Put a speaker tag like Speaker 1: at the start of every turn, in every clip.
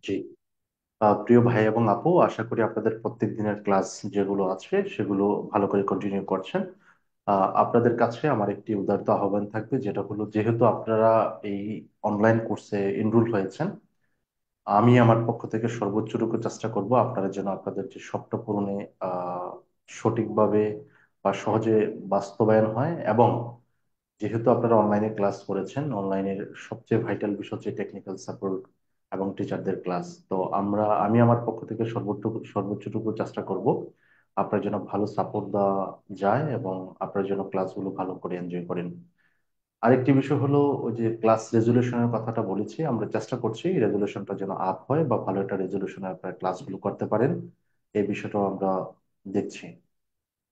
Speaker 1: জি। প্রিয় ভাই এবং আপু, আশা করি আপনাদের প্রত্যেক দিনের ক্লাস যেগুলো আছে সেগুলো ভালো করে কন্টিনিউ করছেন। আপনাদের কাছে আমার একটি উদারত আহ্বান থাকবে, যেটা হলো যেহেতু আপনারা এই অনলাইন কোর্সে এনরোল হয়েছেন, আমি আমার পক্ষ থেকে সর্বোচ্চটুকু চেষ্টা করব আপনারা যেন আপনাদের যে স্বপ্ন পূরণে আহ সঠিকভাবে বা সহজে বাস্তবায়ন হয়। এবং যেহেতু আপনারা অনলাইনে ক্লাস করেছেন, অনলাইনের সবচেয়ে ভাইটাল বিষয় হচ্ছে টেকনিক্যাল সাপোর্ট এবং টিচারদের ক্লাস। তো আমি আমার পক্ষ থেকে সর্বোচ্চটুকু চেষ্টা করব আপনার জন্য ভালো সাপোর্ট দেওয়া যায় এবং আপনার জন্য ক্লাসগুলো ভালো করে এনজয় করেন। আরেকটি বিষয় হলো, ওই যে ক্লাস রেজুলেশনের কথাটা বলেছি, আমরা চেষ্টা করছি রেজুলেশনটা যেন আপ হয় বা ভালো একটা রেজুলেশনে আপনার ক্লাসগুলো করতে পারেন। এই বিষয়টাও আমরা দেখছি।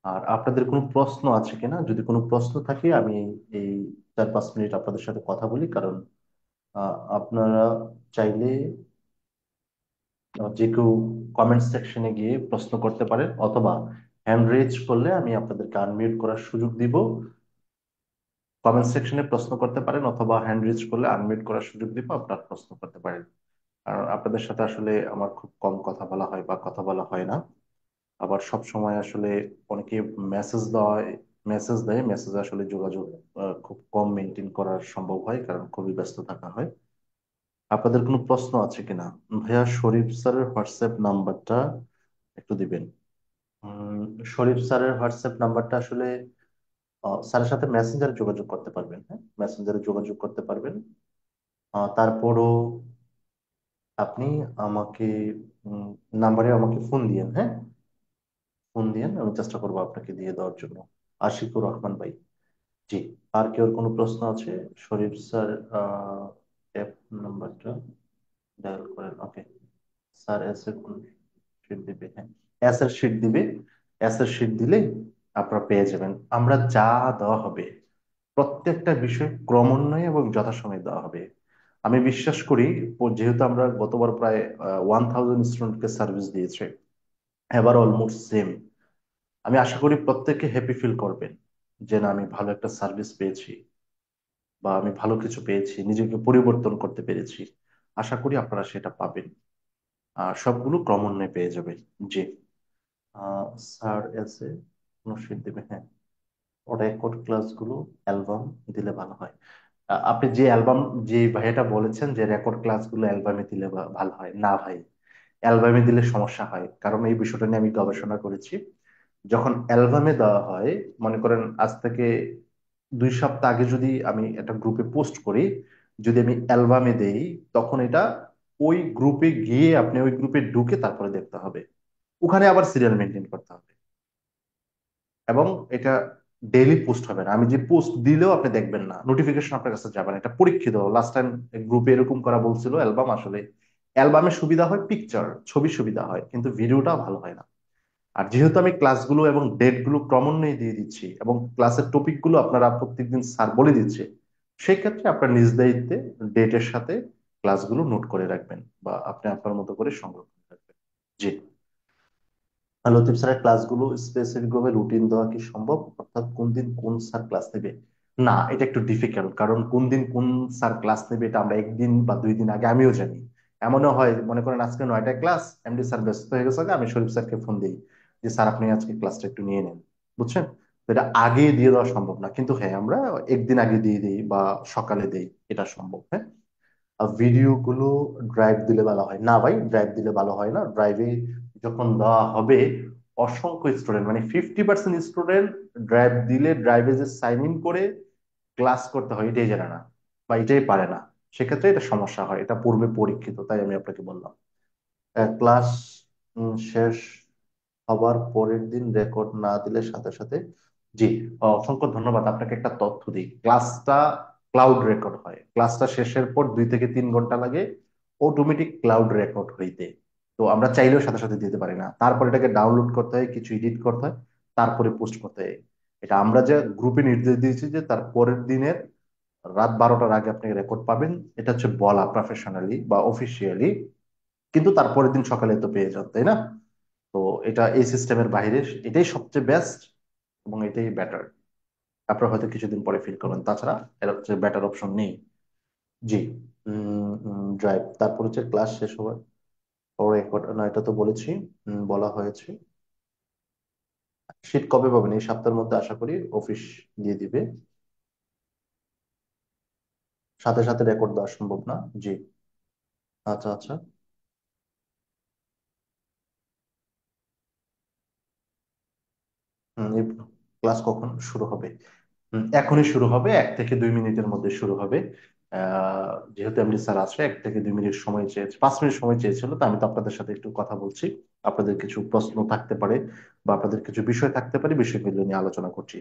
Speaker 1: আর আপনাদের কোনো প্রশ্ন আছে কিনা? যদি কোনো প্রশ্ন থাকে আমি এই 4-5 মিনিট আপনাদের সাথে কথা বলি, কারণ আপনারা চাইলে যে কেউ কমেন্ট সেকশনে গিয়ে প্রশ্ন করতে পারেন, অথবা হ্যান্ড রেজ করলে আমি আপনাদেরকে আনমিউট করার সুযোগ দিব। কমেন্ট সেকশনে প্রশ্ন করতে পারেন অথবা হ্যান্ড রেজ করলে আনমিউট করার সুযোগ দিব, আপনারা প্রশ্ন করতে পারেন। কারণ আপনাদের সাথে আসলে আমার খুব কম কথা বলা হয় বা কথা বলা হয় না। আবার সব সময় আসলে অনেকে মেসেজ দেয়, মেসেজে আসলে যোগাযোগ খুব কম মেনটেন করা সম্ভব হয়, কারণ খুবই ব্যস্ত থাকা হয়। আপনাদের কোনো প্রশ্ন আছে কিনা? ভাইয়া, শরীফ স্যারের হোয়াটসঅ্যাপ নাম্বারটা একটু দিবেন। উম, শরীফ স্যারের হোয়াটসঅ্যাপ নাম্বারটা আসলে স্যারের সাথে মেসেঞ্জারে যোগাযোগ করতে পারবেন। হ্যাঁ, মেসেঞ্জারে যোগাযোগ করতে পারবেন। তারপরও আপনি আমাকে নাম্বারে আমাকে ফোন দিয়েন। হ্যাঁ, ফোন দিয়েন, আমি চেষ্টা করবো আপনাকে দিয়ে দেওয়ার জন্য। আশিকুর রহমান ভাই। জি। আর কেউ কোনো প্রশ্ন আছে? শরীফ স্যার অ্যাপ নাম্বারটা ডায়াল করেন। ওকে। স্যার এস এর কোন শীট দিবে? হ্যাঁ, এস এর শীট দিবে। এস এর শীট দিলে আপনারা পেয়ে যাবেন। আমরা যা দেওয়া হবে প্রত্যেকটা বিষয় ক্রমান্বয়ে এবং যথাসময়ে দেওয়া হবে। আমি বিশ্বাস করি, যেহেতু আমরা গতবার প্রায় 1000 স্টুডেন্টকে সার্ভিস দিয়েছে, এবার অলমোস্ট সেম। আমি আশা করি প্রত্যেকে হ্যাপি ফিল করবেন যে না, আমি ভালো একটা সার্ভিস পেয়েছি বা আমি ভালো কিছু পেয়েছি, নিজেকে পরিবর্তন করতে পেরেছি। আশা করি আপনারা সেটা পাবেন। সবগুলো ক্রমান্বয়ে পেয়ে যাবেন। জি। স্যার এসে নসিব দেবে, হ্যাঁ। রেকর্ড ক্লাসগুলো অ্যালবাম দিলে ভালো হয়। আপনি যে অ্যালবাম, যে ভাইয়াটা বলেছেন যে রেকর্ড ক্লাসগুলো অ্যালবামে দিলে ভালো হয় না ভাই, অ্যালবামে দিলে সমস্যা হয়। কারণ এই বিষয়টা নিয়ে আমি গবেষণা করেছি। যখন অ্যালবামে দেওয়া হয়, মনে করেন আজ থেকে 2 সপ্তাহ আগে যদি আমি একটা গ্রুপে পোস্ট করি, যদি আমি অ্যালবামে দেই, তখন এটা ওই গ্রুপে গিয়ে আপনি ওই গ্রুপে ঢুকে তারপরে দেখতে হবে। ওখানে আবার সিরিয়াল মেনটেন করতে হবে। এবং এটা ডেইলি পোস্ট হবে না। আমি যে পোস্ট দিলেও আপনি দেখবেন না, নোটিফিকেশন আপনার কাছে যাবে না। এটা পরীক্ষিত। লাস্ট টাইম গ্রুপে এরকম করা বলছিল অ্যালবাম। আসলে অ্যালবামে সুবিধা হয়, পিকচার ছবি সুবিধা হয়, কিন্তু ভিডিওটা ভালো হয় না। আর যেহেতু আমি ক্লাসগুলো এবং ডেট গুলো ক্রমান্বয়ে দিয়ে দিচ্ছি এবং ক্লাসের টপিক গুলো আপনারা প্রত্যেকদিন স্যার বলে দিচ্ছে, সেই ক্ষেত্রে আপনার নিজ দায়িত্বে ডেটের সাথে ক্লাসগুলো নোট করে রাখবেন বা আপনি আপনার মতো করে সংগ্রহ করে রাখবেন। জি। আর লতিফ স্যারের ক্লাসগুলো স্পেসিফিক ভাবে রুটিন দেওয়া কি সম্ভব? অর্থাৎ কোন দিন কোন স্যার ক্লাস নেবে? না, এটা একটু ডিফিকাল্ট। কারণ কোন দিন কোন স্যার ক্লাস নেবে এটা আমরা 1 দিন বা 2 দিন আগে আমিও জানি। এমনও হয়, মনে করেন আজকে 9টায় ক্লাস, এমডি স্যার ব্যস্ত হয়ে গেছে, আমি শরীফ স্যারকে ফোন দিই যে স্যার আপনি আজকে ক্লাসটা একটু নিয়ে নেন। বুঝছেন? তো এটা আগে দিয়ে দেওয়া সম্ভব না, কিন্তু হ্যাঁ আমরা 1 দিন আগে দিয়ে দিই বা সকালে দিই, এটা সম্ভব। হ্যাঁ। আর ভিডিও গুলো ড্রাইভ দিলে ভালো হয় না ভাই, ড্রাইভ দিলে ভালো হয় না। ড্রাইভে যখন দেওয়া হবে, অসংখ্য স্টুডেন্ট, মানে 50% স্টুডেন্ট ড্রাইভ দিলে ড্রাইভে যে সাইন ইন করে ক্লাস করতে হয় এটাই জানে না বা এটাই পারে না। সেক্ষেত্রে এটা সমস্যা হয়, এটা পূর্বে পরীক্ষিত, তাই আমি আপনাকে বললাম। ক্লাস শেষ হবার পরের দিন রেকর্ড না দিলে সাথে সাথে। জি। অসংখ্য ধন্যবাদ। আপনাকে একটা তথ্য দিই, ক্লাসটা ক্লাউড রেকর্ড হয়। ক্লাসটা শেষের পর 2 থেকে 3 ঘন্টা লাগে অটোমেটিক ক্লাউড রেকর্ড হইতে। তো আমরা চাইলেও সাথে সাথে দিতে পারি না, তারপর এটাকে ডাউনলোড করতে হয়, কিছু এডিট করতে হয়, তারপরে পোস্ট করতে হয়। এটা আমরা যে গ্রুপে নির্দেশ দিয়েছি যে তার পরের দিনের রাত 12টার আগে আপনি রেকর্ড পাবেন। এটা হচ্ছে বলা প্রফেশনালি বা অফিসিয়ালি, কিন্তু তারপরের দিন সকালে তো পেয়ে যান, তাই না? তো এটা এই সিস্টেমের বাইরে, এটাই সবচেয়ে বেস্ট এবং এটাই বেটার। আপনারা হয়তো কিছুদিন পরে ফিল করবেন, তাছাড়া এর হচ্ছে বেটার অপশন নেই। জি। ড্রাইভ, তারপর হচ্ছে ক্লাস শেষ হওয়ার। ও রেকর্ড না, এটা তো বলেছি, বলা হয়েছে। শীট কবে পাবেন? এই সপ্তাহের মধ্যে আশা করি অফিস দিয়ে দিবে। সাথে সাথে রেকর্ড দেওয়া সম্ভব না। জি। আচ্ছা আচ্ছা। এই ক্লাস কখন শুরু হবে? এখনই শুরু হবে, 1 থেকে 2 মিনিটের মধ্যে শুরু হবে। যেহেতু এমডি স্যার আসবে, 1 থেকে 2 মিনিট সময় চেয়েছে, 5 মিনিট সময় চেয়েছিল, তো আমি তো আপনাদের সাথে একটু কথা বলছি। আপনাদের কিছু প্রশ্ন থাকতে পারে বা আপনাদের কিছু বিষয় থাকতে পারে, বিষয়গুলো নিয়ে আলোচনা করছি।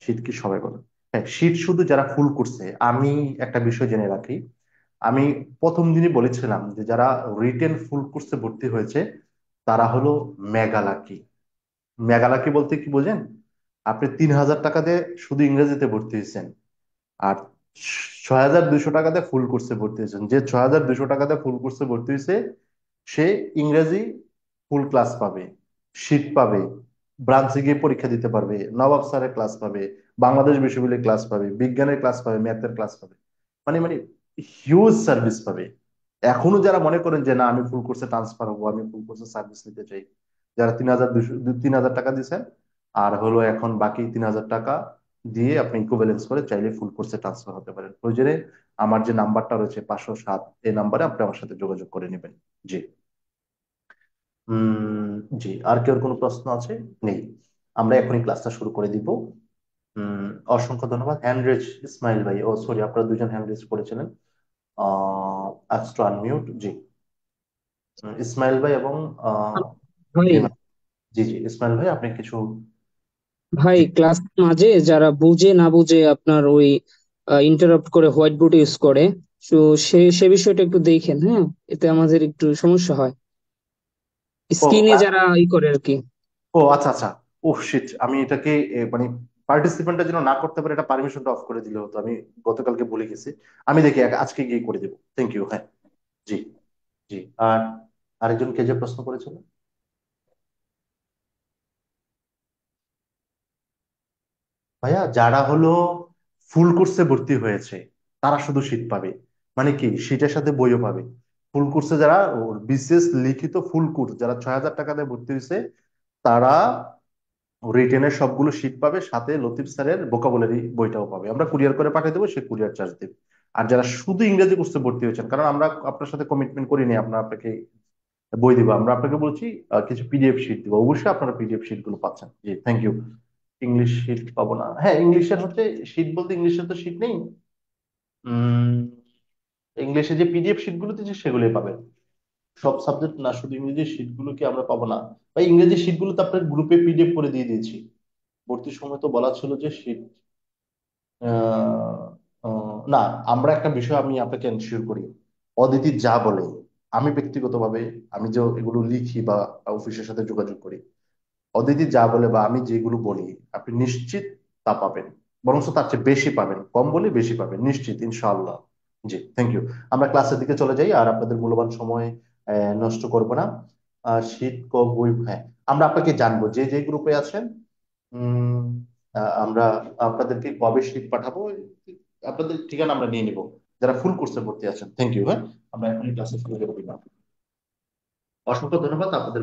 Speaker 1: শীত কি সবাই বলেন? হ্যাঁ, শীত শুধু যারা ফুল করছে। আমি একটা বিষয় জেনে রাখি, আমি প্রথম দিনই বলেছিলাম যে যারা রিটেন ফুল কোর্সে ভর্তি হয়েছে তারা হলো মেগা লাকি। মেগালাকি বলতে কি বোঝেন? আপনি 3,000 টাকা দিয়ে শুধু ইংরেজিতে ভর্তি হয়েছেন, আর 6,200 টাকা দিয়ে ফুল কোর্সে ভর্তি হয়েছেন। যে 6,200 টাকা দিয়ে ফুল কোর্সে ভর্তি হয়েছে সে ইংরেজি ফুল ক্লাস পাবে, শীট পাবে, ব্রাঞ্চে গিয়ে পরীক্ষা দিতে পারবে, নবাব স্যারের ক্লাস পাবে, বাংলাদেশ বিশ্ববিদ্যালয়ের ক্লাস পাবে, বিজ্ঞানের ক্লাস পাবে, ম্যাথের ক্লাস পাবে। মানে মানে হিউজ সার্ভিস পাবে। এখনো যারা মনে করেন যে না আমি ফুল কোর্সে ট্রান্সফার হবো, আমি ফুল কোর্সে সার্ভিস নিতে চাই, যারা 3,200 3,000 টাকা দিচ্ছেন আর হলো এখন বাকি 3,000 টাকা দিয়ে আপনি ইকুইভ্যালেন্স করে চাইলে ফুল কোর্সে ট্রান্সফার হতে পারেন। প্রয়োজনে আমার যে নাম্বারটা রয়েছে 507, এই নাম্বারে আপনি আমার সাথে যোগাযোগ করে নেবেন। জি। উম জি, আর কেউ কোনো প্রশ্ন আছে? নেই। আমরা এখনই ক্লাসটা শুরু করে দিব। অসংখ্য ধন্যবাদ। হ্যান্ড রেজ ইসমাইল ভাই, ও সরি, আপনারা দুজন হ্যান্ড রেজ করেছিলেন। আজ টু আনমিউট। জি। ইসমাইল ভাই এবং আহ
Speaker 2: ভাই
Speaker 1: রিমা। জি জি, ইসমাইল ভাই আপনি কিছু।
Speaker 2: ভাই
Speaker 1: জি।
Speaker 2: ক্লাস মাঝে যারা বুঝে না বুঝে আপনার ওই ইন্টারাপ্ট করে হোয়াইট বোর্ড ইউজ করে, তো সে বিষয়টা একটু দেখেন, হ্যাঁ। এতে আমাদের একটু সমস্যা হয়,
Speaker 1: ও
Speaker 2: স্ক্রিনে যারা করে আর কি।
Speaker 1: ও আচ্ছা আচ্ছা। ও শিট, আমি এটাকে মানে পার্টিসিপেন্টটা যেন না করতে পারে এটা পারমিশনটা অফ করে দিলে হতো। আমি গতকালকে ভুলে গেছি। আমি দেখি আজকে গিয়ে করে দেবো। Thank you. হ্যাঁ। জি। জি। আর আরেকজন কে যে প্রশ্ন করেছিল? ভাইয়া, যারা হলো ফুল কোর্সে ভর্তি হয়েছে তারা শুধু শীট পাবে। মানে কি, শীটের সাথে বইও পাবে। ফুল কোর্সে যারা বিশেষ লিখিত ফুল কোর্স, যারা 6,000 টাকা দিয়ে ভর্তি হয়েছে তারা রিটেনের সবগুলো শীট পাবে, সাথে লতিফ স্যারের ভোকাবুলারি বইটাও পাবে। আমরা কুরিয়ার করে পাঠিয়ে দেবো, সে কুরিয়ার চার্জ দেবে। আর যারা শুধু ইংরেজি কোর্সে ভর্তি হয়েছেন, কারণ আমরা আপনার সাথে কমিটমেন্ট করিনি আপনাকে বই দিব, আমরা আপনাকে বলছি কিছু পিডিএফ শিট দিব, অবশ্যই আপনারা পিডিএফ শিট গুলো পাচ্ছেন। জি, থ্যাংক ইউ। ইংলিশ শিট পাবো না? হ্যাঁ, ইংলিশের হচ্ছে শিট বলতে ইংলিশের তো শিট নেই। উম ইংলিশে যে পিডিএফ শিট গুলো দিচ্ছে সেগুলোই পাবেন। সব সাবজেক্ট না, শুধু ইংরেজি শিট গুলো কি আমরা পাবো না? বা ইংরেজি শিট গুলো তো আপনার গ্রুপে পিডিএফ করে দিয়ে দিয়েছি। ভর্তির সময় তো বলা ছিল যে শীট না, আমরা একটা বিষয় আমি আপনাকে এনশিওর করি, অদিতি যা বলে, আমি ব্যক্তিগতভাবে আমি যে এগুলো লিখি বা অফিসের সাথে যোগাযোগ করি, অদিতি যা বলে বা আমি যেগুলো বলি আপনি নিশ্চিত তা পাবেন। বরং তার চেয়ে বেশি পাবেন, কম বলে বেশি পাবেন নিশ্চিত, ইনশাআল্লাহ। জি, থ্যাংক ইউ। আমরা ক্লাসের দিকে চলে যাই, আর আপনাদের মূল্যবান সময় নষ্ট করব না। শীত বই, হ্যাঁ, আমরা আপনাকে জানবো যে যে গ্রুপে আছেন। উম আমরা আপনাদেরকে কবে শীট পাঠাবো, আপনাদের ঠিকানা আমরা নিয়ে নিব, যারা ফুল কোর্সে ভর্তি আছেন। Thank you. হ্যাঁ, আমরা এখনই ক্লাসে শুরু করে দিলাম। অসংখ্য ধন্যবাদ আপনাদের।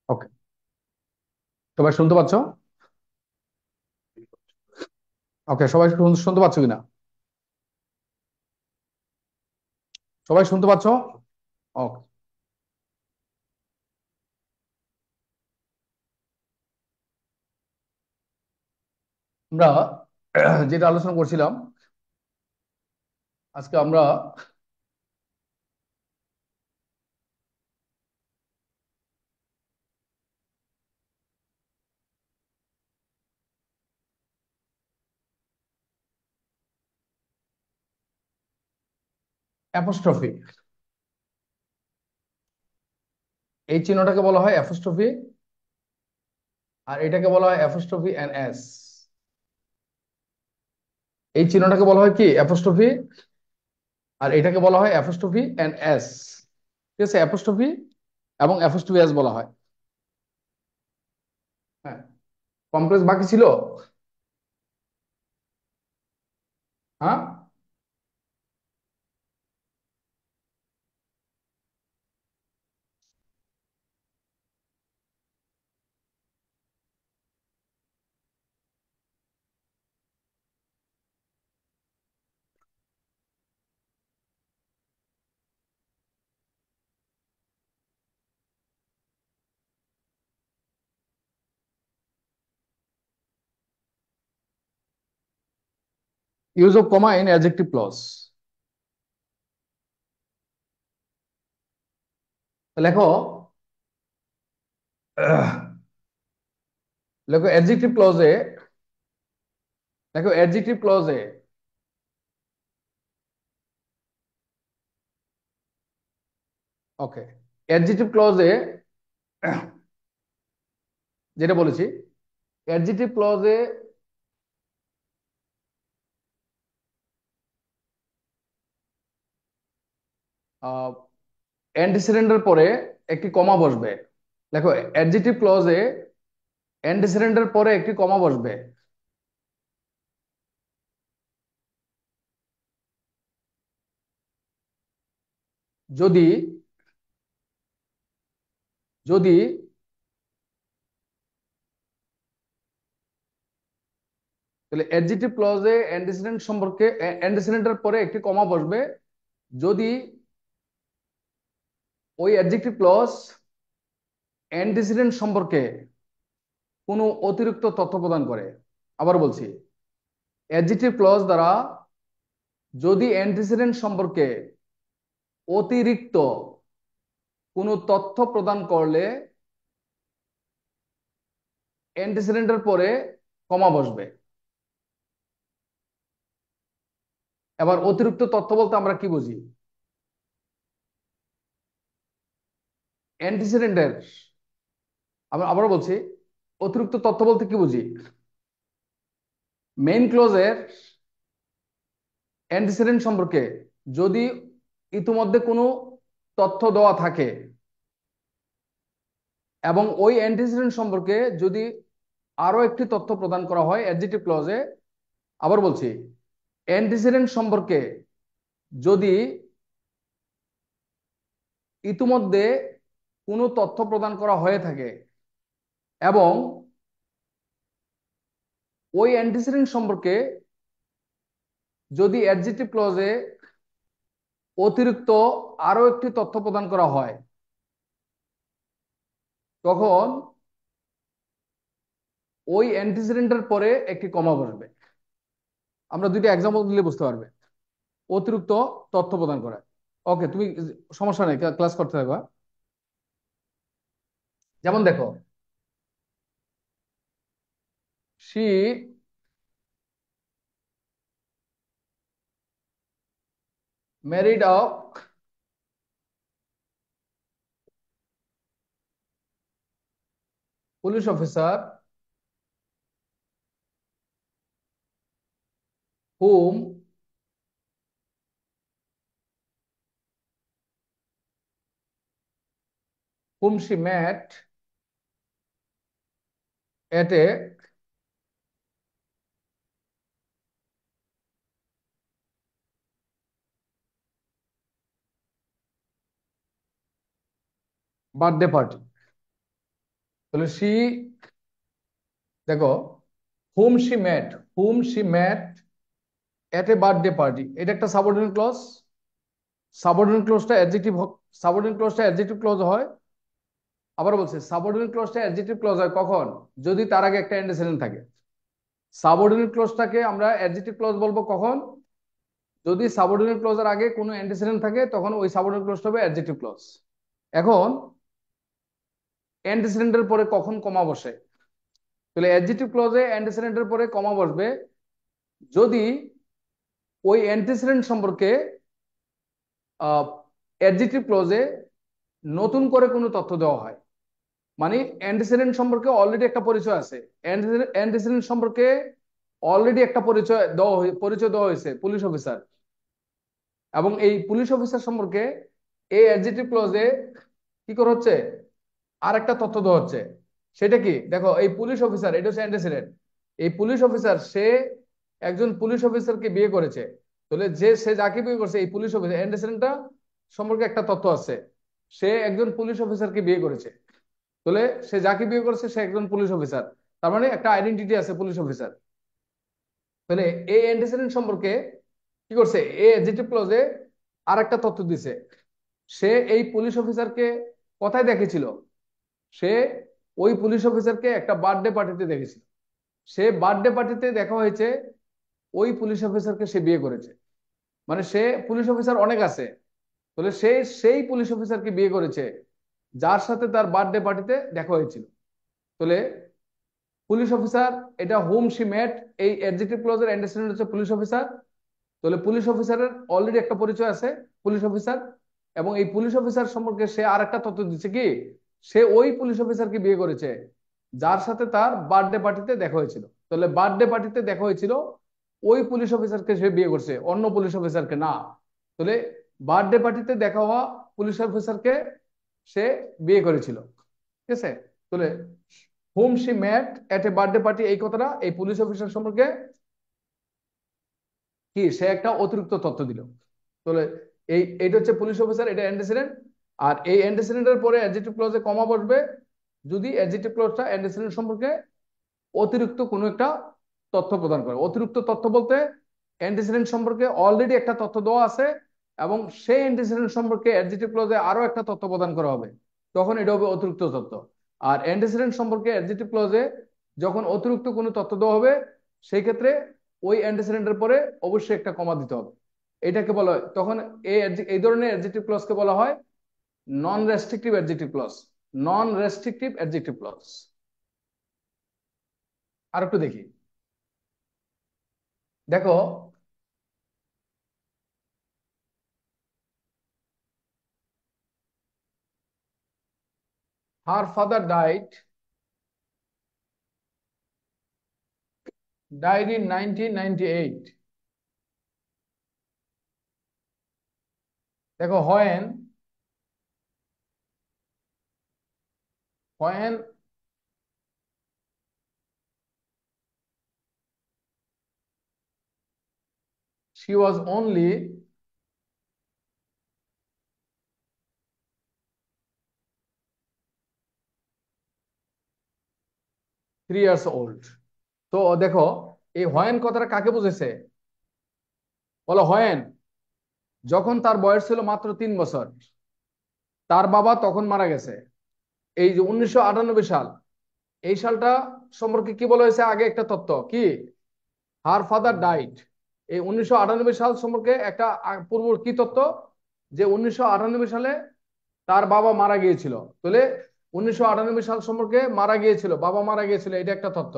Speaker 3: ওকে, সবাই শুনতে পাচ্ছ? ওকে, সবাই শুনতে পাচ্ছ কিনা? সবাই শুনতে পাচ্ছ? ওকে, আমরা যেটা আলোচনা করছিলাম, আজকে আমরা অ্যাপোস্ট্রফি, এই চিহ্নটাকে বলা হয় অ্যাপোস্ট্রফি, আর এটাকে বলা হয় অ্যাপোস্ট্রফি এন এস। এই চিহ্নটাকে বলা হয় কি? অ্যাপোস্ট্রফি, আর এটাকে বলা হয় অ্যাপোস্ট্রফি এন এস। ঠিক আছে, অ্যাপোস্ট্রফি এবং অ্যাপোস্ট্রফি এস বলা হয়। হ্যাঁ, কমপ্লেক্স বাকি ছিল? হ্যাঁ, use of comma in adjective clause. লেখো, লেখো অ্যাডজেক্টিভ ক্লজে, লেখো অ্যাডজেক্টিভ ক্লজে ওকে, অ্যাডজেক্টিভ ক্লজে যেটা বলেছি, অ্যাডজেক্টিভ ক্লজে অ্যান্টিসিডেন্টের পরে একটি কমা বসবে। দেখো, অ্যাডজেক্টিভ ক্লজে অ্যান্টিসিডেন্টের পরে একটি কমা বসবে যদি, যদি তাহলে অ্যাডজেক্টিভ ক্লজে অ্যান্টিসিডেন্ট সম্পর্কে, অ্যান্টিসিডেন্টের পরে একটি কমা বসবে যদি ওই অ্যাডজেক্টিভ ক্লজ অ্যান্টিসিডেন্ট সম্পর্কে কোনো অতিরিক্ত তথ্য প্রদান করে। আবার বলছি, অ্যাডজেক্টিভ ক্লজ দ্বারা যদি অ্যান্টিসিডেন্ট সম্পর্কে অতিরিক্ত কোনো তথ্য প্রদান করলে অ্যান্টিসিডেন্টের পরে কমা বসবে। এবার অতিরিক্ত তথ্য বলতে আমরা কি বুঝি? অ্যান্টিসিডেন্টের, আমরা আবারও বলছি, অতিরিক্ত তথ্য বলতে কি বুঝি? মেইন ক্লোজের অ্যান্টিসিডেন্ট সম্পর্কে যদি ইতিমধ্যে কোনো তথ্য দেওয়া থাকে এবং ওই অ্যান্টিসিডেন্ট সম্পর্কে যদি আরো একটি তথ্য প্রদান করা হয় অ্যাডজেক্টিভ ক্লজে। আবার বলছি, অ্যান্টিসিডেন্ট সম্পর্কে যদি ইতিমধ্যে কোনো তথ্য প্রদান করা হয়ে থাকে এবং ওই অ্যান্টিসিডেন্ট সম্পর্কে যদি অ্যাডজেক্টিভ ক্লজে অতিরিক্ত আরো একটি তথ্য প্রদান করা হয়, তখন ওই অ্যান্টিসিডেন্টের পরে একটি কমা বসবে। আমরা দুইটা এক্সাম্পল দিলে বুঝতে পারবে অতিরিক্ত তথ্য প্রদান করা। ওকে, তুমি সমস্যা নেই, ক্লাস করতে থাকবা। যেমন দেখো, she married a police officer whom she met at a birthday party। তাহলে দেখো, hmm she met, hmm she met at a birthday party, এটা একটা সাবঅর্ডিনেট ক্লজ। সাবঅর্ডিনেট ক্লজটা অ্যাডজেক্টিভ ক্লজ হয়। আবার বলছে সাবঅর্ডিনেট ক্লজটা অ্যাডজেক্টিভ ক্লজ হয় কখন? যদি তার আগে একটা অ্যান্টিসিডেন্ট থাকে। সাবঅর্ডিনেট ক্লজটাকে আমরা অ্যাডজেক্টিভ ক্লজ বলবো কখন? যদি সাবঅর্ডিনেট ক্লজের আগে কোনো অ্যান্টিসিডেন্ট থাকে, তখন ওই সাবঅর্ডিনেট ক্লজটা হবে অ্যাডজেক্টিভ ক্লজ। এখন অ্যান্টিসিডেন্টের পরে কখন কমা বসে? তাহলে অ্যাডজেক্টিভ ক্লজে অ্যান্টিসিডেন্টের পরে কমা বসবে যদি ওই অ্যান্টিসিডেন্ট সম্পর্কে অ্যাডজেক্টিভ ক্লজে নতুন করে কোনো তথ্য দেওয়া হয়। মানে অ্যান্টিসিডেন্ট সম্পর্কে অলরেডি একটা পরিচয় আছে, অ্যান্টিসিডেন্ট সম্পর্কে অলরেডি একটা পরিচয় দেওয়া হয়েছে, পুলিশ অফিসার। এবং এই পুলিশ অফিসার সম্পর্কে এই অ্যাডজেক্টিভ ক্লজে কি করা হচ্ছে? আর একটা তথ্য দেওয়া হচ্ছে। সেটা কি? দেখো, এই পুলিশ অফিসার, এটা হচ্ছে অ্যান্টিসিডেন্ট। এই পুলিশ অফিসার সে একজন পুলিশ অফিসারকে বিয়ে করেছে। তাহলে সে যাকে বিয়ে করছে, এই পুলিশ অফিসার, অ্যান্টিসিডেন্টটা সম্পর্কে একটা তথ্য আছে, সে একজন পুলিশ অফিসারকে বিয়ে করেছে। তাহলে সে যাকে বিয়ে করেছে সে একজন পুলিশ অফিসার, তার মানে একটা আইডেন্টিটি আছে পুলিশ অফিসার। তাহলে এই অ্যান্টিসিডেন্ট সম্পর্কে কি করছে? এই অ্যাডজেক্টিভ ক্লজে আর একটা তথ্য দিছে। সে এই পুলিশ অফিসারকে কোথায় দেখেছিল? সে ওই পুলিশ অফিসারকে একটা বার্থডে পার্টিতে দেখেছিল। সে বার্থডে পার্টিতে দেখা হয়েছে, ওই পুলিশ অফিসারকে সে বিয়ে করেছে। মানে সে পুলিশ অফিসার অনেক আছে, তাহলে সে সেই পুলিশ অফিসারকে বিয়ে করেছে যার সাথে তার বার্থডে পার্টিতে দেখা হয়েছিল। তাহলে পুলিশ অফিসার, এটা হোম শি মেট, এই অ্যাডজেক্টিভ ক্লজের অ্যান্টিসিডেন্ট হচ্ছে পুলিশ অফিসার। তাহলে পুলিশ অফিসারের অলরেডি একটা পরিচয় আছে, পুলিশ অফিসার। এবং এই পুলিশ অফিসার সম্পর্কে সে আর একটা তথ্য দিচ্ছে কি? সে ওই পুলিশ অফিসারকে বিয়ে করেছে যার সাথে তার বার্থডে পার্টিতে দেখা হয়েছিল। তাহলে বার্থডে পার্টিতে দেখা হয়েছিল, ওই পুলিশ অফিসারকে সে বিয়ে করছে, অন্য পুলিশ অফিসারকে না। তাহলে বার্থডে পার্টিতে দেখা হওয়া পুলিশ অফিসারকে সে বিয়ে করেছিল। ঠিক আছে? তাহলে হুম she met at a birthday party, এই কথাটা এই পুলিশ অফিসার সম্পর্কে কি, সে একটা অতিরিক্ত তথ্য দিল। তাহলে এইটা হচ্ছে পুলিশ অফিসার, এটা অ্যান্টিসিডেন্ট। আর এই অ্যান্টিসিডেন্টের পরে অ্যাডজেক্টিভ ক্লজে কমা বসবে যদি অ্যাডজেক্টিভ ক্লজটা অ্যান্টিসিডেন্ট সম্পর্কে অতিরিক্ত কোনো একটা তথ্য প্রদান করে। অতিরিক্ত তথ্য বলতে অ্যান্টিসিডেন্ট সম্পর্কে অলরেডি একটা তথ্য দেওয়া আছে এবং সেই অ্যান্টিসিডেন্ট সম্পর্কে অ্যাডজেক্টিভ ক্লজে আরো একটা তথ্য প্রদান করা হবে, তখন এটা হবে অতিরিক্ত তথ্য। আর অ্যান্টিসিডেন্ট সম্পর্কে অ্যাডজেক্টিভ ক্লজে যখন অতিরিক্ত কোনো তথ্য দেওয়া হবে, সেই ক্ষেত্রে ওই অ্যান্টিসিডেন্টের পরে অবশ্যই একটা কমা দিতে হবে। এটাকে বলা হয় তখন, এই ধরনের অ্যাডজেক্টিভ ক্লজকে বলা হয় নন রেস্ট্রিকটিভ অ্যাডজেক্টিভ ক্লজ। নন রেস্ট্রিকটিভ অ্যাডজেক্টিভ ক্লজ। আর একটু দেখি। দেখো, her father died in 1998. দেখো, when she was only 3 years old. তো দেখো, এই when কথাটা কাকে বুঝেছে? বলো, when যখন তার বয়স ছিল মাত্র 3 বছর, তার বাবা তখন মারা গেছে। এই যে 1998 সাল, এই সালটা সম্পর্কে কি বলা হয়েছে? আগে একটা তথ্য কি, হার ফাদার ডাইড। এই 1998 সাল সম্পর্কে একটা পূর্ব কি তথ্য, যে 1998 সালে তার বাবা মারা গিয়েছিল। তাহলে 1998 সাল সম্পর্কে মারা গিয়েছিল, বাবা মারা গিয়েছিল, এটা একটা তথ্য।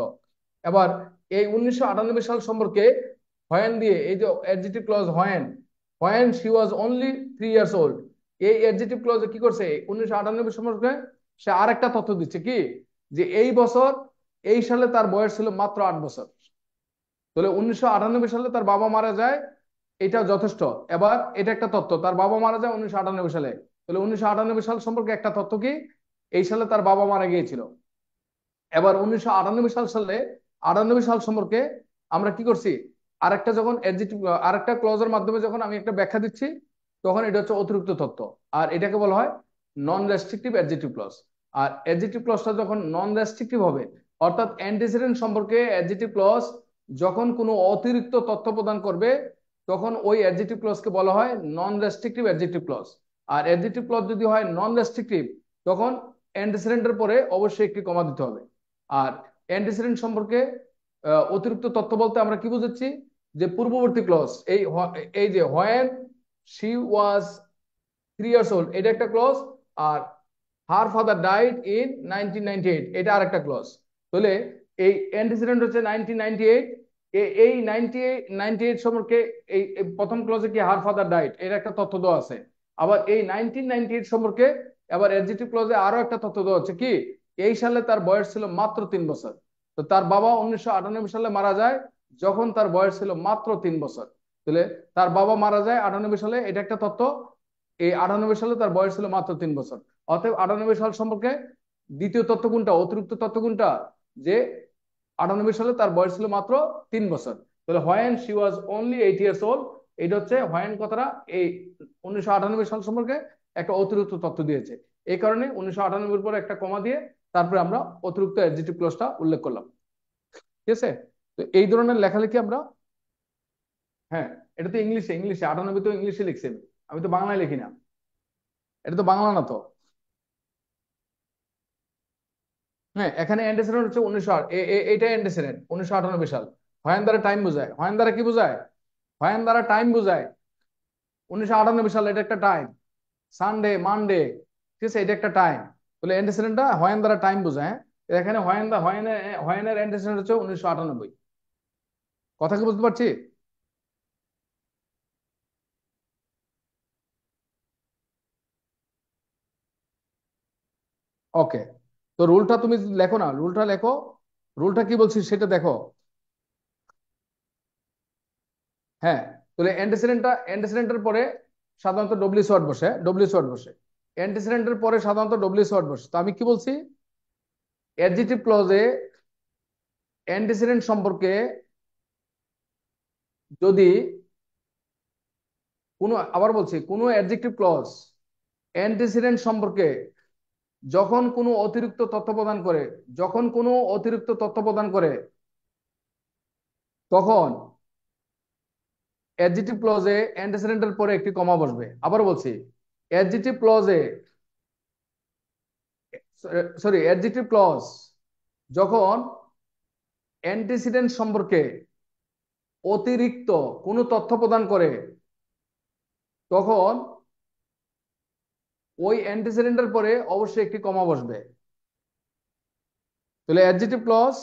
Speaker 3: এবার এই 1998 সাল সম্পর্কে হোয়েন দিয়ে, এই যে adjective clause when she was only 3 years old, এই অ্যাডজেক্টিভ ক্লজে কি করছে? 1998 সম্পর্কে সে আর একটা তথ্য দিচ্ছে কি, যে এই বছর, এই সালে তার বয়স ছিল মাত্র 8 বছর। তাহলে 1998 সালে তার বাবা মারা যায়, এটা যথেষ্ট। এবার এটা একটা তথ্য, তার বাবা মারা যায় 1998 সালে। তাহলে 1998 সাল সম্পর্কে একটা তথ্য কি, এই সালে তার বাবা মারা গিয়েছিল। এবার 1998 সাল সম্পর্কে আমরা কি করছি? আরেকটা যখন অ্যাডজেক্টিভ, আরেকটা ক্লজের মাধ্যমে যখন আমি একটা ব্যাখ্যা দিচ্ছি, তখন এটা হচ্ছে অতিরিক্ত তথ্য। আর এটাকে বলা হয় নন রেস্ট্রিকটিভ অ্যাডজেক্টিভ ক্লজ। আর অ্যাডজেক্টিভ ক্লজটা যখন নন রেস্ট্রিকটিভ হবে, অর্থাৎ অ্যান্টিসিডেন্ট সম্পর্কে অ্যাডজেক্টিভ ক্লজ যখন কোনো অতিরিক্ত তথ্য প্রদান করবে, তখন ওই অ্যাডজেক্টিভ ক্লজকে বলা হয় নন রেস্ট্রিকটিভ অ্যাডজেক্টিভ ক্লজ। আর অ্যাডজেক্টিভ ক্লজ যদি হয় নন রেস্ট্রিকটিভ, তখন অ্যান্টিসিডেন্টের পরে অবশ্যই একটি কমা দিতে হবে। আর অ্যান্টিসিডেন্ট সম্পর্কে অতিরিক্ত তথ্য বলতে আমরা কি বুঝাচ্ছি, যে পূর্ববর্তী ক্লজ, এই যে when she was 3 years old, এটা একটা ক্লজ। আর হার ফাদার ডাইড ইন 1998, এটা আরেকটা ক্লজ। তাহলে এই অ্যান্টিসিডেন্ট হচ্ছে 1998। এই 1998 সম্পর্কে এই প্রথম ক্লজে কি হার ফাদার ডাইড এর একটা তথ্য দেওয়া আছে। আবার এই 1998 সম্পর্কে আবার অ্যাডজেক্টিভ ক্লজে আরো একটা তথ্য দেওয়া হচ্ছে কি, এই সালে তার বয়স ছিল মাত্র 3 বছর। তো তার বাবা 1998 সালে মারা যায়, যখন তার বয়স ছিল মাত্র 3 বছর। তাহলে তার বাবা মারা যায় 98 সালে, এটা একটা তথ্য। এই 98 সালে তার বয়স ছিল মাত্র 3 বছর। অতএব 98 সাল সম্পর্কে দ্বিতীয় তথ্য কোনটা, অতিরিক্ত তথ্য কোনটা, যে 98 সালে তার বয়স ছিল মাত্র 3 বছর। তাহলে when she was only 8 years old, এটা হচ্ছে হোয়েন কথাটা এই 1998 সাল সম্পর্কে একটা অতিরিক্ত তথ্য দিয়েছে। এই কারণে 1998 পরে একটা কমা দিয়ে তারপরে আমরা অতিরিক্ত অ্যাডজেক্টিভ ক্লজটা উল্লেখ করলাম। ঠিক আছে? তো এই ধরনের লেখালেখি আমরা, হ্যাঁ, এটা তো ইংলিশে, 98 তো ইংলিশে লিখছে, আমি তো বাংলায় লিখি না। এটা তো বাংলা না তো। হ্যাঁ, এখানে অ্যান্টিসিডেন্ট হচ্ছে 1908, এটা অ্যান্টিসিডেন্ট 1998 সাল। হয়ান দ্বারা টাইম বোঝায়, হয়ান দ্বারা কি বোঝায়, হয়ান দ্বারা টাইম বোঝায়। 1998 সাল এটা একটা টাইম, সানডে মানডে, ঠিক আছে, এটা একটা টাইম। বলে অ্যান্টিসিডেন্টটা হয়ান দ্বারা টাইম বোঝায়। এখানে হয়ানের অ্যান্টিসিডেন্ট হচ্ছে 1998। কথা কি বুঝতে পারছি? ওকে, তো রুলটা তুমি লেখো না, রুলটা লেখো। রুলটা কি বলছি সেটা দেখো। হ্যাঁ, তাহলে অ্যান্টিসিডেন্টের পরে সাধারণত ডব্লিউএস ওয়ার্ড বসে, ডব্লিউএস ওয়ার্ড বসে। অ্যান্টিসিডেন্টের পরে সাধারণত ডব্লিউএস ওয়ার্ড বসে। তো আমি কি বলছি, অ্যাডজেক্টিভ ক্লজে অ্যান্টিসিডেন্ট সম্পর্কে যদি কোনো, আবার বলছি, কোনো অ্যাডজেক্টিভ ক্লজ অ্যান্টিসিডেন্ট সম্পর্কে যখন কোনো অতিরিক্ত তথ্য প্রদান করে, যখন কোনো অতিরিক্ত তথ্য প্রদান করে, তখন অ্যাডজেক্টিভ ক্লজে অ্যান্টিসিডেন্টের পরে একটি কমা বসবে। আবার বলছি, অ্যাডজেক্টিভ ক্লজে, সরি, অ্যাডজেক্টিভ ক্লজ যখন অ্যান্টিসিডেন্ট সম্পর্কে অতিরিক্ত কোনো তথ্য প্রদান করে, তখন ওই অ্যান্টিসিডেন্টের পরে অবশ্যই একটি কমা বসবে। তাহলে অ্যাডজেক্টিভ ক্লজ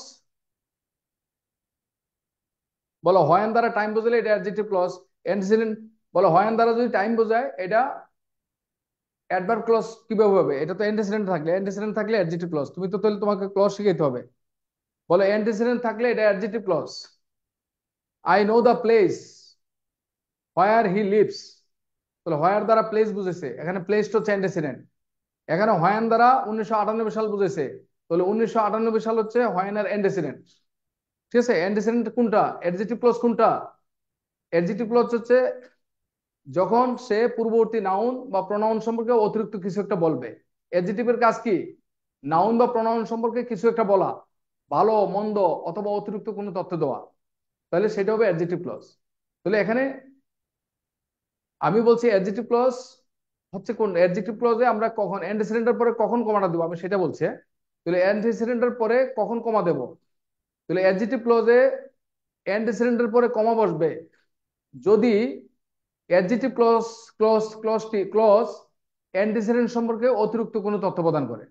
Speaker 3: বলো হয়ান দ্বারা টাইম বোঝালে এটা অ্যাডজেক্টিভ ক্লজ। অ্যান্টিসিডেন্ট বলো হয়ান দ্বারা যদি টাইম বোঝায়, এটা অ্যাডভার্ব ক্লজ কিভাবে হবে, এটা তো অ্যান্টিসিডেন্ট থাকলে অ্যাডজেক্টিভ ক্লজ। তুমি তো তাহলে তোমাকে ক্লজ শিখাইতে হবে। বলো অ্যান্টিসিডেন্ট থাকলে এটা adjective clause. I know the place where he lives, তাহলে হোয়ার দ্বারা প্লেস বুঝেছে, এখানে প্লেসটা হচ্ছে অ্যান্টিসিডেন্ট। এখানে হয়ান দ্বারা 1998 সাল বুঝেছে, তাহলে 1998 সাল হচ্ছে হয়ানের অ্যান্টিসিডেন্ট। ঠিক আছে? অ্যান্টিসিডেন্ট কোনটা, অ্যাডজেক্টিভ ক্লজ কোনটা, অ্যাডজেক্টিভ ক্লজ হচ্ছে যখন সে পূর্ববর্তী নাউন বা প্রোনাউন সম্পর্কে অতিরিক্ত কিছু একটা বলবে। অ্যাডজেক্টিভের কাজ কি, নাউন বা প্রোনাউন সম্পর্কে কিছু একটা বলা, ভালো মন্দ অথবা অতিরিক্ত কোনো তথ্য দেওয়া, তাহলে সেটা হবে অ্যাডজেক্টিভ ক্লজ। তাহলে এখানে আমি বলছি অ্যাডজেক্টিভ ক্লজ হচ্ছে কোন, অ্যাডজেক্টিভ ক্লজে আমরা কখন অ্যান্টিসিডেন্টের পরে কখন কমাটা দেবো আমি সেটা বলছি। তাহলে অ্যান্টিসিডেন্টের পরে কখন কমা দেব, তাহলে অ্যাডজেক্টিভ ক্লজে অ্যান্টিসিডেন্টের পরে কমা বসবে যদি অ্যাডজেক্টিভ ক্লজ অ্যান্টিসিডেন্ট সম্পর্কে অতিরিক্ত কোনো তথ্য প্রদান করে।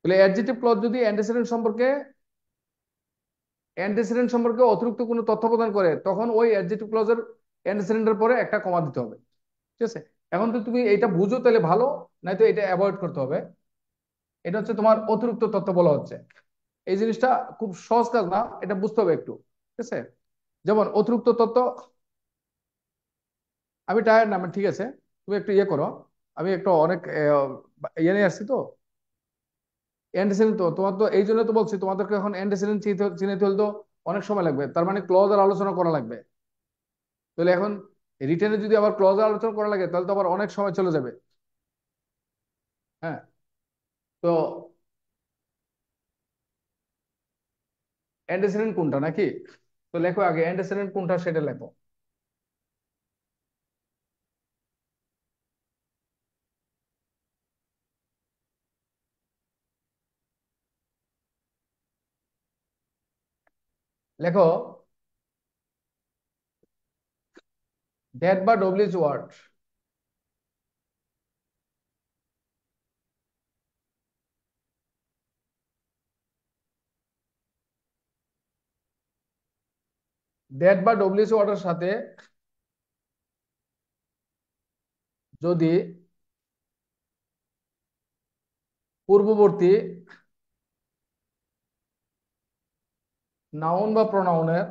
Speaker 3: তাহলে অ্যাডজেক্টিভ ক্লজ যদি অ্যান্টিসিডেন্ট সম্পর্কে অতিরিক্ত কোনো তথ্য প্রদান করে, তখন ওই অ্যাডজেক্টিভ ক্লজের অ্যান্টিসিডেন্টের পরে একটা কমা দিতে হবে। ঠিক আছে? এখন তো তুমি এটা বুঝো তাহলে ভালো, নয়তো এটা অ্যাভয়েড করতে হবে। এটা হচ্ছে তোমার অতিরিক্ত তথ্য বলা হচ্ছে। এই জিনিসটা খুব সহজ কাজ না, এটা বুঝতে হবে একটু। ঠিক আছে? যেমন অতিরিক্ত তথ্য, আমি টায়ার্ড না, ঠিক আছে, তুমি একটু ইয়ে করো, আমি একটু অনেক ইয়ে নিয়ে আসছি তো অ্যান্টিসিডেন্ট। তো তোমার তো এই জন্য তো বলছি, তোমাদেরকে এখন অ্যান্টিসিডেন্ট চিনাইতে হলে তো অনেক সময় লাগবে, তার মানে ক্লজ আর আলোচনা করা লাগবে। তাহলে এখন রিটেনে যদি আবার ক্লজ আর আলোচনা করা লাগে, তাহলে তো আবার অনেক সময় চলে যাবে। হ্যাঁ, তো অ্যান্টিসিডেন্ট কোনটা নাকি? তো লেখো আগে অ্যান্টিসিডেন্ট কোনটা সেটা লেখো। লেখো দ্যাট বা ডব্লিউএইচ ওয়ার্ড। দ্যাট বা ডব্লিউএইচ ওয়ার্ডের সাথে যদি পূর্ববর্তী নাউন বা প্রোনাউনের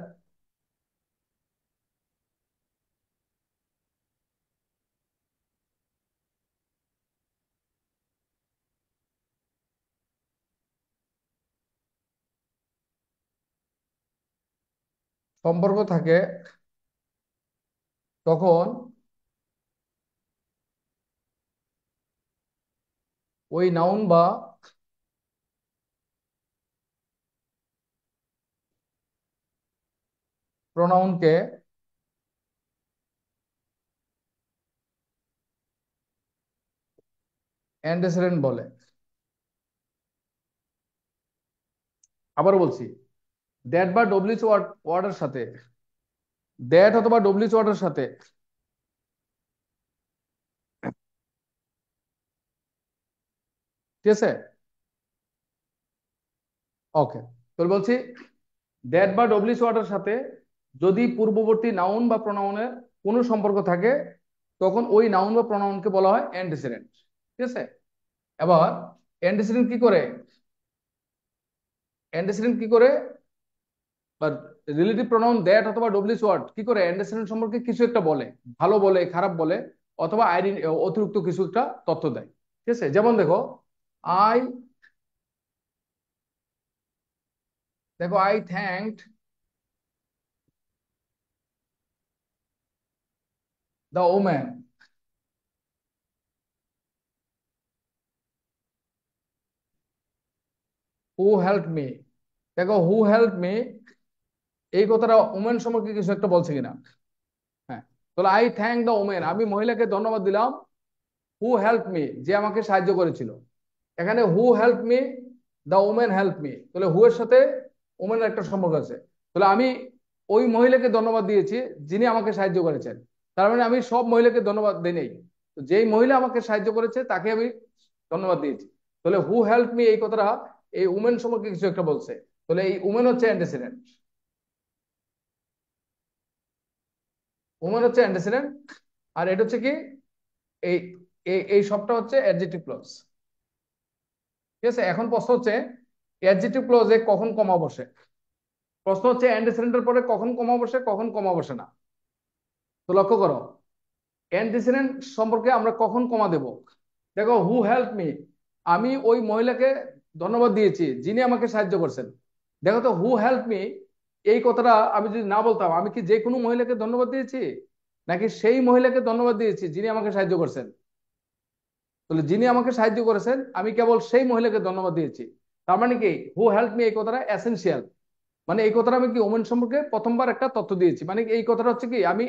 Speaker 3: সম্পর্ক থাকে, তখন ওই নাউন বা প্রোনাউনকে অ্যান্টিসিডেন্ট বলে। আবার বলছি, দ্যাট বা ডব্লিউএইচ ওয়ার্ডের সাথে, দ্যাট অথবা ডব্লিউএইচ ওয়ার্ডের সাথে ঠিক আছে। ওকে, তাহলে বলছি দ্যাট বা ডব্লিউএইচ ওয়ার্ডের সাথে যদি পূর্ববর্তী নাউন বা প্রোনাউনের কোনো সম্পর্ক থাকে, তখন ওই নাউন বা প্রোনাউনকে বলা হয় অ্যান্টিসিডেন্ট। ঠিক আছে। এবার অ্যান্টিসিডেন্ট কি করে, অ্যান্টিসিডেন্ট কি করে বা রিলেটিভ প্রোনাউন দ্যাট অথবা ডব্লিউএইচ ওয়ার্ড কি করে অ্যান্টিসিডেন্ট সম্পর্কে কিছু একটা বলে, ভালো বলে, খারাপ বলে, অথবা অতিরিক্ত কিছু একটা তথ্য দেয়। ঠিক আছে। যেমন দেখো, আই দেখো I thanked the woman who help me. দেখো হু হেল্প মি এই কথাটা ওমেন সম্পর্কে কিছু একটা বলছে কিনা। হ্যাঁ, তাহলে আই থ্যাঙ্ক দ্য ওমেন, আমি মহিলাকে ধন্যবাদ দিলাম, হু হেল্প মি যে আমাকে সাহায্য করেছিল। এখানে হু help me, the women help me, তাহলে হু এর সাথে ওমেনের একটা সম্পর্ক আছে। তাহলে আমি ওই মহিলাকে ধন্যবাদ দিয়েছি যিনি আমাকে সাহায্য করেছেন। তার মানে আমি সব মহিলাকে ধন্যবাদ দিই নাই, তো যেই মহিলা আমাকে সাহায্য করেছে তাকে আমি ধন্যবাদ দিয়েছি। তাহলে হু হেল্প মি এই কথাটা এই উমেন সম্পর্কে কিছু একটা বলছে। তাহলে এই উমেন হচ্ছে অ্যান্টিসিডেন্ট, উমেন হচ্ছে অ্যান্টিসিডেন্ট। আর এটা হচ্ছে কি, এই এই এই সবটা হচ্ছে অ্যাডজেক্টিভ ক্লজ। ঠিক আছে। এখন প্রশ্ন হচ্ছে অ্যাডজেক্টিভ ক্লজে কখন কমা বসে। প্রশ্ন হচ্ছে অ্যান্টিসিডেন্টের পরে কখন কমা বসে, কখন কমা বসে না। তো লক্ষ্য করো, অ্যান্টিসিডেন্ট সম্পর্কে আমরা কখন কমা দেব। দেখো হু হেল্প মি, আমি ওই মহিলাকে ধন্যবাদ দিয়েছি যিনি আমাকে সাহায্য করছেন। দেখো তো হু হেল্প মি এই কথাটা আমি যদি না বলতাম, আমি কি যে কোনো মহিলাকে ধন্যবাদ দিয়েছি, নাকি সেই মহিলাকে ধন্যবাদ দিয়েছি যিনি আমাকে সাহায্য করছেন। তাহলে যিনি আমাকে সাহায্য করেছেন আমি কেবল সেই মহিলাকে ধন্যবাদ দিয়েছি। তার মানে কি হু হেল্প মি এই কথাটা এসেনশিয়াল, মানে এই কথাটা আমি কি ওমেন সম্পর্কে প্রথমবার একটা তথ্য দিয়েছি। মানে এই কথাটা হচ্ছে কি, আমি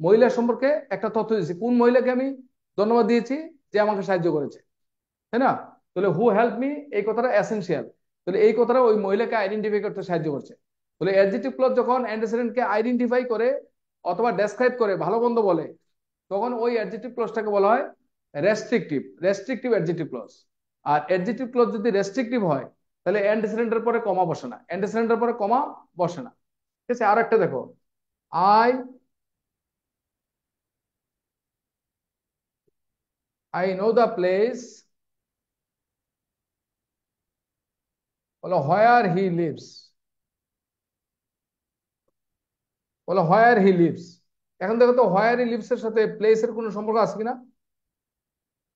Speaker 3: মহিলা সম্পর্কে একটা তথ্য দিয়েছি, কোন মহিলাকে আমি ধন্যবাদ দিয়েছি, যে আমাকে সাহায্য করেছে, তাই না? তাহলে হু হেল্প মি এই কথাটা এসেনশিয়াল, তাহলে এই কথাটা ওই মহিলাকে আইডেন্টিফাই করতে সাহায্য করছে। তাহলে অ্যাডজেক্টিভ ক্লজ যখন অ্যান্টিসিডেন্টকে আইডেন্টিফাই করে অথবা ডেসক্রাইব করে, ভালো মন্দ বলে, তখন ওই অ্যাডজেক্টিভ ক্লজটাকে বলা হয় রেস্ট্রিকটিভ, রেস্ট্রিকটিভ অ্যাডজেক্টিভ ক্লজ। আর অ্যাডজেক্টিভ ক্লজ যদি রেস্ট্রিকটিভ হয় তাহলে অ্যান্টিসিডেন্টের পরে কমা বসে না, অ্যান্টিসিডেন্টের পরে কমা বসে না। ঠিক আছে। আর একটা দেখো, I I know the place, বলো হোয়ার হি লিভস, বলো হোয়ার হি লিভস। এখন দেখো তো হোয়ার হি লিভস এর সাথে প্লেস এর কোনো সম্পর্ক আছে কিনা।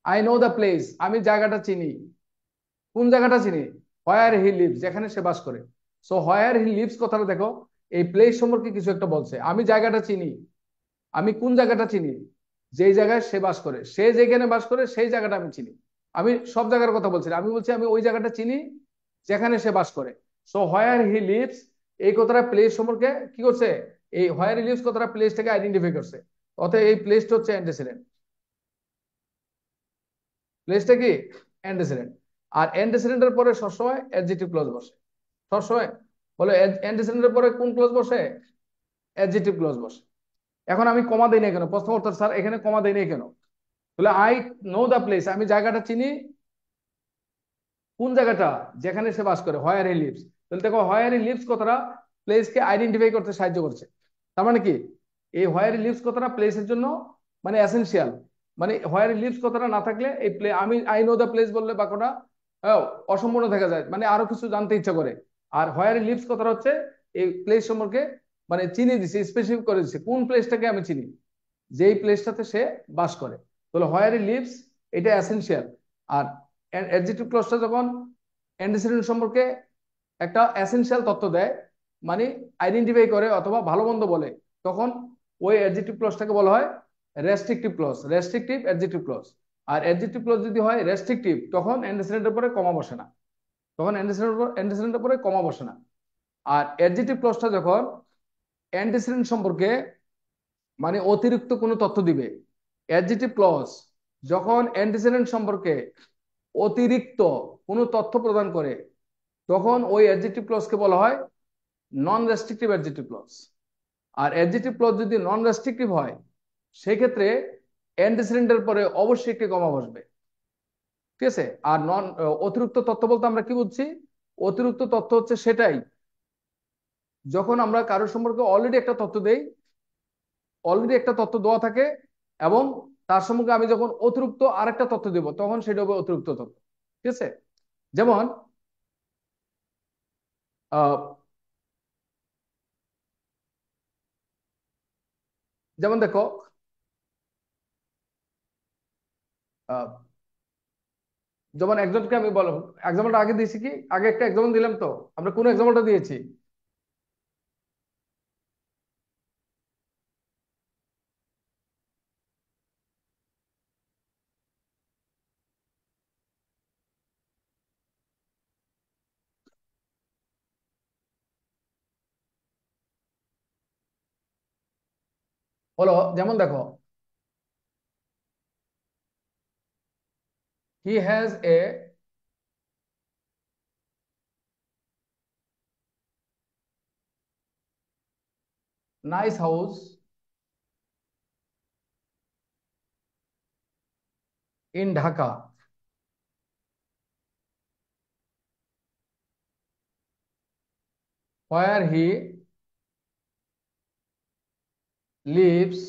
Speaker 3: আই নো দ্য প্লেস, আমি জায়গাটা চিনি, কোন জায়গাটা চিনি, হোয়ার হি লিভস যেখানে সে বাস করে। সো হোয়ার হি লিভস কথাটা দেখো এই প্লেস সম্পর্কে কিছু একটা বলছে। আমি জায়গাটা চিনি, আমি কোন জায়গাটা চিনি, যেই জায়গায় সে বাস করে, সে যেখানে বাস করে সেই জায়গাটা আমি চিনি। আমি সব জায়গার কথা বলছি না, আমি বলছি আমি ওই জায়গাটা চিনি যেখানে সে বাস করে। সো হোয়ার হি লিভস, এই কথাটা প্লেস সম্পর্কে কি করছে, এই হোয়ার হি লিভস কথাটা প্লেসটাকে আইডেন্টিফাই করছে, অতএব এই প্লেসটা হচ্ছে অ্যান্টিসিডেন্ট। প্লেসটা কি অ্যান্টিসিডেন্ট। আর অ্যান্টিসিডেন্টের পরে সবসময় অ্যাডজেক্টিভ ক্লজ বসে, সবসময়। বলে অ্যান্টিসিডেন্টের পরে কোন ক্লজ বসে, অ্যাডজেক্টিভ ক্লজ বসে। এখন আমি কমা দেই না কেন, প্রশ্ন করতে স্যার এখানে কমা দেই না কেন, বলে আই নো দ্য প্লেস, আমি জায়গাটা চিনি, কোন জায়গাটা, যেখানে সে বাস করে, হোয়ার হি লিভস। তাহলে দেখো হোয়ার হি লিভস কথাটা প্লেসকে আইডেন্টিফাই করতে সাহায্য করছে। তার মানে কি, এই হোয়ার হি লিভস কথাটা প্লেসের জন্য মানে এসেনশিয়াল। মানে হোয়ার হি লিভস কথাটা না থাকলে এই প্লে, আমি আই নো দ্য প্লেস বললে বাক্যটা অসম্পূর্ণ থেকে যায়, মানে আরো কিছু জানতে ইচ্ছা করে। আর হোয়ার হি লিভস কথাটা হচ্ছে এই প্লেস সম্পর্কে মানে চিনি দিছে, স্পেসিফিক করে দিচ্ছে কোন প্লেসটাকে আমি চিনি, যেই প্লেসটাতে সে বাস করে। তাহলে হোয়ার হি লিভস এটা এসেনশিয়াল। আর অ্যাডজেক্টিভ ক্লজটা যখন অ্যান্টিসিডেন্ট সম্পর্কে একটা এসেনশিয়াল তথ্য দেয়, মানে আইডেন্টিফাই করে অথবা ভালো মন্দ বলে, তখন ওই অ্যাডজেক্টিভ ক্লজটাকে বলা হয় restrictive clause, restrictive adjective clause. আর অ্যাডজেক্টিভ ক্লজ যদি হয় রেস্ট্রিকটিভ, তখন অ্যান্টিসিডেন্টের পরে কমা বসে না, তখন অ্যান্টিসিডেন্টের পরে কমা বসে না। আর অ্যাডজেক্টিভ ক্লজটা যখন অ্যান্টিসিডেন্ট সম্পর্কে মানে অতিরিক্ত কোনো তথ্য দিবে, অ্যাডজেক্টিভ ক্লজ যখন অ্যান্টিসিডেন্ট সম্পর্কে অতিরিক্ত কোনো তথ্য প্রদান করে, তখন ওই অ্যাডজেক্টিভ ক্লজকে বলা হয় নন রেস্ট্রিকটিভ অ্যাডজেক্টিভ ক্লজ। আর অ্যাডজেক্টিভ ক্লজ যদি নন রেস্ট্রিকটিভ হয়, সেক্ষেত্রে অ্যান্টিসিডেন্টের পরে অবশ্যই একটি কমা বসবে, ঠিক আছে। আর অতিরিক্ত তথ্য বলতে আমরা কি বুঝছি, অতিরিক্ত তথ্য হচ্ছে সেটাই যখন আমরা কারোর সম্পর্কে অলরেডি একটা তথ্য দেই, অলরেডি একটা তথ্য দেওয়া থাকে, এবং তার সম্পর্কে আমি যখন অতিরিক্ত আরেকটা তথ্য দেব, তখন সেটা হবে অতিরিক্ত তথ্য, ঠিক আছে। যেমন আহ যেমন দেখো, আহ যেমন একজনকে আমি বলো, এক্সাম্পলটা আগে দিয়েছি কি, আগে একটা এক্সাম্পল দিলাম তো, আমরা কোন এক্সাম্পলটা দিয়েছি, বলো, যেমন দেখো, he has a nice house in Dhaka, where he lives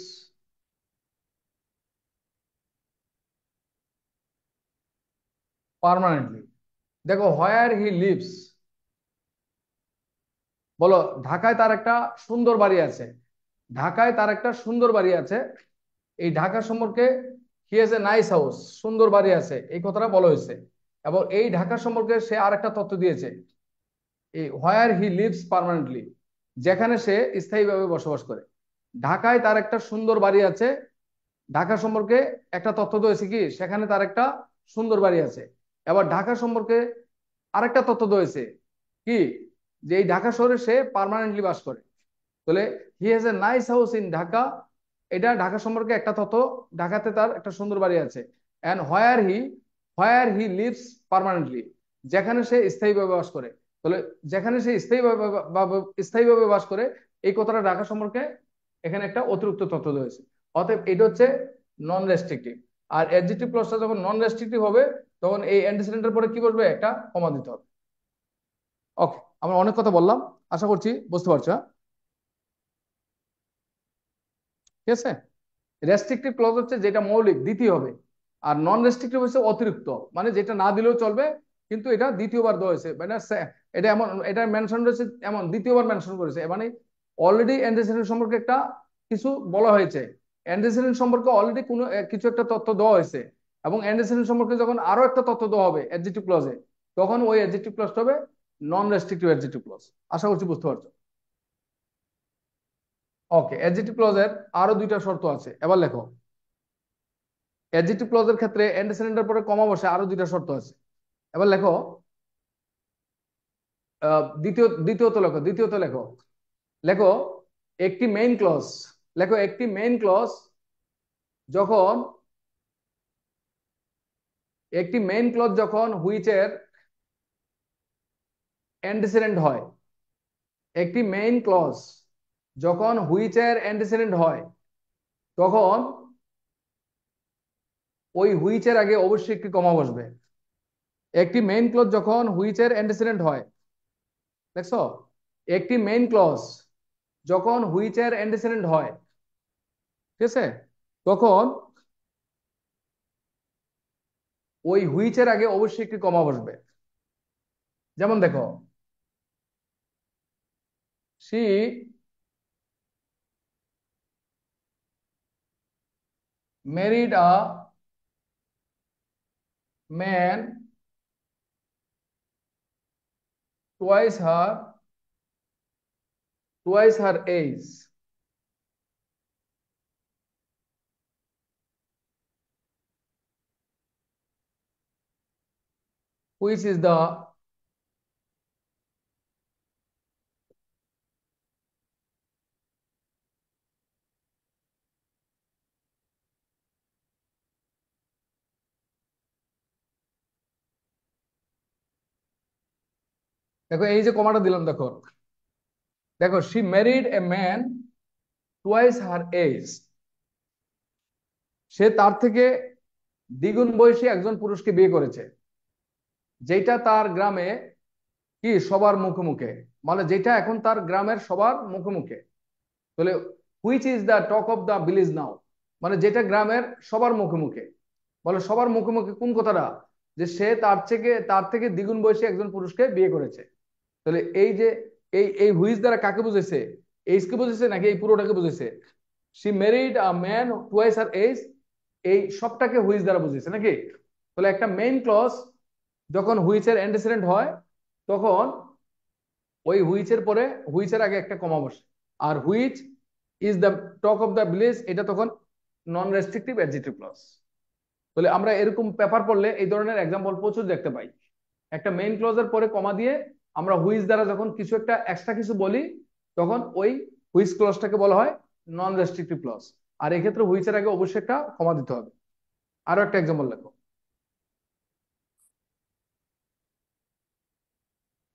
Speaker 3: permanently। দেখো where he lives, বলো ঢাকায় তার একটা সুন্দর বাড়ি আছে, ঢাকায় তার একটা সুন্দর বাড়ি আছে, এই ঢাকা সম্পর্কে he has a nice house, সুন্দর বাড়ি আছে, এই কথাটা বলা হয়েছে। এবং এই ঢাকা সম্পর্কে সে আর একটা তথ্য দিয়েছে, এই হোয়ার হি লিভস পার্মানেন্টলি, যেখানে সে স্থায়ীভাবে বসবাস করে। ঢাকায় তার একটা সুন্দর বাড়ি আছে, ঢাকা সম্পর্কে একটা তথ্য দিয়েছে কি, সেখানে তার একটা সুন্দর বাড়ি আছে। এবার ঢাকা সম্পর্কে আরেকটা তথ্য দিয়েছে কি, যে এই ঢাকা শহরে সে পার্মানেন্টলি বাস করে। তাহলে he has a nice house in Dhaka, এটা ঢাকা সম্পর্কে একটা তথ্য, ঢাকাতে তার একটা সুন্দর বাড়ি আছে। And where he lives permanently, যেখানে সে স্থায়ীভাবে বাস করে। তাহলে যেখানে সে স্থায়ীভাবে বাস করে, এই কথাটা ঢাকা সম্পর্কে এখানে একটা অতিরিক্ত তথ্য রয়েছে। অতএব এটা হচ্ছে নন রেস্ট্রিকটিভ। আর অ্যাডজেক্টিভ ক্লজটা যখন নন রেস্ট্রিকটিভ হবে, তখন এই অ্যান্টিসিডেন্টের পরে কি বসবে, একটা কমা দিতে হবে। ওকে, আমরা অনেক কথা বললাম, আশা করছি বুঝতে পারছো, হ্যাঁ? ঠিক আছে। রেস্ট্রিকটিভ ক্লজ হচ্ছে যেটা মৌলিক দিতেই হবে, আর নন রেস্ট্রিকটিভ হচ্ছে অতিরিক্ত, মানে যেটা না দিলেও চলবে, কিন্তু এটা দ্বিতীয়বার দেওয়া হয়েছে, মানে এটা এমন, এটা মেনশন রয়েছে এমন দ্বিতীয়বার মেনশন করেছে, মানে অলরেডি অ্যান্টিসিডেন্ট সম্পর্কে একটা কিছু বলা হয়েছে, অ্যান্টিসিডেন্ট সম্পর্কে অলরেডি কোনো কিছু একটা তথ্য দেওয়া হয়েছে, এবং অ্যান্টিসিডেন্ট সম্পর্কে যখন আরো একটা তথ্য দেওয়া হবে অ্যাডজেক্টিভ ক্লজে, তখন ওই অ্যাডজেক্টিভ ক্লজটা হবে নন রেস্ট্রিকটিভ অ্যাডজেক্টিভ ক্লজ। আশা করছি বুঝতে পারছো। ওকে, অ্যাডজেক্টিভ ক্লজের আরো দুইটা শর্ত আছে, এবার লেখো। অ্যাডজেক্টিভ ক্লজের ক্ষেত্রে অ্যান্টিসিডেন্টের পরে কমা বসে আরো দুইটা শর্ত আছে। এবার লেখো দ্বিতীয়ত লেখো লেখো একটি মেইন ক্লজ। লেখো একটি মেইন ক্লজ যখন হুইচের অ্যান্টিসিডেন্ট হয়, একটি মেইন ক্লজ যখন হুইচের অ্যান্টিসিডেন্ট হয় তখন ওই হুইচের আগে অবশ্যই একটি কমা বসবে। একটি মেইন ক্লজ যখন হুইচের অ্যান্টিসিডেন্ট হয়, দেখছো, একটি মেইন ক্লজ যখন হুইচের অ্যান্টিসিডেন্ট হয়, ঠিক আছে, তখন ওই হুইচের আগে অবশ্যই একটি কমা বসবে। যেমন দেখো, she married a man twice her age. Which is the দেখো এই যে কমাটা দিলাম, দেখো দেখো she married a man twice her age, সে তার থেকে দ্বিগুণ বয়সী একজন পুরুষকে বিয়ে করেছে, যেটা তার গ্রামে কি সবার মুখে মুখে, মানে যেটা এখন তার গ্রামের সবার মুখে মুখে। তাহলে which is the talk of the village now, মানে যেটা গ্রামের সবার মুখে মুখে। বলে সবার মুখে মুখে কোন কথাটা, যে সে তার থেকে দ্বিগুণ বয়সী একজন পুরুষকে বিয়ে করেছে। তাহলে এই যে এই হুইচ দ্বারা কাকে বুঝেছে, এইজকে বুঝেছে নাকি এই পুরোটাকে বুঝেছে? She married a man twice her age, এই সবটাকে হুইচ দ্বারা বুঝেছে নাকি? তাহলে একটা মেইন ক্লজ যখন হুইচের অ্যান্টিসিডেন্ট হয় তখন ওই হুইচের পরে হুইচের আগে একটা কমা বসে। আর which is the talk of the village, এটা তখন নন রেস্ট্রিকটিভ অ্যাডজেক্টিভ ক্লজ। তাহলে আমরা এরকম পেপার পড়লে এই ধরনের এক্সাম্পল প্রচুর দেখতে পাই। একটা মেইন ক্লজের পরে কমা দিয়ে আমরা হুইচ দ্বারা যখন কিছু একটা এক্সট্রা কিছু বলি তখন ওই হুইচ ক্লজটাকে বলা হয় নন রেস্ট্রিকটিভ ক্লজ। আর এক্ষেত্রে হুইচের আগে অবশ্যই একটা কমা দিতে হবে। আরো একটা এক্সাম্পল লেখো,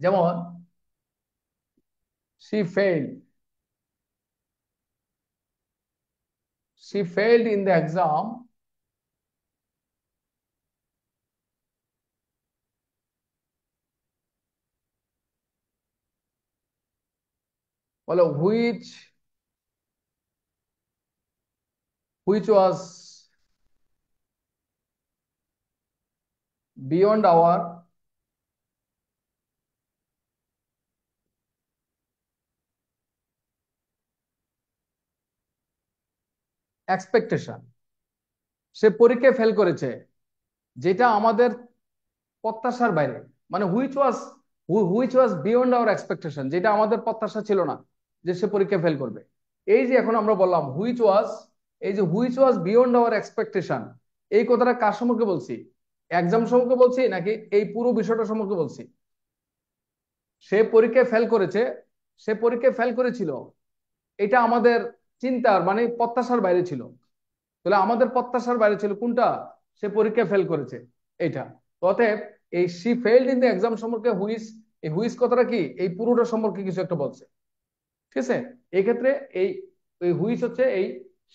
Speaker 3: যেমন she failed she failed in the exam বলো which was beyond our expectation, সে পরীক্ষায় ফেল করেছে যেটা আমাদের প্রত্যাশার বাইরে। মানে which was beyond our expectation, যেটা আমাদের প্রত্যাশা ছিল না যে সে পরীক্ষা ফেল করবে। এই যে এখন আমরা বললাম which was beyond our expectation, এই কথাটা কার সম্পর্কে বলছি? এক্সাম সম্পর্কে বলছি নাকি এই পুরো বিষয়টা সম্পর্কে বলছি? সে পরীক্ষায় ফেল করেছে, সে পরীক্ষায় ফেল করেছিল, এটা আমাদের চিন্তার মানে প্রত্যাশার বাইরে ছিল। তাহলে আমাদের প্রত্যাশার বাইরে ছিল কোনটা? সে পরীক্ষায় ফেল করেছে এইটা। অতএব এই she failed in the exam সম্পর্কে এই হুইস কথাটা কি এই পুরোটা সম্পর্কে কিছু একটা বলছে, ঠিক আছে? এই ক্ষেত্রে এই এই হুইচ হচ্ছে এই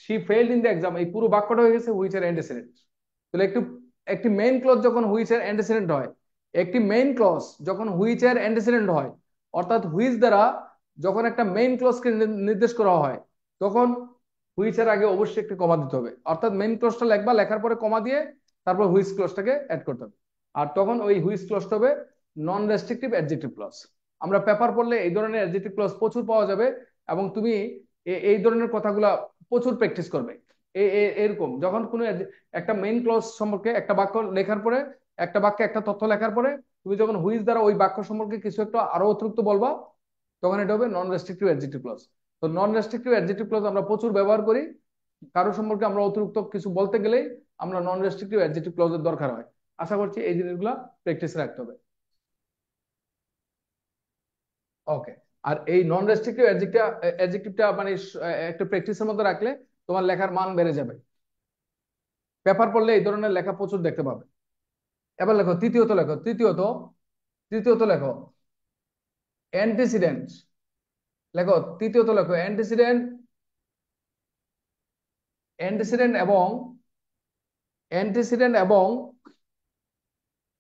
Speaker 3: she failed in the exam, এই পুরো বাক্যটা হয়ে গেছে হুইচ এর অ্যান্টিসিডেন্ট। তাহলে একটি মেইন ক্লজ যখন হুইচ এর অ্যান্টিসিডেন্ট হয়, একটি মেইন ক্লজ যখন হুইচ এর অ্যান্টিসিডেন্ট হয়, অর্থাৎ হুইচ দ্বারা যখন একটা মেইন ক্লজকে নির্দেশ করা হয় তখন হুইচ এর আগে অবশ্যই একটি কমা দিতে হবে। অর্থাৎ মেইন ক্লজটা লেখবা, লেখার পরে কমা দিয়ে তারপর হুইচ ক্লজটাকে অ্যাড করতে হবে। আর তখন ওই হুইচ ক্লজটা হবে নন রেস্ট্রিকটিভ অ্যাডজেক্টিভ ক্লজ। আমরা পেপার পড়লে এই ধরনের অ্যাডজেক্টিভ ক্লজ প্রচুর পাওয়া যাবে এবং তুমি এই ধরনের কথাগুলা প্রচুর প্র্যাকটিস করবে। এরকম যখন কোনো একটা মেইন ক্লজ সম্পর্কে একটা বাক্য লেখার পরে, একটা বাক্যে একটা তথ্য লেখার পরে তুমি যখন হুইজ দ্বারা ওই বাক্য সম্পর্কে কিছু একটা আরো অতিরিক্ত বলবা তখন এটা হবে নন রেস্ট্রিকটিভ অ্যাডজেক্টিভ ক্লজ। তো নন রেস্ট্রিকটিভ অ্যাডজেক্টিভ ক্লজ আমরা প্রচুর ব্যবহার করি কারো সম্পর্কে আমরা অতিরিক্ত কিছু বলতে গেলেই আমরা নন রেস্ট্রিকটিভ অ্যাডজেক্টিভ ক্লজের দরকার হয়। আশা করছি এই জিনিসগুলো প্র্যাকটিসে রাখতে হবে। ওকে, আর এই নন রেস্ট্রিকটিভ অ্যাডজেক্টিভটা মানে একটু প্র্যাকটিসের মধ্যে রাখলে তোমার লেখার মান বেড়ে যাবে। পেপার পড়লে এই ধরনের লেখা প্রচুর দেখতে পাবে। এবার লেখো তৃতীয়ত লেখো অ্যান্টিসিডেন্ট। লেখো তৃতীয়ত লেখো অ্যান্টিসিডেন্ট অ্যান্টিসিডেন্ট এবং অ্যান্টিসিডেন্ট এবং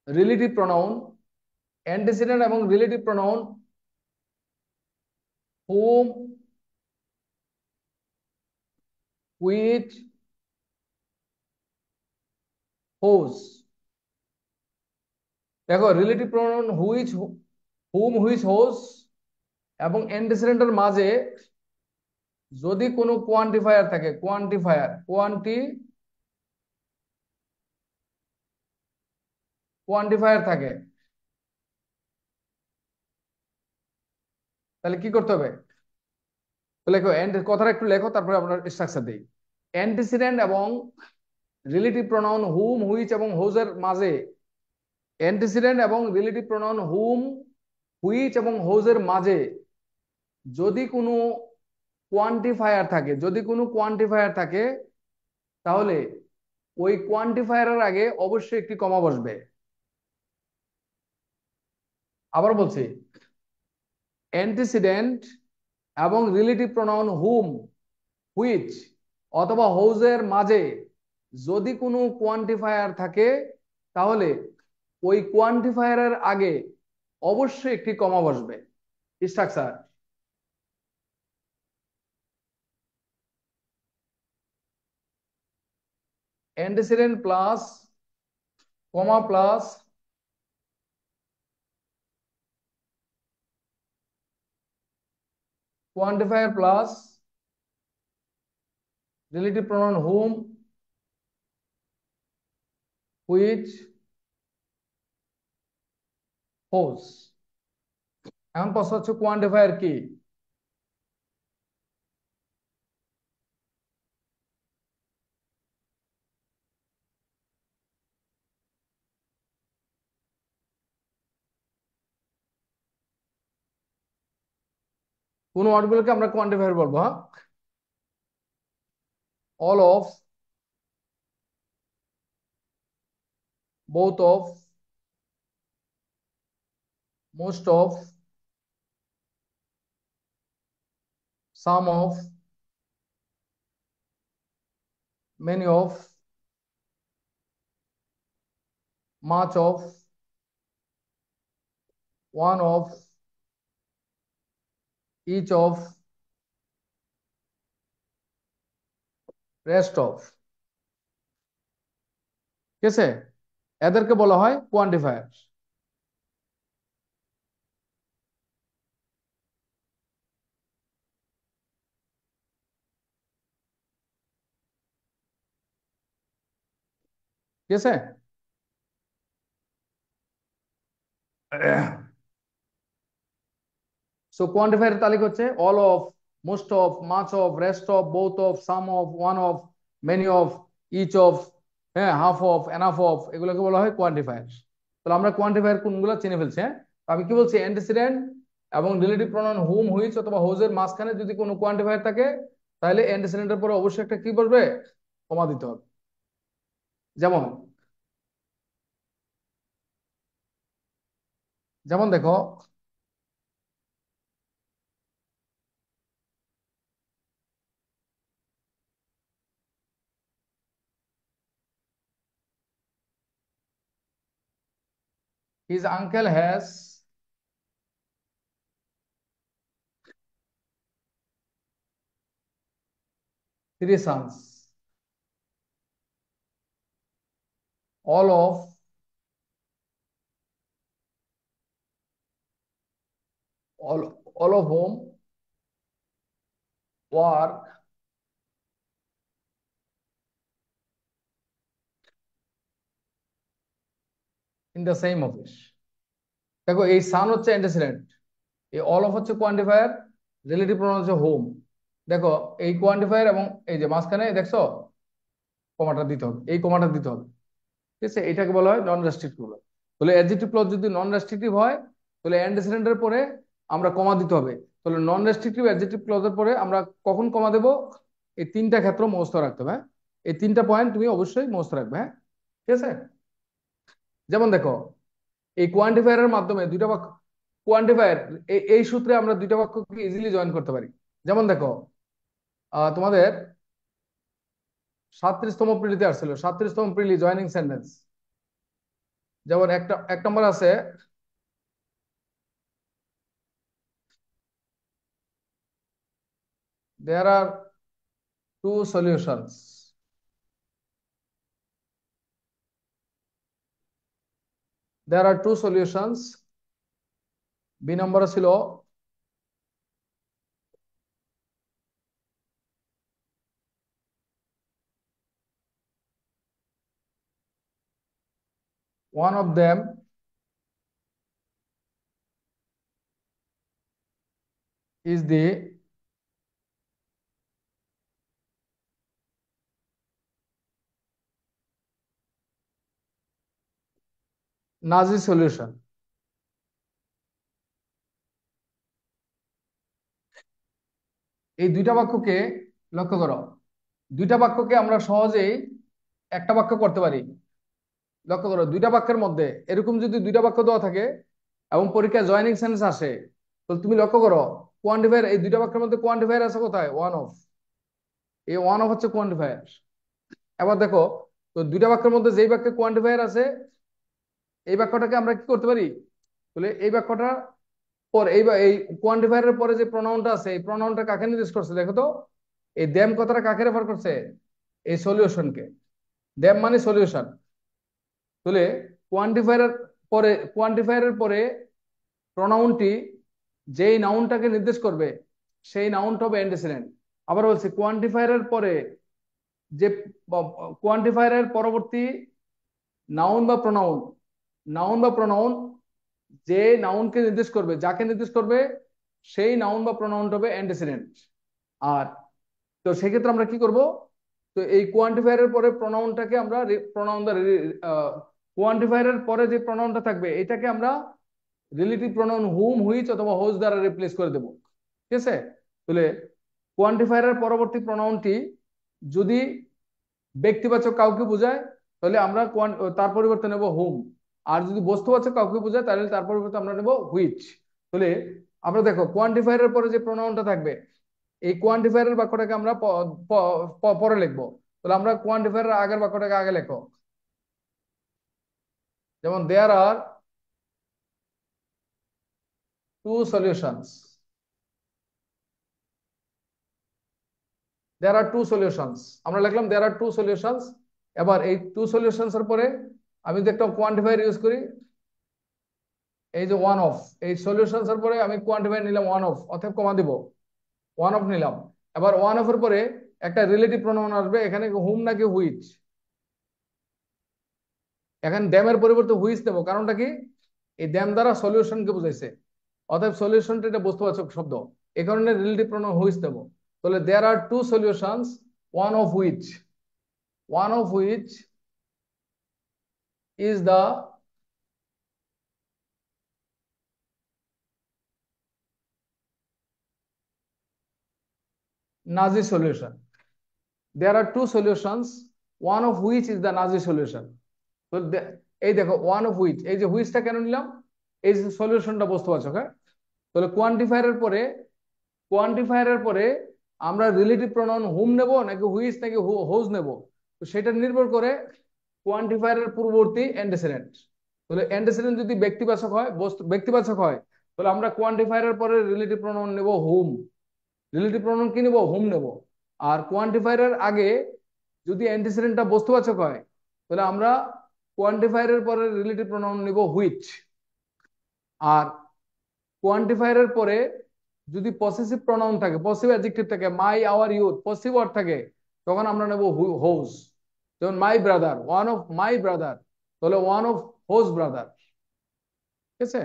Speaker 3: রিলেটিভ প্রোনাউন অ্যান্টিসিডেন্ট এবং relative pronoun whom, which, whose। দেখো relative pronoun which, whom, which, whose এবং অ্যান্টিসিডেন্টের মাঝে যদি কোনো কোয়ান্টিফায়ার থাকে, কোয়ান্টিফায়ার থাকে, তাহলে কি করতে হবে? তো লেখো কথাটা একটু লেখো, তারপরে আমরা স্ট্রাকচার দিই। অ্যান্টিসিডেন্ট এবং রিলেটিভ প্রোনাউন হুম, হুইচ এবং হোজের মাঝে, অ্যান্টিসিডেন্ট এবং রিলেটিভ প্রোনাউন হুম, হুইচ এবং হোজের মাঝে যদি কোনো কোয়ান্টিফায়ার থাকে তাহলে ওই কোয়ান্টিফায়ারের আগে অবশ্যই একটি কমা বসবে। আবার বলছি, অ্যান্টিসিডেন্ট এবং রিলেটিভ প্রোনাউন হুম, হুইচ অথবা হোজের মাঝে যদি কোনো কোয়ান্টিফায়ার থাকে তাহলে ওই কোয়ান্টিফায়ারের আগে অবশ্যই একটি কমা বসবে। Structure: antecedent plus comma plus quantifier plus relative pronoun whom, which, whose. এখন প্রশ্ন হচ্ছে কোয়ান্টিফায়ার কি? কোন ওয়ার্ডগুলোকে আমরা কোয়ান্টিফায়ার বলবো? হ্যাঁ, all of, both of, most of, some of, many of, much of, one of, each of, rest of। ঠিক আছে, এদেরকে বলা হয় কোয়ান্টিফায়ার। ঠিক আছে, সো কোয়ান্টিফায়ার তালিকা হচ্ছে all of, most of, much of, rest of, both of, some of, one of, many of, each of, হ্যাঁ, হাফ অফ, এনাফ অফ, এগুলোকে বলা হয় কোয়ান্টিফায়ার। তাহলে আমরা কোয়ান্টিফায়ার কোনগুলো চিনে ফেলছি। হ্যাঁ, তো আমি কি বলছি, অ্যান্টিসিডেন্ট এবং রিলেটিভ প্রোনাউন হুম, হুইচ অথবা হোজের মাঝখানে যদি কোনো কোয়ান্টিফায়ার থাকে তাহলে অ্যান্টিসিডেন্টের পরে অবশ্যই একটা কি বসবে? কমা দিতে হবে। যেমন যেমন দেখো, his uncle has 3 sons, all of all of whom work in the same office। দেখো, এই সান হচ্ছে অ্যান্টিসিডেন্ট, এই অল অফ হচ্ছে কোয়ান্টিফায়ার, রিলেটিভ প্রোনাউন হচ্ছে হোম। দেখো এই কোয়ান্টিফায়ার এবং এই যে মাঝখানে দেখছো কমাটা দিতে হবে, এই কমাটা দিতে হবে। ঠিক আছে, এটাকে বলা হয় নন রেস্ট্রিক্টিভ ক্লজ। তাহলে অ্যাডজেক্টিভ ক্লজ যদি নন রেস্ট্রিক্টিভ হয় তাহলে অ্যান্টিসিডেন্টের পরে আমরা কমা দিতে হবে। তাহলে নন রেস্ট্রিক্টিভ অ্যাডজেক্টিভ ক্লজের পরে আমরা কখন কমা দেব? এই তিনটা ক্ষেত্র মুখস্থ রাখতে হবে, হ্যাঁ? এই তিনটা পয়েন্ট তুমি অবশ্যই মুখস্থ রাখবে, হ্যাঁ? ঠিক আছে। যেমন দেখো, এই কোয়ান্টিফায়ারের মাধ্যমে দুইটা বাক্য, কোয়ান্টিফায়ার, এই সূত্রে আমরা দুইটা বাক্যকে ইজিলি জয়েন করতে পারি। যেমন দেখো, তোমাদের 37তম প্রিলিতে আসছিল, 37তম প্রিলি জয়েনিং সেন্টেন্স। যেমন এক নম্বর আছে, there are two solutions. There are two solutions. B নম্বর ছিল one of them is the Nazi solution. এই দুইটা বাক্যকে লক্ষ্য করো, দুইটা বাক্যকে আমরা সহজেই একটা বাক্য করতে পারি। লক্ষ্য করো, দুইটা বাক্যের মধ্যে এরকম যদি দুইটা বাক্য দেওয়া থাকে এবং পরীক্ষায় জয়েনিং সেন্টেন্স আসে, তো তুমি লক্ষ্য করো কোয়ান্টিফায়ার, এই দুইটা বাক্যের মধ্যে কোয়ান্টিফায়ার আছে কোথায়? One of. এই ওয়ান অফ হচ্ছে কোয়ান্টিফায়ার। এবার দেখো, তো দুইটা বাক্যের মধ্যে যেই বাক্যে কোয়ান্টিফায়ার আছে এই বাক্যটাকে আমরা কি করতে পারি? বলে এই বাক্যটা পর এই কোয়ান্টিফায়ারের পরে যে প্রোনাউনটা আছে এই প্রোনাউনটা কাকে নির্দেশ করছে দেখো তো? এই দেম কথাটা কাকে রেফার করছে? এই সলিউশনকে। দেম মানে সলিউশন। তাহলে কোয়ান্টিফায়ারের পরে প্রোনাউনটি যেই নাউনটাকে নির্দেশ করবে সেই নাউনটা হবে অ্যান্টিসিডেন্ট। আবার বলছি, কোয়ান্টিফায়ারের পরে যে কোয়ান্টিফায়ারের পরবর্তী নাউন বা প্রোনাউন, নাউন বা প্রোনাউন যে নাউনকে নির্দেশ করবে, যাকে নির্দেশ করবে সেই নাউন বা প্রোনাউনটা হবে অ্যান্টিসিডেন্ট। আর তো সেক্ষেত্রে আমরা কি করব? তো এই কোয়ান্টিফায়ারের পরে প্রোনাউনটাকে আমরা প্রোনাউন দ্বারা, কোয়ান্টিফায়ারের পরে যে প্রোনাউনটা থাকবে এটাকে আমরা রিলেটিভ প্রোনাউন হুম, হুইচ অথবা হোজ দ্বারা রিপ্লেস করে দেব। ঠিক আছে। তাহলে কোয়ান্টিফায়ারের পরবর্তী প্রোনাউনটি যদি ব্যক্তিবাচক কাউকে বোঝায় তাহলে আমরা তার পরিবর্তে নেব হুম। আর যদি বস্তুবাচক কাউকে বোঝায় তাহলে তার পরিবর্তে আমরা নেব হুইচ। তাহলে আমরা দেখো কোয়ান্টিফায়ারের পরে যে প্রোনাউনটা থাকবে এই কোয়ান্টিফায়ারের বাক্যটাকে আমরা পরে লিখবো। তাহলে আমরা কোয়ান্টিফায়ারের আগের বাক্যটাকে আগে লেখো। যেমন দেয়ার are two solutions, there are two solutions, আমরা লিখলাম দেয়ার আর টু সলিউশনস। এবার এই টু সলিউশনস এর পরে আমি যদি একটা কোয়ান্টিফায়ার ইউজ করি, এই যে ওয়ান অফ, এই সলিউশনস এর পরে আমি কোয়ান্টিফায়ার নিলাম ওয়ান অফ, অতএব কমা দিব, ওয়ান অফ নিলাম। এবার ওয়ান অফ এর পরে একটা রিলেটিভ প্রোনাউন আসবে, এখানে হুম নাকি হুইচ। এখন ড্যামের পরিবর্তে হুইচ নেব, কারণটা কি? এই ড্যাম দ্বারা সলিউশনকে বুঝাইছে, অতএব সলিউশনটা এটা বস্তুবাচক শব্দ, এই কারণে রিলেটিভ প্রোনাউন হুইচ নেব। তাহলে there are two solutions, one of which, one of which is the Nazi solution. There are two solutions, one of which is the Nazi solution. তো এই দেখো ওয়ান অফ হুইচ, এই যে হুইচটা কেন নিলাম? এই যে সলিউশনটা বস্তুবাচক, হ্যাঁ? তাহলে কোয়ান্টিফায়ারের পরে আমরা রিলেটিভ প্রোনাউন হুম নেব নাকি হুইচ নাকি হোজ নেব, তো সেটা নির্ভর করে কোয়ান্টিফায়ারের পূর্ববর্তী অ্যান্টিসিডেন্ট। তাহলে অ্যান্টিসিডেন্ট যদি ব্যক্তিবাচক হয়, ব্যক্তিবাচক হয়, তাহলে আমরা কোয়ান্টিফায়ারের পরে রিলেটিভ প্রোনাউন নেব হুম, রিলেটিভ প্রোনাউন কি নেব? হুম নেব। আর কোয়ান্টিফায়ারের আগে যদি অ্যান্টিসিডেন্টটা বস্তুবাচক হয় তাহলে আমরা কোয়ান্টিফায়ারের পরে রিলেটিভ প্রোনাউন নেব হুইচ। আর কোয়ান্টিফায়ারের পরে যদি পসেসিভ প্রোনাউন থাকে, পসিভ অ্যাডজেক্টিভ থাকে, মাই, আওয়ার, ইউর, পসিভ ওয়ার্ড থাকে, তখন আমরা নেব হোজ। যেমন my brother, one of my brother, তাহলে ওয়ান অফ হোজ ব্রাদার। ঠিক আছে।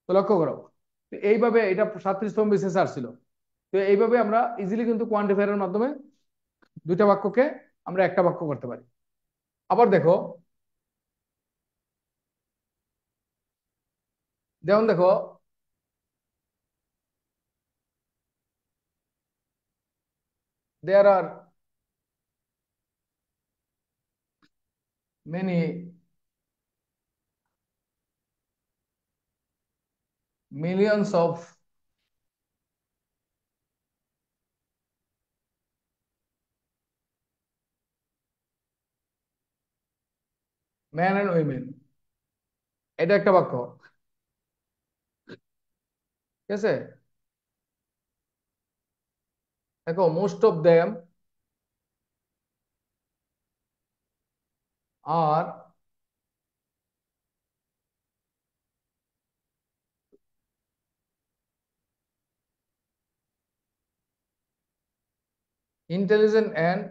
Speaker 3: তো লক্ষ্য করো, এইভাবে এটা 37তম বিসিএস আসছিল। তো এইভাবে আমরা ইজিলি কিন্তু কোয়ান্টিফায়ারের মাধ্যমে দুইটা বাক্যকে আমরা একটা বাক্য করতে পারি। আবার দেখো, যেমন দেখো, there are many millions of men and women, এটা একটা বাক্য, ঠিক আছে। দেখো, most of them are intelligent and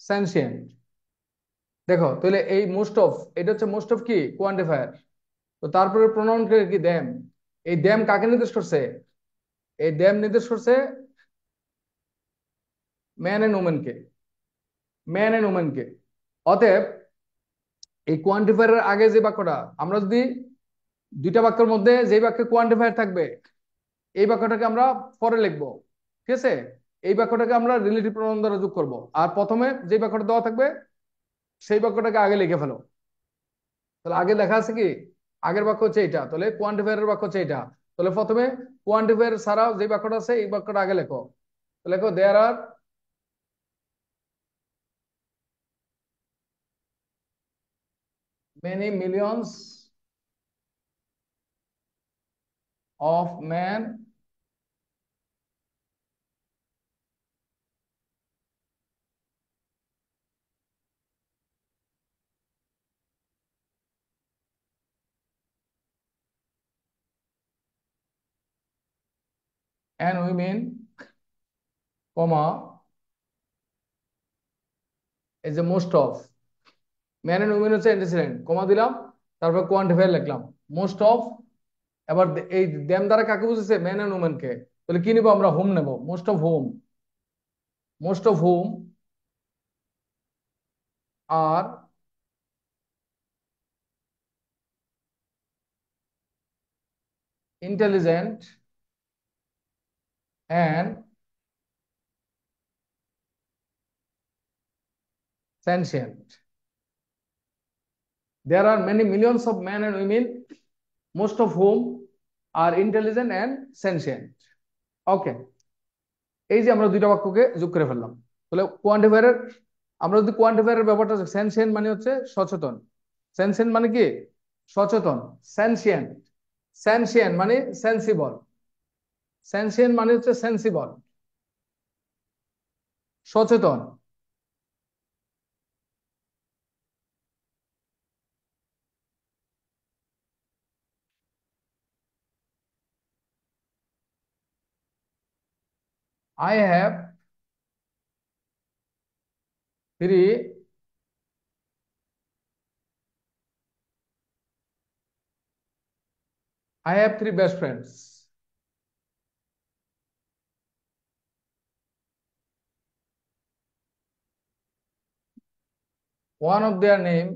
Speaker 3: sentient. দেখো তাহলে এই মোস্ট অফ, এটা হচ্ছে মোস্ট অফ কি কোয়ান্টিফায়ার। তো তারপরে প্রোনাউন কি দেম, এই দেম কাকে নির্দেশ করছে? এই দেম নির্দেশ করছে ম্যান এন্ড ওমেনকে, ম্যান এন্ড ওমেনকে। অতএব এই কোয়ান্টিফায়ারের আগে যে বাক্যটা, আমরা যদি দুইটা বাক্যের মধ্যে যে বাক্যে কোয়ান্টিফায়ার থাকবে এই বাক্যটাকে আমরা পরে লিখবো, ঠিক আছে। এই বাক্যটাকে আমরা রিলেটিভ প্রোনাউন দ্বারা যোগ করব, আর প্রথমে যে বাক্যটা দেওয়া থাকবে সেই বাক্যটাকে আগে লিখে ফেলো। তাহলে আগে লেখা আছে কি, আগের বাক্য হচ্ছে এটা, তাহলে কোয়ান্টিফায়ারের বাক্য হচ্ছে এটা। তাহলে প্রথমে কোয়ান্টিফায়ার ছাড়াও যে বাক্যটা আছে এই বাক্যটা আগে লেখো। লেখো there are many millions of men and women, comma, is the most of. Men and women হচ্ছে অ্যান্টিসিডেন্ট, কমা দিলাম, তারপর কোয়ান্টিফায়ার লিখলাম মোস্ট অফ। এবার এই দেম দ্বারা কাকে বুঝেছে? মেন এন্ড উমেন কে। তাহলে কি নিব আমরা? হোম নেব, most of whom, most of whom are intelligent and sentient. There are many millions of men and women, most of whom are intelligent and sentient. ওকে, এই যে আমরা দুইটা বাক্যকে যোগ করে ফেললাম। তাহলে কোয়ান্টিফায়ারের, আমরা যদি কোয়ান্টিফায়ারের ব্যাপারটা, সেনসিয়েন্ট মানে হচ্ছে সচেতন, সেনসিয়েন্ট মানে কি সচেতন, সেনসিয়েন্ট, সেনসিয়েন্ট মানে সেন্সিবল, সেনসিয়েন্ট মানে হচ্ছে সেন্সিবল, সচেতন। I have three I have three best friends. One of their name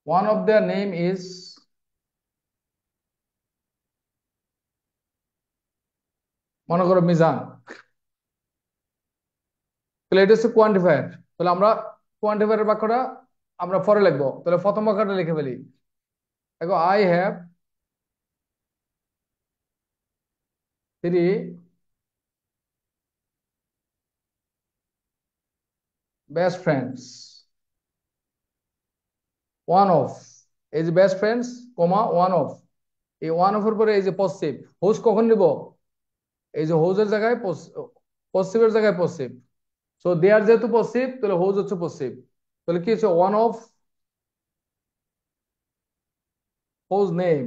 Speaker 3: One of their name is মনে করো মিজান। তাহলে এটা হচ্ছে কোয়ান্টিফায়ার। তাহলে আমরা কোয়ান্টিফায়ারের বাক্যটা আমরা পরে লিখবো। তাহলে প্রথম বাক্যটা লিখে ফেলি। দেখো, I have three best friends. One of, এই যে best friends comma one of, এই ওয়ান অফ এর পরে এই যে পসিভ, হোজ কখন নিব? এই যে হোজের জায়গায় পসিভের জায়গায় পসিভ। সো দেয়ার যেহেতু পসিভ, তাহলে হোজ হচ্ছে পসিভ। তাহলে কি হচ্ছে? One of whose name,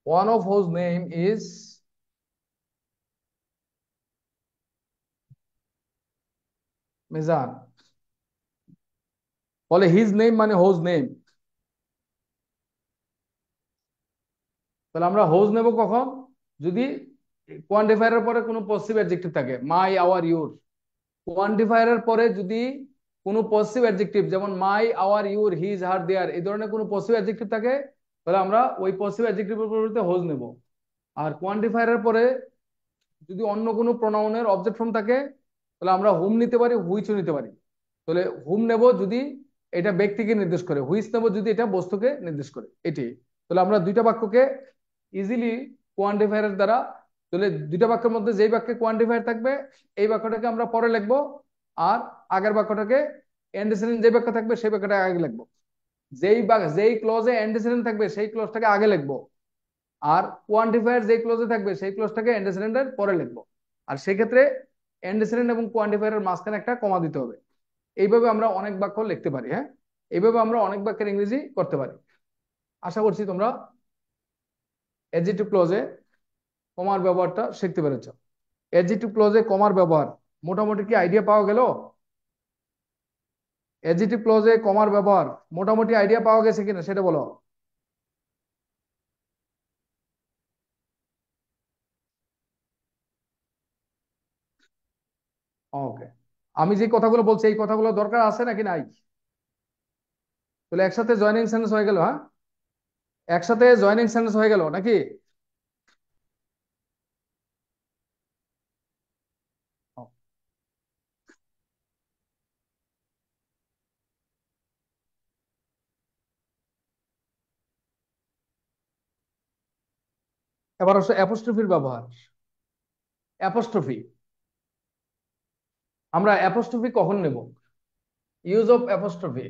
Speaker 3: one of whose name is Mizan. বলে হিজ নেম মানে হোজ নেম, তাহলে আমরা হোজ নেব কখন? যদি কোয়ান্টিফায়ারের পরে কোনো পজিটিভ অ্যাডজেক্টিভ থাকে, মাই, আওয়ার, ইউর। কোয়ান্টিফায়ারের পরে যদি কোনো পজিটিভ অ্যাডজেক্টিভ, যেমন মাই, আওয়ার, ইউর, হিজ, হার, দেয়ার, এই ধরনের কোনো পজিটিভ অ্যাডজেক্টিভ থাকে, তাহলে আমরা ওই পজিটিভ অ্যাডজেক্টিভের পরিবর্তে হোজ নেব। আর কোয়ান্টিফায়ারের পরে যদি অন্য কোনো প্রোনাউনের অবজেক্ট ফর্ম থাকে, তাহলে আমরা হুম নিতে পারি, হুইচও নিতে পারি। তাহলে হুম নেব যদি এটা ব্যক্তিকে নির্দেশ করে, হুইচ নেব যদি এটা বস্তুকে নির্দেশ করে, এটি। তাহলে আমরা দুইটা বাক্যকে ইজিলি কোয়ান্টিফায়ারের দ্বারা, তাহলে দুইটা বাক্যের মধ্যে যেই বাক্যে কোয়ান্টিফায়ার থাকবে এই বাক্যটাকে আমরা পরে লিখবো, আর আগের বাক্যটাকে অ্যান্টিসিডেন্ট যে বাক্য থাকবে সেই বাক্যটাকে আগে লিখবো। যেই ক্লজে অ্যান্টিসিডেন্ট থাকবে সেই ক্লজটাকে আগে লিখবো, আর কোয়ান্টিফায়ার যে ক্লজে থাকবে সেই ক্লজটাকে অ্যান্টিসিডেন্টের পরে লিখবো। আর সেক্ষেত্রে অ্যান্টিসিডেন্ট এবং কোয়ান্টিফায়ারের মাঝখানে একটা কমা দিতে হবে। এইভাবে আমরা অনেক বাক্য লিখতে পারি। হ্যাঁ, এইভাবে আমরা অনেক বাক্যের ইংরেজি করতে পারি। আশা করছি তোমরা অ্যাডজেক্টিভ ক্লজে কমার ব্যবহারটা শিখতে পেরেছো। অ্যাডজেক্টিভ ক্লজে কমার ব্যবহার মোটামুটি কি আইডিয়া পাওয়া গেল? অ্যাডজেক্টিভ ক্লজে কমার ব্যবহার মোটামুটি আইডিয়া পাওয়া গেছে কিনা সেটা বলো। ওকে, আমি যে কথাগুলো বলছি এই কথাগুলো দরকার আছে নাকি নাই? তাহলে একসাথে জয়েনিং সেন্টেন্স হয়ে গেল। হ্যাঁ, একসাথে জয়েনিং সেন্টেন্স হয়ে গেল নাকি? ও, এবার হচ্ছে অ্যাপোস্ট্রফির ব্যবহার। অ্যাপোস্ট্রফি, আমরা অ্যাপোস্ট্রফি কখন নেব? Use of apostrophe.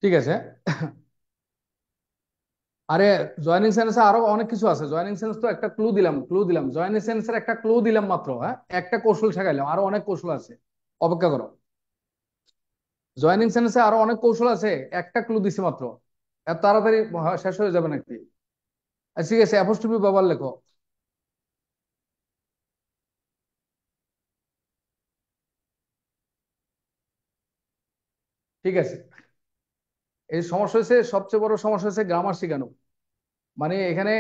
Speaker 3: ঠিক আছে। আরে, জয়েনিং সেন্টেন্সে আরো অনেক কিছু আছে। জয়েনিং সেন্টেন্স তো একটা ক্লু দিলাম জয়েনিং সেন্টেন্সের একটা ক্লু দিলাম মাত্র। হ্যাঁ, একটা কৌশল শেখাইলাম, আরো অনেক কৌশল আছে, অপেক্ষা করো। জয়েনিং সেন্টেন্সে আরো অনেক কৌশল আছে, একটা ক্লু দিছি মাত্র। এত তাড়াতাড়ি শেষ হয়ে যাবে নাকি? আচ্ছা, ঠিক আছে, অ্যাপোস্ট্রফি ব্যবহার লেখো। ঠিক আছে, এই সমস্যা হয়েছে, সবচেয়ে বড় সমস্যা হয়েছে গ্রামার শেখানো। মানে এখানে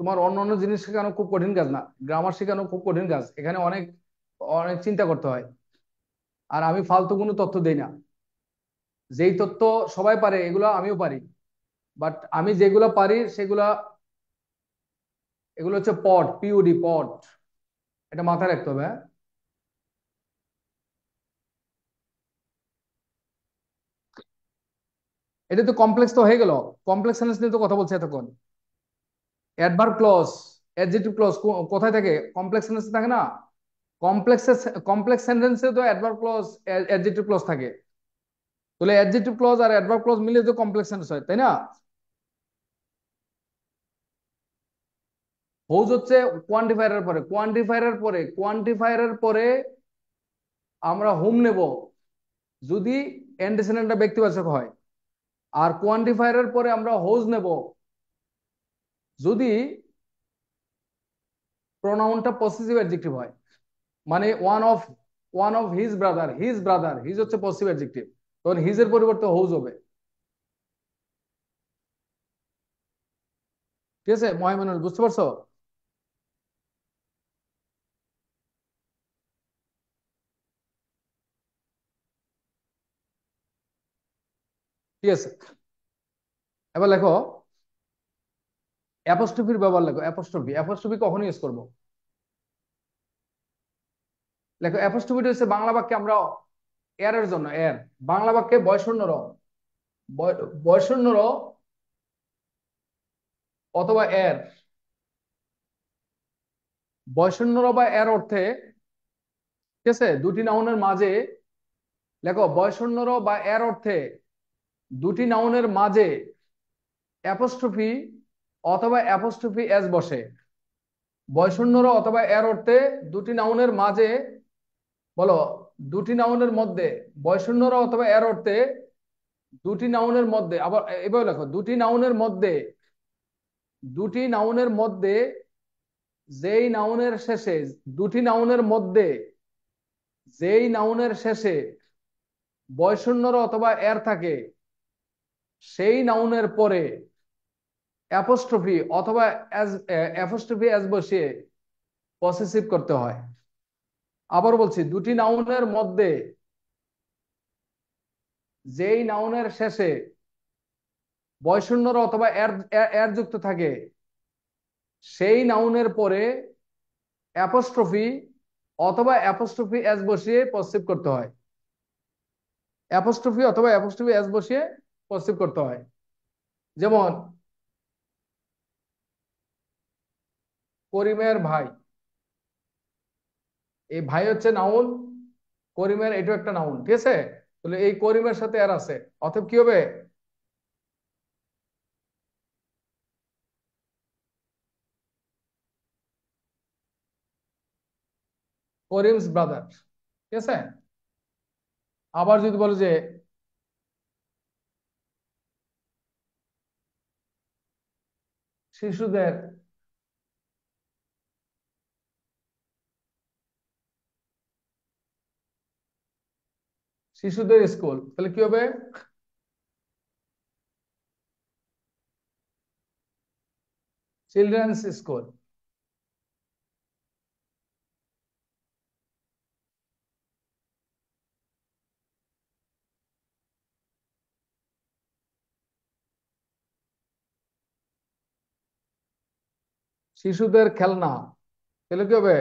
Speaker 3: তোমার অন্য অন্য জিনিস শেখানো খুব কঠিন কাজ না, গ্রামার শেখানো খুব কঠিন কাজ। এখানে অনেক অনেক চিন্তা করতে হয়। আর আমি ফালতু কোনো তথ্য দেই না। যেই তথ্য সবাই পারে এগুলো আমিও পারি, বাট আমি যেগুলো পারি সেগুলা, এগুলো হচ্ছে পড, পিওডি, পড। এটা মাথায় রাখতে হবে। হ্যাঁ, এটা তো কমপ্লেক্স তো হয়ে গেল। কমপ্লেক্স সেন্টেন্স নিয়ে তো কথা বলছে এতক্ষণ। অ্যাডভার্ব ক্লজ, অ্যাডজেক্টিভ ক্লজ কোথায় থাকে? কমপ্লেক্স সেন্টেন্সে থাকে না? কমপ্লেক্স কমপ্লেক্স সেন্টেন্সে তো অ্যাডভার্ব ক্লজ, অ্যাডজেক্টিভ ক্লজ থাকে। তাহলে অ্যাডজেক্টিভ ক্লজ আর অ্যাডভার্ব ক্লজ মিলে তো কমপ্লেক্স সেন্টেন্স হয়, তাই না? হোজ হচ্ছে কোয়ান্টিফায়ারের পরে আমরা হুম নেব যদি অ্যান্টিসিডেন্টটা ব্যক্তিবাচক হয়। আর কোয়ান্টিফায়ারের পরে আমরা হোজ নেব যদি প্রোনাউনটা পসেসিভ অ্যাডজেক্টিভ হয়। মানে one of his brother, his হচ্ছে পসেসিভ অ্যাডজেক্টিভ, তখন হিজের পরিবর্তে হোজ হবে। ঠিক আছে মহিমানুল, বুঝতে পারছো? ঠিক আছে, এবার লেখো অ্যাপোস্ট্রফির ব্যবহার লেখো। অ্যাপোস্ট্রফি কখন ইউজ করবো? লেখো অ্যাপোস্ট্রফিটা হচ্ছে বাংলা বাক্যে আমরা এর জন্য, বাংলা বাক্যে বয়শূন্য র অথবা বয়শূন্য র বা এর অর্থে, ঠিক আছে, দুটি নাউনের মাঝে, লেখো বয়শূন্য র বা এর অর্থে দুটি নাউনের মাঝে অ্যাপোস্ট্রফি অথবা অ্যাপোস্ট্রফি এস বসে, বয়শূন্যর অথবা এর অর্থে দুটি নাউনের মাঝে, বলো, দুটি নাউনের মধ্যে, বয়শূন্যর অথবা এর অর্থে দুটি নাউনের মধ্যে, আবার এভাবে লেখো, দুটি নাউনের মধ্যে, দুটি নাউনের মধ্যে যেই নাউনের শেষে, দুটি নাউনের মধ্যে যেই নাউনের শেষে বয়শূন্যর অথবা এর থাকে, সেই নাউনের পরে অ্যাপোস্ট্রফি অথবা অ্যাপোস্ট্রফি এস বসিয়ে পসেসিভ করতে হয়। আবার বলছি, দুটি নাউনের মধ্যে যেই নাউনের শেষে বয়শূন্যর অথবা এর এর যুক্ত থাকে, সেই নাউনের পরে অ্যাপোস্ট্রফি অথবা অ্যাপোস্ট্রফি এস বসিয়ে পসেসিভ করতে হয়। অ্যাপোস্ট্রফি অথবা অ্যাপোস্ট্রফি এস বসিয়ে পসেসিভ করতে হয়। যেমন করিমের ভাই, এই ভাই হচ্ছে নাউন, করিমের এটাও একটা নাউন, ঠিক আছে? তাহলে এই করিমের সাথে এর আছে, অতএব কি হবে? করিমস ব্রাদার, ঠিক আছে? আবার যদি বলো যে শিশুদের শিশুদের স্কুল, তাহলে কি হবে? Children's school. শিশুদের খেলনা, তাহলে কি হবে?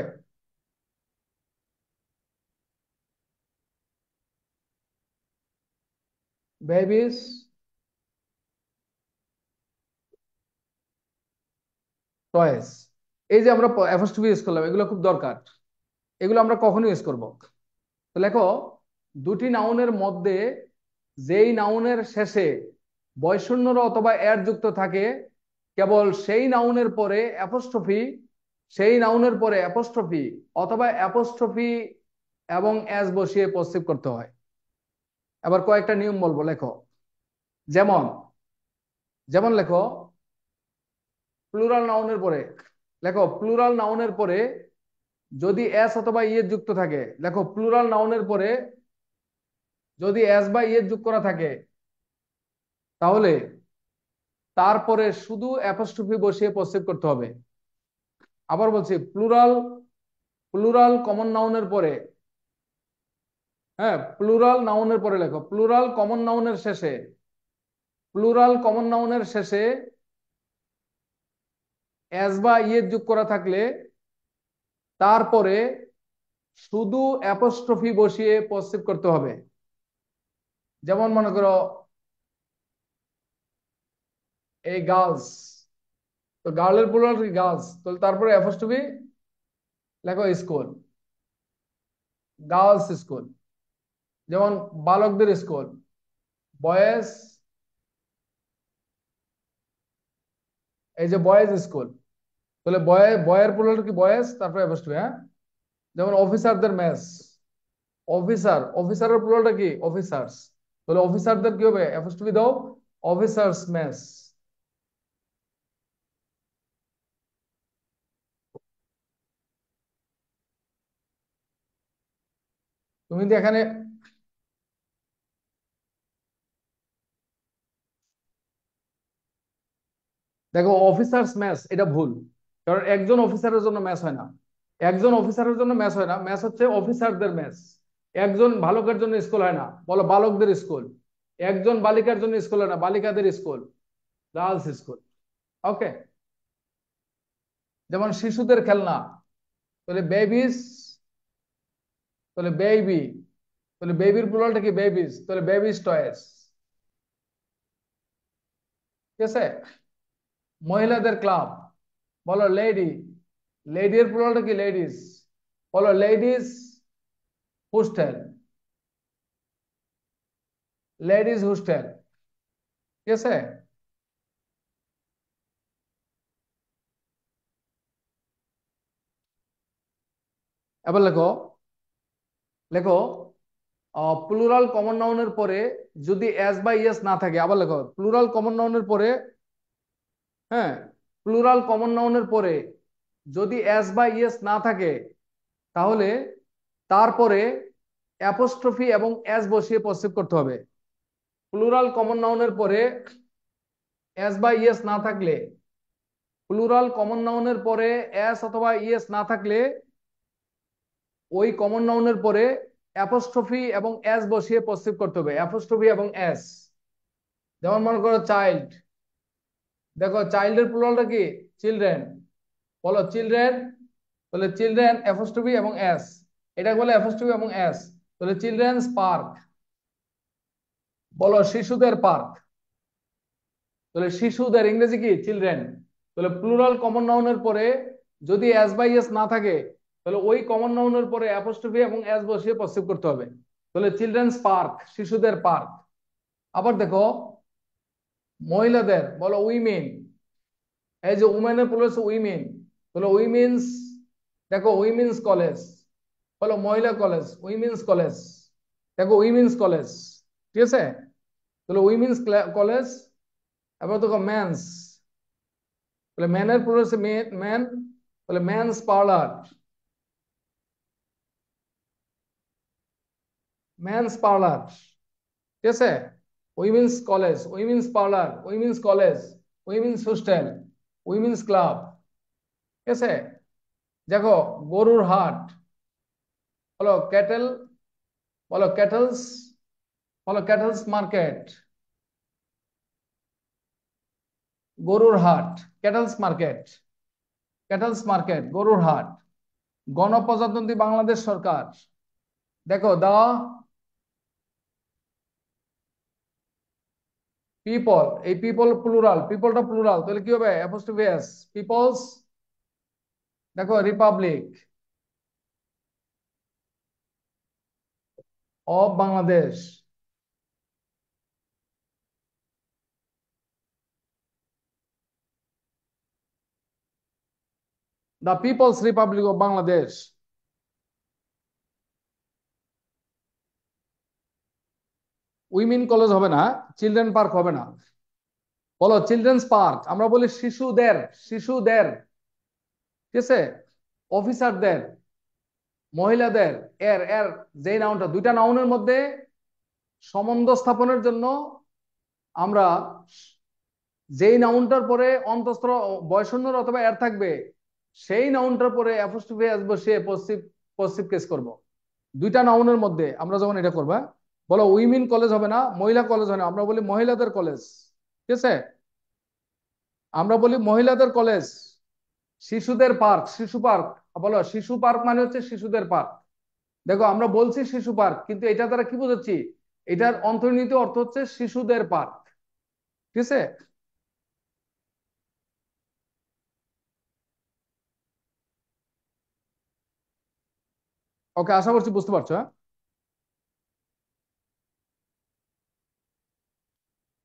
Speaker 3: Babies toys. এই যে আমরা অ্যাপোস্ট্রফি ইউজ করলাম, এগুলো খুব দরকার, এগুলো আমরা কখন ইউজ করব? তো লেখো, দুটি নাউনের মধ্যে যেই নাউনের শেষে বয়শূন্যর অথবা এর যুক্ত থাকে, কেবল সেই নাউনের পরে অ্যাপোস্ট্রফি, সেই নাউনের পরে অ্যাপোস্ট্রফি অথবা অ্যাপোস্ট্রফি এবং এস বসিয়ে পসিভ করতে হয়। আবার কয়েকটা নিয়ম বলবো, লেখো। যেমন যেমন লেখো, প্লুরাল নাউনের পরে, লেখো প্লুরাল নাউনের পরে যদি এস অথবা ইয়ের যুক্ত থাকে, লেখো প্লুরাল নাউনের পরে যদি এস বা ইয়ের যুক্ত করা থাকে, তাহলে তারপরে শুধু অ্যাপোস্ট্রফি বসিয়ে পসিভ করতে হবে। আবার বলছি, প্লুরাল প্লুরাল কমন নাউনের পরে, হ্যাঁ, প্লুরাল নাউনের পরে লেখো, প্লুরাল কমন নাউনের শেষে, প্লুরাল কমন নাউনের শেষে এস বা ইয়ের যুক্ত করা থাকলে তারপরে শুধু অ্যাপোস্ট্রফি বসিয়ে পসিভ করতে হবে। যেমন মনে করো এই গার্লস, তো গার্লের প্লুরাল কি? গার্লস, তো তারপরে অ্যাপোস্ট্রফি লেখো স্কুল, গার্লস স্কুল। যেমন বালকদের স্কুল, বয়েজ, এই যে বয়েজ স্কুল, তাহলে বয়ের প্লুরাল কি? বয়েজ, তারপরে অ্যাপোস্ট্রফি, হ্যাঁ। যেমন অফিসারদের মেস, অফিসারের প্লুরালটা কি? অফিসার্স, তাহলে অফিসারদের কি হবে? অ্যাপোস্ট্রফি দাও, অফিসার্স মেস। তুমি তো এখানে দেখো অফিসার্স মেস, এটা ভুল, কারণ একজন অফিসারের জন্য ম্যাচ হয় না, একজন অফিসারের জন্য ম্যাচ হয় না, ম্যাচ হচ্ছে অফিসারদের ম্যাচ। একজন বালকের জন্য স্কুল হয় না, বলো বালকদের স্কুল। একজন বালিকার জন্য স্কুল হয় না, বালিকাদের স্কুল, গার্লস স্কুল। ওকে। যেমন শিশুদের খেলনা, তাহলে বেবিস, তাহলে বেবি, তাহলে বেবির প্লুরালটা কি? বেবিস, তাহলে বেবিস টয়েস, ঠিক আছে? মহিলাদের ক্লাব, বলো লেডি, লেডির প্লুরালটা কি? লেডিস, বলো লেডিস হোস্টেল, লেডিস হোস্টেল, ঠিক আছে? এবার লেখো, লেখো প্লুরাল কমন নাউনের পরে যদি এস বা ইয়েস না থাকে, আবার লেখো প্লুরাল কমন নাউনের পরে, হ্যাঁ, প্লুরাল কমন নাউনের পরে যদি এস বা ইয়েস না থাকে, তাহলে তারপরে অ্যাপোস্ট্রফি এবং এস বসিয়ে পসিভ করতে হবে। প্লুরাল কমন নাউনের পরে এস বা ইয়েস না থাকলে, প্লুরাল কমন নাউনের পরে এস অথবা ইয়েস না থাকলে ওই কমন নাউনের পরে অ্যাপোস্ট্রফি এবং এস বসিয়ে পসিভ করতে হবে, অ্যাপোস্ট্রফি এবং এস। যেমন মনে করো চাইল্ড, দেখো চাইল্ডের প্লুরালটা কি? চিলড্রেন। বলো চিলড্রেন, তাহলে চিলড্রেন অ্যাপোস্ট্রফি এবং এস, এটা বলে অ্যাপোস্ট্রফি এবং এস। তাহলে চিলড্রেন্স পার্ক, বলো শিশুদের পার্ক, তাহলে শিশুদের ইংরেজি কি? চিলড্রেন। তাহলে প্লুরাল কমন নাউনের পরে যদি এস বাই এস না থাকে, তাহলে ওই কমন নাউনের পরে অ্যাপোস্ট্রফি এবং এস বসিয়ে পসিভ করতে হবে। তাহলে চিলড্রেন্স পার্ক, শিশুদের পার্ক। আবার দেখো মহিলাদের, বলো উইমেন, এই যে উমেনের প্লুরাল উইমেন, তাহলে উইমেন্স, দেখো উইমেন্স কলেজ, বলো মহিলা কলেজ, উইমেন্স কলেজ, দেখো উইমেন্স কলেজ, ঠিক আছে। তাহলে উইমেন্স কলেজ। এবার দেখো মেন্স, তাহলে ম্যানের প্লুরাল হচ্ছে ম্যান, তাহলে মেন্স পার্লার, মেন্স পার্লার, ঠিক আছে। Women's college, women's parlour, women's college, women's hostel, women's club, ঠিক আছে। দেখো গরুর হাট, বলো ক্যাটেল, বলো ক্যাটেলস, বলো ক্যাটেলস মার্কেট, গরুর হাট, ক্যাটেলস মার্কেট, ক্যাটেলস মার্কেট, গরুর হাট। গণপ্রজাতন্ত্রী বাংলাদেশ সরকার, দেখো দা পিপল, এই পিপল প্লুরাল, পিপলটা প্লুরাল, তাহলে কি হবে? অ্যাপোস্ট্রফি এস, পিপলস, দেখো republic of Bangladesh, the people's republic of Bangladesh. Women college হবে না, চিলড্রেন পার্ক হবে না। বলো চিলড্রেন্স পার্ক, আমরা বলি শিশুদের, শিশুদের, ঠিক আছে। অফিসারদের, মহিলাদের, এর এর যে নাউনটা, দুইটা নাউনের মধ্যে সম্বন্ধ স্থাপনের জন্য আমরা যেই নাউনটার পরে অন্তঃস্থ বয়শূন্যর অথবা এর থাকবে, সেই নাউনটার পরে অ্যাপোস্ট্রফি এস বসিয়ে পসিভ, পসিভ কেস করব। দুইটা নাউনের মধ্যে আমরা যখন এটা করবা, বলো উইমেন কলেজ হবে না, মহিলা কলেজ হয় না, আমরা বলি মহিলাদের কলেজ, ঠিক আছে। আমরা বলি মহিলাদের কলেজ। শিশুদের পার্ক, শিশু পার্ক, বলো শিশু পার্ক মানে হচ্ছে শিশুদের পার্ক। দেখো আমরা বলছি শিশু পার্ক, কিন্তু এটা দ্বারা কি বোঝাচ্ছি? এটার অন্তর্নিহিত অর্থ হচ্ছে শিশুদের পার্ক, ঠিক আছে। ওকে, আশা করছি বুঝতে পারছো, হ্যাঁ?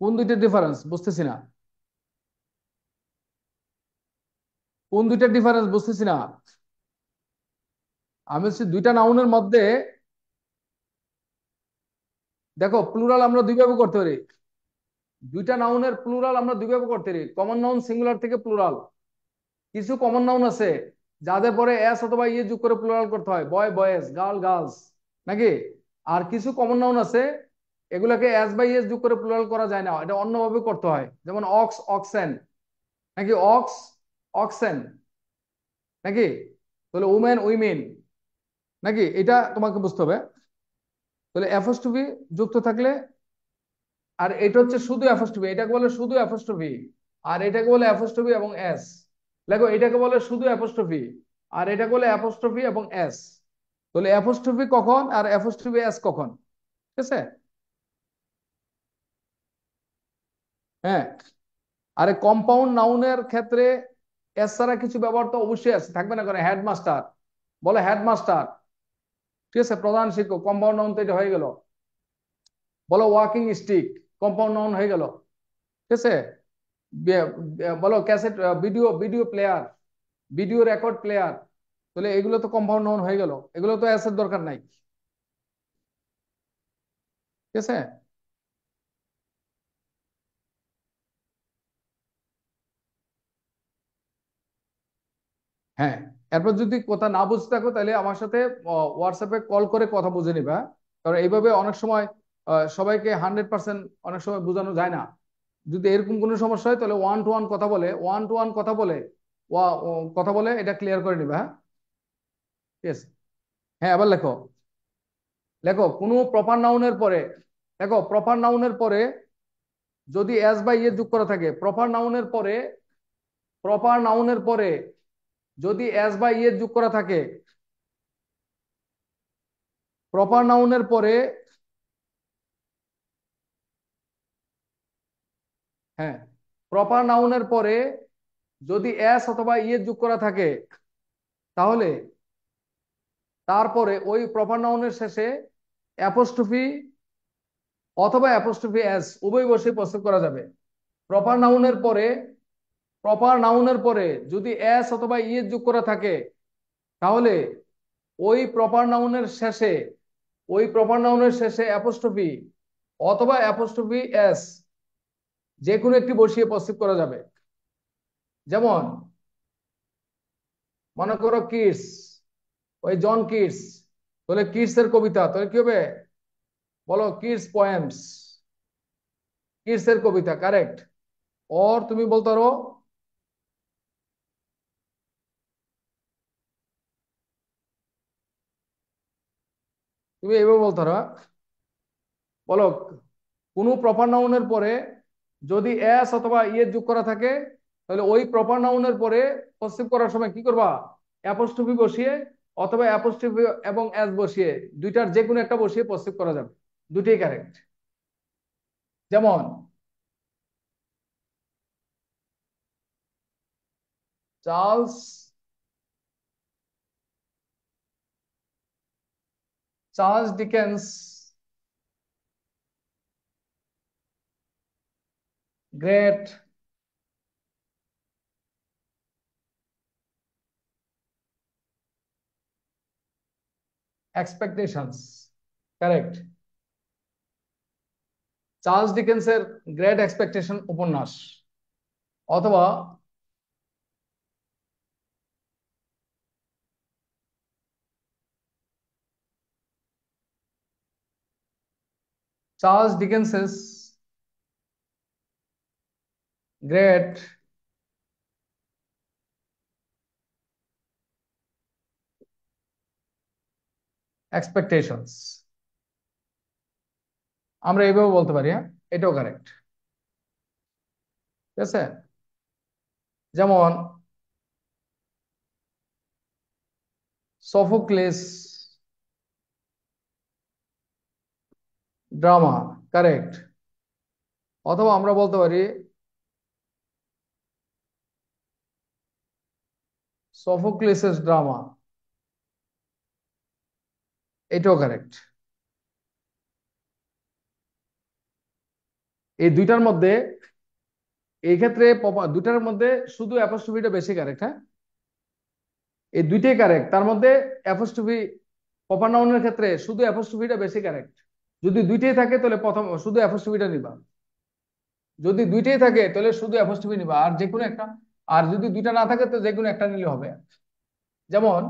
Speaker 3: কোন দুইটা ডিফারেন্স বুঝতেছি না, কোন দুইটা ডিফারেন্স বুঝতেছি না। আমি হচ্ছে দুইটা নাউনের মধ্যে, দেখো প্লুরাল আমরা দুইভাবে করতে পারি, দুইটা নাউনের প্লুরাল আমরা দুইভাবে করতে পারি, কমন নাউন সিঙ্গুলার থেকে প্লুরাল। কিছু কমন নাউন আছে যাদের পরে এস অথবা ইয়ে যোগ করে প্লুরাল করতে হয়, বয় বয়েজ, গার্ল গার্লস, নাকি? আর কিছু কমন নাউন আছে এগুলাকে এস বাই এস যোগ করে প্লুরাল করা যায় না, এটা অন্যভাবে করতে হয়, যেমন অক্স, অক্সেন, নাকি অক্স, অক্সেন, নাকি? তাহলে উমেন, উইমেন, নাকি? এটা তোমাকে বুঝতে হবে। তাহলে অ্যাপোস্ট্রফি যুক্ত থাকলে, আর এটা হচ্ছে শুধু অ্যাপোস্ট্রফি, এটাকে বলে শুধু অ্যাপোস্ট্রফি, আর এটাকে বলে অ্যাপোস্ট্রফি এবং এস। দেখো এটাকে বলে শুধু অ্যাপোস্ট্রফি, আর এটাকে বলে অ্যাপোস্ট্রফি এবং এস। তাহলে অ্যাপোস্ট্রফি কখন আর অ্যাপোস্ট্রফি এস কখন, ঠিক আছে? হ্যাঁ। আরে কম্পাউন্ড নাউনের ক্ষেত্রে এস ছাড়া কিছু ব্যবহার তো অবশ্যই আছে, থাকবে না? করে হেডমাস্টার, বলে হেডমাস্টার, ঠিক আছে, প্রধান শিক্ষক, কম্পাউন্ড নাউন তো এটা হয়ে গেল। বলো ওয়াকিং স্টিক, কম্পাউন্ড নাউন হয়ে গেল, ঠিক আছে। বলো cassette, video, video player, video record player, তাহলে এগুলো তো কম্পাউন্ড নাউন হয়ে গেল, এগুলো তো এস এর দরকার নাই। ঠিক আছে। হ্যাঁ, এরপর যদি কথা না বুঝতে থাকো তাহলে আমার সাথে হোয়াটসঅ্যাপে কল করে কথা বুঝে নিবা। কারণ এইভাবে অনেক সময় সবাইকে 100% অনেক সময় বোঝানো যায় না। যদি এরকম কোনো সমস্যা হয় তাহলে ওয়ান টু ওয়ান কথা বলে, ওয়ান টু ওয়ান কথা বলে কথা বলে এটা ক্লিয়ার করে নিবা। হ্যাঁ, ঠিক আছে। হ্যাঁ, আবার লেখো। লেখো কোনো প্রপার নাউনের পরে, দেখো প্রপার নাউনের পরে যদি এস বা ইয়ে যোগ করা থাকে, প্রপার নাউনের পরে যদি এস বা ইয়ে যোগ করা থাকে, প্রপার নাউনের পরে, হ্যাঁ, প্রপার নাউনের পরে যদি এস অথবা ইয়ে যোগ করা থাকে, তাহলে তারপরে ওই প্রপার নাউনের শেষে অ্যাপোস্ট্রোফি অথবা অ্যাপোস্ট্রোফি এস উভয় বসে প্রস্তুত করা যাবে। প্রপার নাউনের পরে, প্রপার নাউনের পরে যদি এস অথবা ইয়ে যোগ করা থাকে, তাহলে ওই প্রপার নাউনের শেষে, ওই প্রপার নাউনের শেষে অ্যাপোস্ট্রোফি অথবা অ্যাপোস্ট্রোফি এস যে কোনো একটি বসিয়ে প্রস্তুত করা যাবে। যেমন মনে করো কিডস, ওই জন কিডস, তাহলে কিডস এর কবিতা, তাহলে কি হবে? বলো কিডস পোয়েমস, কিডস এর কবিতা, কারেক্ট। ওর তুমি বলতে পারো, তুমি এভাবে বলতে পারো, বলো কোনো প্রপার নাউনের পরে যদি এস অথবা ইয়ে যোগ করা থাকে, তাহলে ওই প্রপার নাউনের পরে প্রস্তুত করার সময় কি করবা? অ্যাপোস্ট্রোফি বসিয়ে অথবা অ্যাপোস্ট্রোফি এবং এস বসিয়ে দুইটার যে কোনো একটা বসিয়ে প্রস্তুত করা যাবে, দুটোই কারেক্ট। যেমন Charles Charles Dickens Great Expectations, correct. Charles ডিকেন্সের গ্রেট এক্সপেকটেশন উপন্যাস, অথবা চার্লস ডিকেন্সেস গ্রেট এক্সপেকটেশনস, আমরা এইভাবে বলতে পারি। হ্যাঁ, এটাও কারেক্ট। ঠিক আছে। যেমন সফোক্লেস ড্রামা, কারেক্ট। অথবা আমরা বলতে পারি সফোক্লেসেস ড্রামা, এটাও কারেক্ট। এই দুইটার মধ্যে, এই ক্ষেত্রে দুইটার মধ্যে শুধু অ্যাপোস্ট্রোফিটা বেশি কারেক্ট। হ্যাঁ, এই দুইটাই কারেক্ট, তার মধ্যে অ্যাপোস্ট্রোফি প্রপার নাউনের ক্ষেত্রে শুধু অ্যাপোস্ট্রোফিটা বেশি কারেক্ট। যদি দুইটাই থাকে তাহলে প্রথম শুধু অ্যাপোস্ট্রোফিটা নিবা, যদি দুইটাই থাকে তাহলে শুধু অ্যাপোস্ট্রোফি নিবা, আর যে কোনো একটা, আর যদি দুইটা না থাকে তো যে কোনো একটা নিলে হবে। যেমন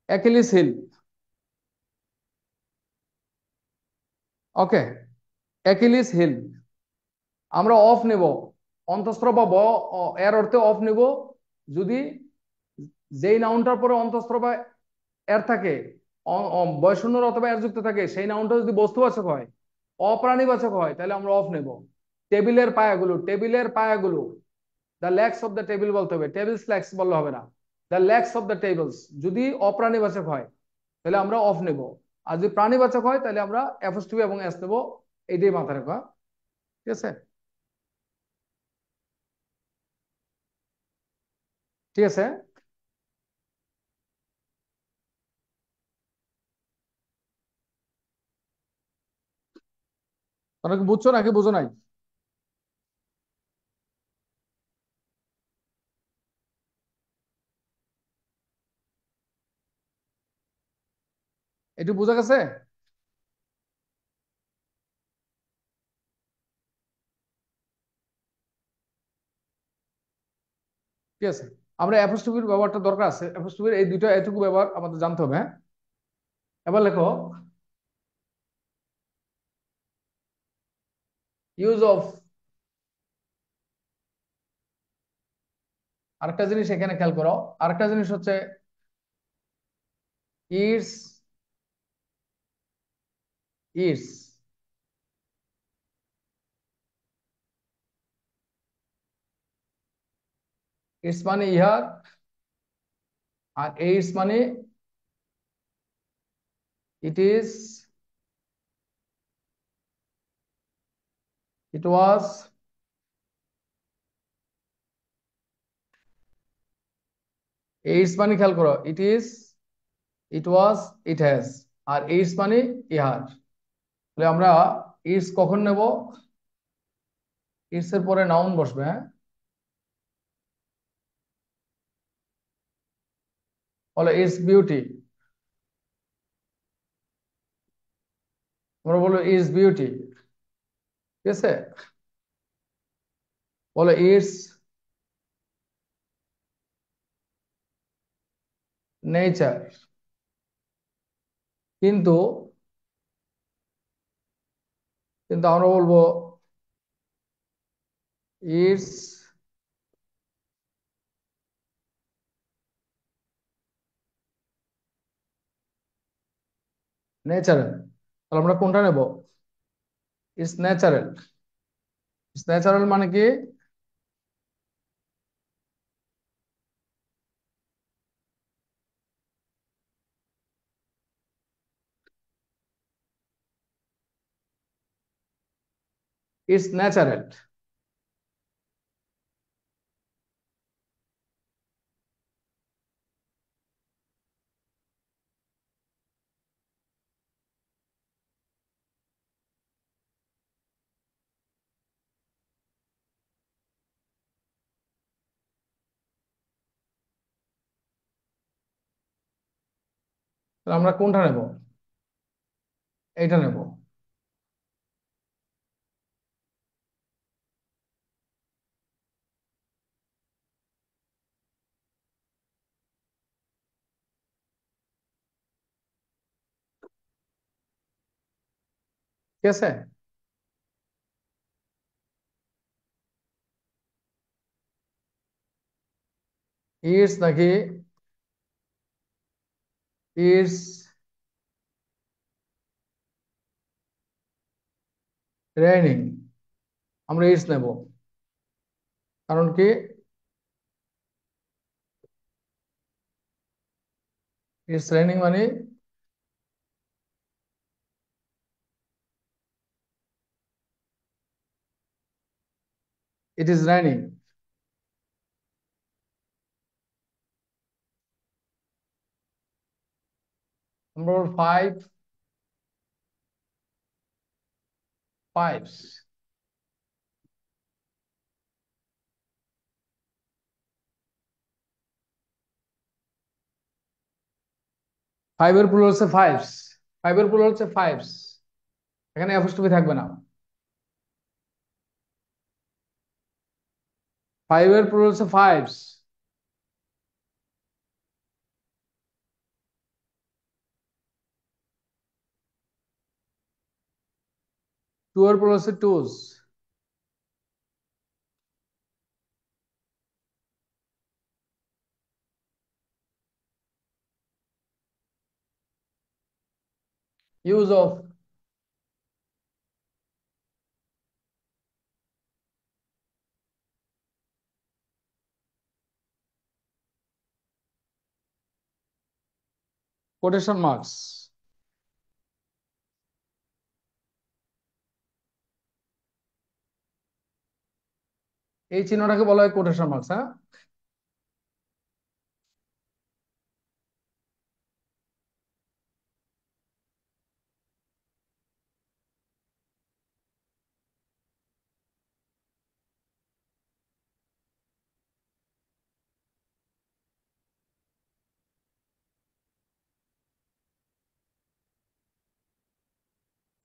Speaker 3: অ্যাকিলিস হিল, ওকে, অ্যাকিলিস হিল আমরা অফ নেব, অন্তঃস্ত্র বা এর অর্থে অফ নেব যদি যেই নাউনটার পরে অন্তঃস্ত্র বা এর থাকে, বয়শূন্যর অথবা এর যুক্ত থাকে, সেই নাউনটা যদি বস্তুবাচক হয়, অপ্রাণীবাচক হয়, তাহলে আমরা অফ নেব। টেবিলের পায়াগুলো, টেবিলের পায়াগুলো, the legs of the table বলতে হবে, টেবিলস লেগস বললে হবে না, the legs of the tables যদি অপ্রাণীবাচক হয় তাহলে আমরা অফ নেব। আর যদি প্রাণীবাচক হয় তাহলে আমরা অ্যাপোস্ট্রোফি এবং এস নেব। এইটাই মাথায় রাখা। ঠিক আছে। ঠিক আছে। তোমরা কি বুঝছো নাকি বুঝো নাই? একটু বোঝা গেছে? ঠিক আছে, আমরা অ্যাপোস্ট্রোফির ব্যবহারটা দরকার আছে, অ্যাপোস্ট্রোফির এই দুটো এটুকু ব্যবহার আমাদের জানতে হবে, হ্যাঁ। এবার লেখো ইউজ অফ, আরেকটা জিনিস এখানে খেয়াল করো, আরেকটা জিনিস হচ্ছে ইটস, ইটস ইটস মানে ইহার, আর এইটস মানে ইট ইজ, ইট ওয়াজ, এইটস মানে খেয়াল করো it is, it was, it has, আর এইটস মানে ইহার। তাহলে আমরা ইটস কখন নেব? ইটস এর পরে নাউন বসবে, হ্যাঁ। বলো ইটস বিউটি, আমরা বলবো ইটস বিউটি, ঠিক আছে। বলো ইটস নেচার, কিন্তু, কিন্তু আমরা বলবো ইটস ন্যাচারাল। তাহলে আমরা কোনটা নেব? It's natural. ইটস ন্যাচারাল মানে কি? It's natural. তাহলে আমরা কোনটা নেব? এইটা নেব। ঠিক আছে। ইটস নাকি ইটস রেইনিং, আমরা ইটস নেব। কারণ কি? ইটস রেইনিং মানে ইট ইজ রেইনিং। আমরা ফাইভ, ফাইভস, ফাইভের প্লুরাল হচ্ছে ফাইভস, ফাইভের প্লুরাল হচ্ছে ফাইভস, এখানে অ্যাপোস্ট্রোফি থাকবে না। ফাইভের প্লুরাল হচ্ছে ফাইভস। টু এর প্লুরাল হচ্ছে টুস। ইউজ অফ, কোটেশন মার্কস, এই চিহ্নটাকে বলা হয় কোটেশন মার্কস, হ্যাঁ।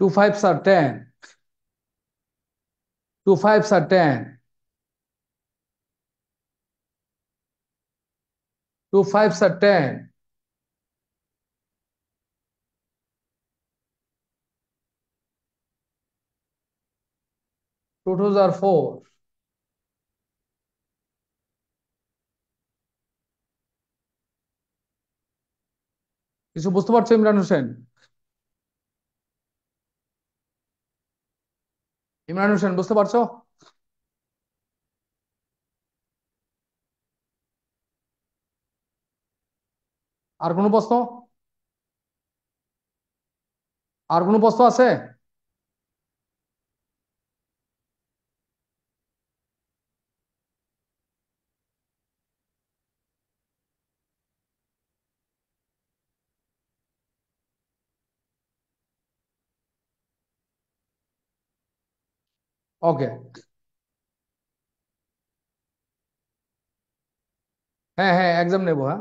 Speaker 3: 2 5s are 10. 2 5s are 10. 2 5s are 10. 2 2s are 4. কিছু বুঝতে পারছো ইমরান হোসেন? ইমরান হোসেন বুঝতে পারছো? আর কোনো প্রশ্ন? আর কোনো প্রশ্ন আছে? ওকে, হ্যাঁ হ্যাঁ এক্সাম নেবো, হ্যাঁ।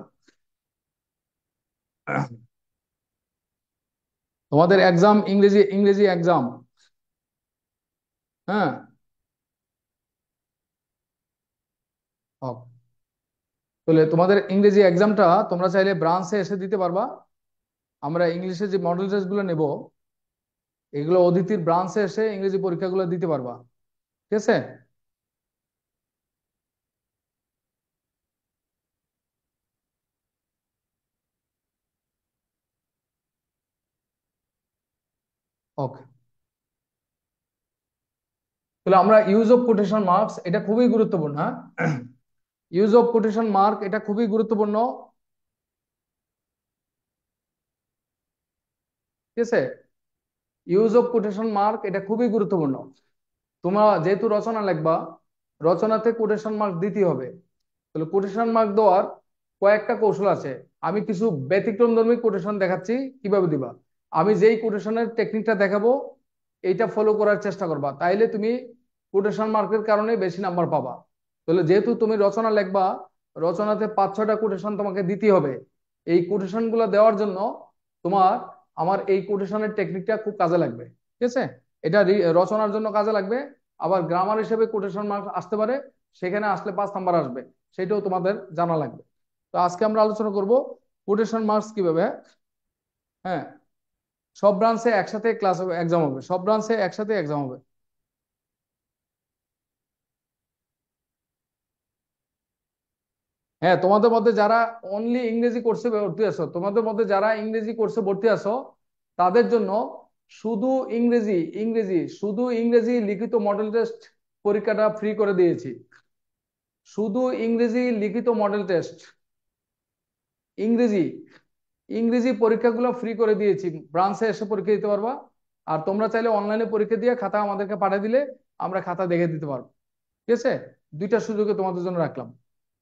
Speaker 3: তোমাদের এক্সাম ইংরেজি, ইংরেজি এক্সাম, হ্যাঁ। ওকে, তাহলে তোমাদের ইংরেজি এক্সামটা তোমরা চাইলে ব্রাঞ্চে এসে দিতে পারবা। আমরা ইংলিশে যে মডেল টেস্ট গুলো নেবো, এগুলো অদিতির ব্রাঞ্চে এসে ইংরেজি পরীক্ষাগুলো দিতে পারবা, ঠিক আছে? ওকে, তাহলে আমরা ইউজ অফ কোটেশন মার্কস এটা খুবই গুরুত্বপূর্ণ, হ্যাঁ। ইউজ অফ কোটেশন মার্ক এটা খুবই গুরুত্বপূর্ণ, ঠিক আছে? ইউজ অফ কোটেশন মার্ক এটা খুবই গুরুত্বপূর্ণ। তোমরা যেহেতু রচনা লিখবা, রচনাতে কোটেশন মার্ক দিতে হবে। তাহলে কোটেশন মার্ক দেওয়ার কয়েকটা কৌশল আছে। আমি কিছু ব্যতিক্রমধর্মী কোটেশন দেখাচ্ছি কিভাবে দিবা। আমি যেই কোটেশনের টেকনিকটা দেখাবো এইটা ফলো করার চেষ্টা করবা, তাইলে তুমি কোটেশন মার্কের কারণে বেশি নাম্বার পাবা। তাহলে যেহেতু তুমি রচনা লিখবা, রচনাতে 5-6টা কোটেশন তোমাকে দিতে হবে। এই কোটেশন গুলো দেওয়ার জন্য তোমার আমার এই কোটেশনের টেকনিকটা খুব কাজে লাগবে, ঠিক আছে? এটা রচনার জন্য কাজে লাগবে। আবার গ্রামার হিসেবে কোটেশন মার্ক আসতে পারে, সেখানে আসলে 5 নাম্বার আসবে, সেটাও তোমাদের জানা লাগবে। তো আজকে আমরা আলোচনা করব কোটেশন মার্কস কিভাবে, হ্যাঁ। সব ব্রাঞ্চে একসাথে ক্লাস হবে, এক্সাম হবে, সব ব্রাঞ্চে একসাথে এক্সাম হবে। হ্যাঁ, তোমাদের মধ্যে যারা অনলি ইংরেজি কোর্সে ভর্তি আছো, তোমাদের মধ্যে যারা ইংরেজি কোর্সে ভর্তি আছো, তাদের জন্য শুধু ইংরেজি, শুধু ইংরেজি লিখিত মডেল টেস্ট পরীক্ষাটা ফ্রি করে দিয়েছি। শুধু ইংরেজি লিখিত মডেল টেস্ট, ইংরেজি, ইংরেজি পরীক্ষাগুলো ফ্রি করে দিয়েছি। ব্রাঞ্চে এসে পরীক্ষা দিতে পারবা। আর তোমরা চাইলে অনলাইনে পরীক্ষা দিয়ে খাতা আমাদেরকে পাঠিয়ে দিলে আমরা খাতা দেখে দিতে পারবো, ঠিক আছে? দুইটা সুযোগে তোমাদের জন্য রাখলাম।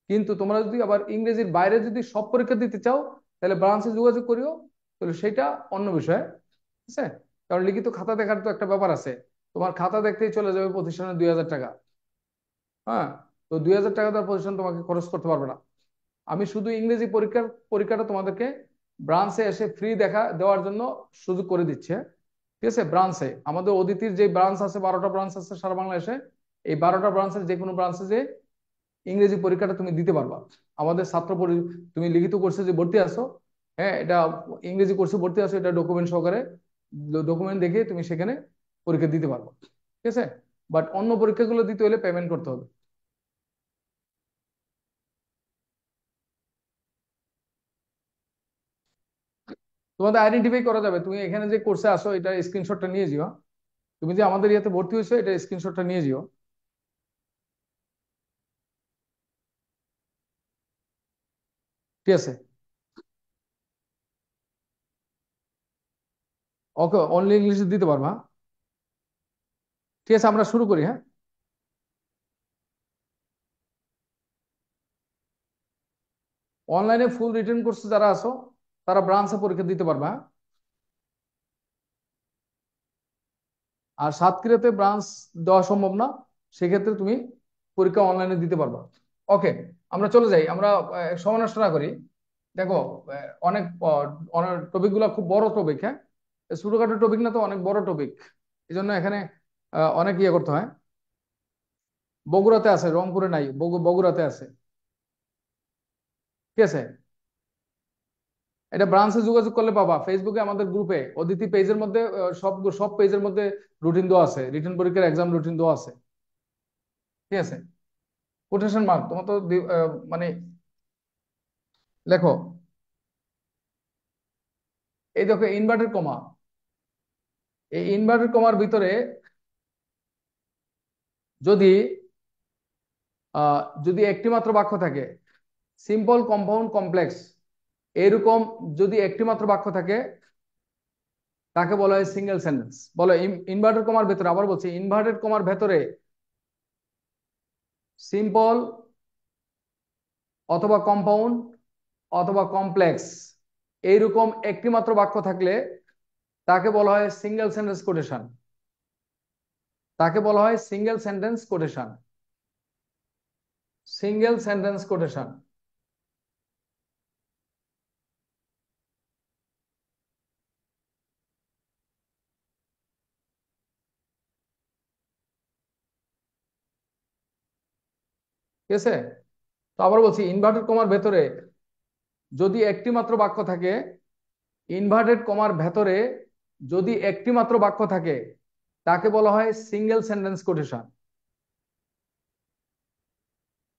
Speaker 3: কিন্তু তোমরা যদি আবার ইংরেজির বাইরে যদি সব পরীক্ষা দিতে চাও, তাহলে ব্রাঞ্চে যোগাযোগ করিও, তাহলে সেটা অন্য বিষয়, ঠিক আছে? কারণ লিখিত খাতা দেখার তো একটা ব্যাপার আছে। তোমার খাতা দেখতেই চলে যাবে প্রতিষ্ঠানে 2,000 টাকা, হ্যাঁ। তো 2,000 টাকা তার প্রতিষ্ঠান তোমাকে খরচ করতে পারবে না। আমি শুধু ইংরেজি পরীক্ষাটা তোমাদেরকে ব্রাঞ্চে এসে ফ্রি দেখা দেওয়ার জন্য সুযোগ করে দিচ্ছে, ঠিক আছে? ব্রাঞ্চে আমাদের অদিতির যে ব্রাঞ্চ আছে, 12টা ব্রাঞ্চ আছে সারা বাংলাদেশে, এই 12টা ব্রাঞ্চের যে কোনো ব্রাঞ্চে যে ইংরেজি পরীক্ষাটা তুমি দিতে পারবা। আমাদের তুমি লিখিত কোর্সে যে ভর্তি আছো, হ্যাঁ, এটা ইংরেজি কোর্সে ভর্তি আছো, এটা ডকুমেন্ট সহকারে, ডকুমেন্ট দেখে তুমি সেখানে পরীক্ষা দিতে পারবা, ঠিক আছে? বাট অন্য পরীক্ষাগুলো দিতে হলে পেমেন্ট করতে হবে। তোমাদের আইডেন্টিফাই করা যাবে, তুমি এখানে যে কোর্সে আসো এটা স্ক্রিনশটটা নিয়ে যেও। তুমি যে আমাদের ইয়াতে ভর্তি হয়েছো এটা স্ক্রিনশটটা নিয়ে যেও, ঠিক আছে? ওকে, অনলি ইংলিশে দিতে পারবা, হ্যাঁ? ঠিক আছে, আমরা শুরু করি, হ্যাঁ। অনলাইনে ফুল রিটেন কোর্সে যারা আছো তারা ব্রাঞ্চে পরীক্ষা দিতে পারবা, হ্যাঁ? আর সাতক্ষীরাতে ব্রাঞ্চ দেওয়া সম্ভব না, সেক্ষেত্রে তুমি পরীক্ষা অনলাইনে দিতে পারবা। ওকে, আমরা চলে যাই, আমরা সময় নষ্ট না করি। দেখো, অনেক অনেক টপিক গুলা খুব বড় টপিক, হ্যাঁ। ছোটখাটো টপিক না তো, অনেক বড় টপিক। এই জন্য এখানে অনেক ইয়ে করতে হয়। বগুড়াতে আছে, রংপুরে নাই, বগুড়াতে আছে। ঠিক আছে, এটা ব্রাঞ্চে যোগাযোগ করলে পাবা। ফেসবুকে আমাদের গ্রুপে অদিতি পেজের মধ্যে সব সব পেজের মধ্যে রুটিন দেওয়া আছে, রিটেন পরীক্ষার এক্সাম রুটিন দেওয়া আছে। ঠিক আছে, কোটেশন মার্ক তোমার তো মানে লেখো। এই দেখো ইনভার্টেড কমা, এই ইনভার্টেড কমার ভিতরে যদি যদি একটি মাত্র বাক্য থাকে, সিম্পল, কম্পাউন্ড, কমপ্লেক্স, এরকম যদি একটি মাত্র বাক্য থাকে তাকে বলা হয় সিঙ্গেল সেন্টেন্স। বলো ইনভার্টেড কমার ভেতরে, আবার বলছি, ইনভার্টেড কমার ভেতরে সিম্পল অথবা কম্পাউন্ড অথবা কমপ্লেক্স এইরকম একটি মাত্র বাক্য থাকলে তাকে বলা হয় সিঙ্গেল সেন্টেন্স কোটেশন। তাকে বলা হয় single sentence quotation. Single sentence quotation. ঠিক আছে, তো আবার বলছি, ইনভার্টেড কমার ভেতরে যদি একটি মাত্র বাক্য থাকে, ইনভার্টেড কমার ভেতরে যদি একটি মাত্র বাক্য থাকে তাকে বলা হয় সিঙ্গেল সেন্টেন্স কোটেশন।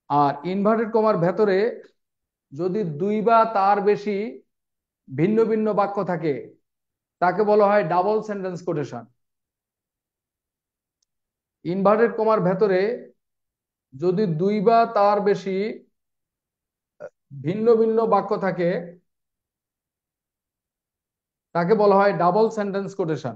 Speaker 3: আর ইনভার্টেড কমার ভেতরে যদি দুই বা তার বেশি ভিন্ন ভিন্ন বাক্য থাকে তাকে বলা হয় ডাবল সেন্টেন্স কোটেশন। ইনভার্টেড কমার ভেতরে যদি দুই বা তার বেশি ভিন্ন ভিন্ন বাক্য থাকে তাকে বলা হয় ডাবল সেন্টেন্স কোটেশন।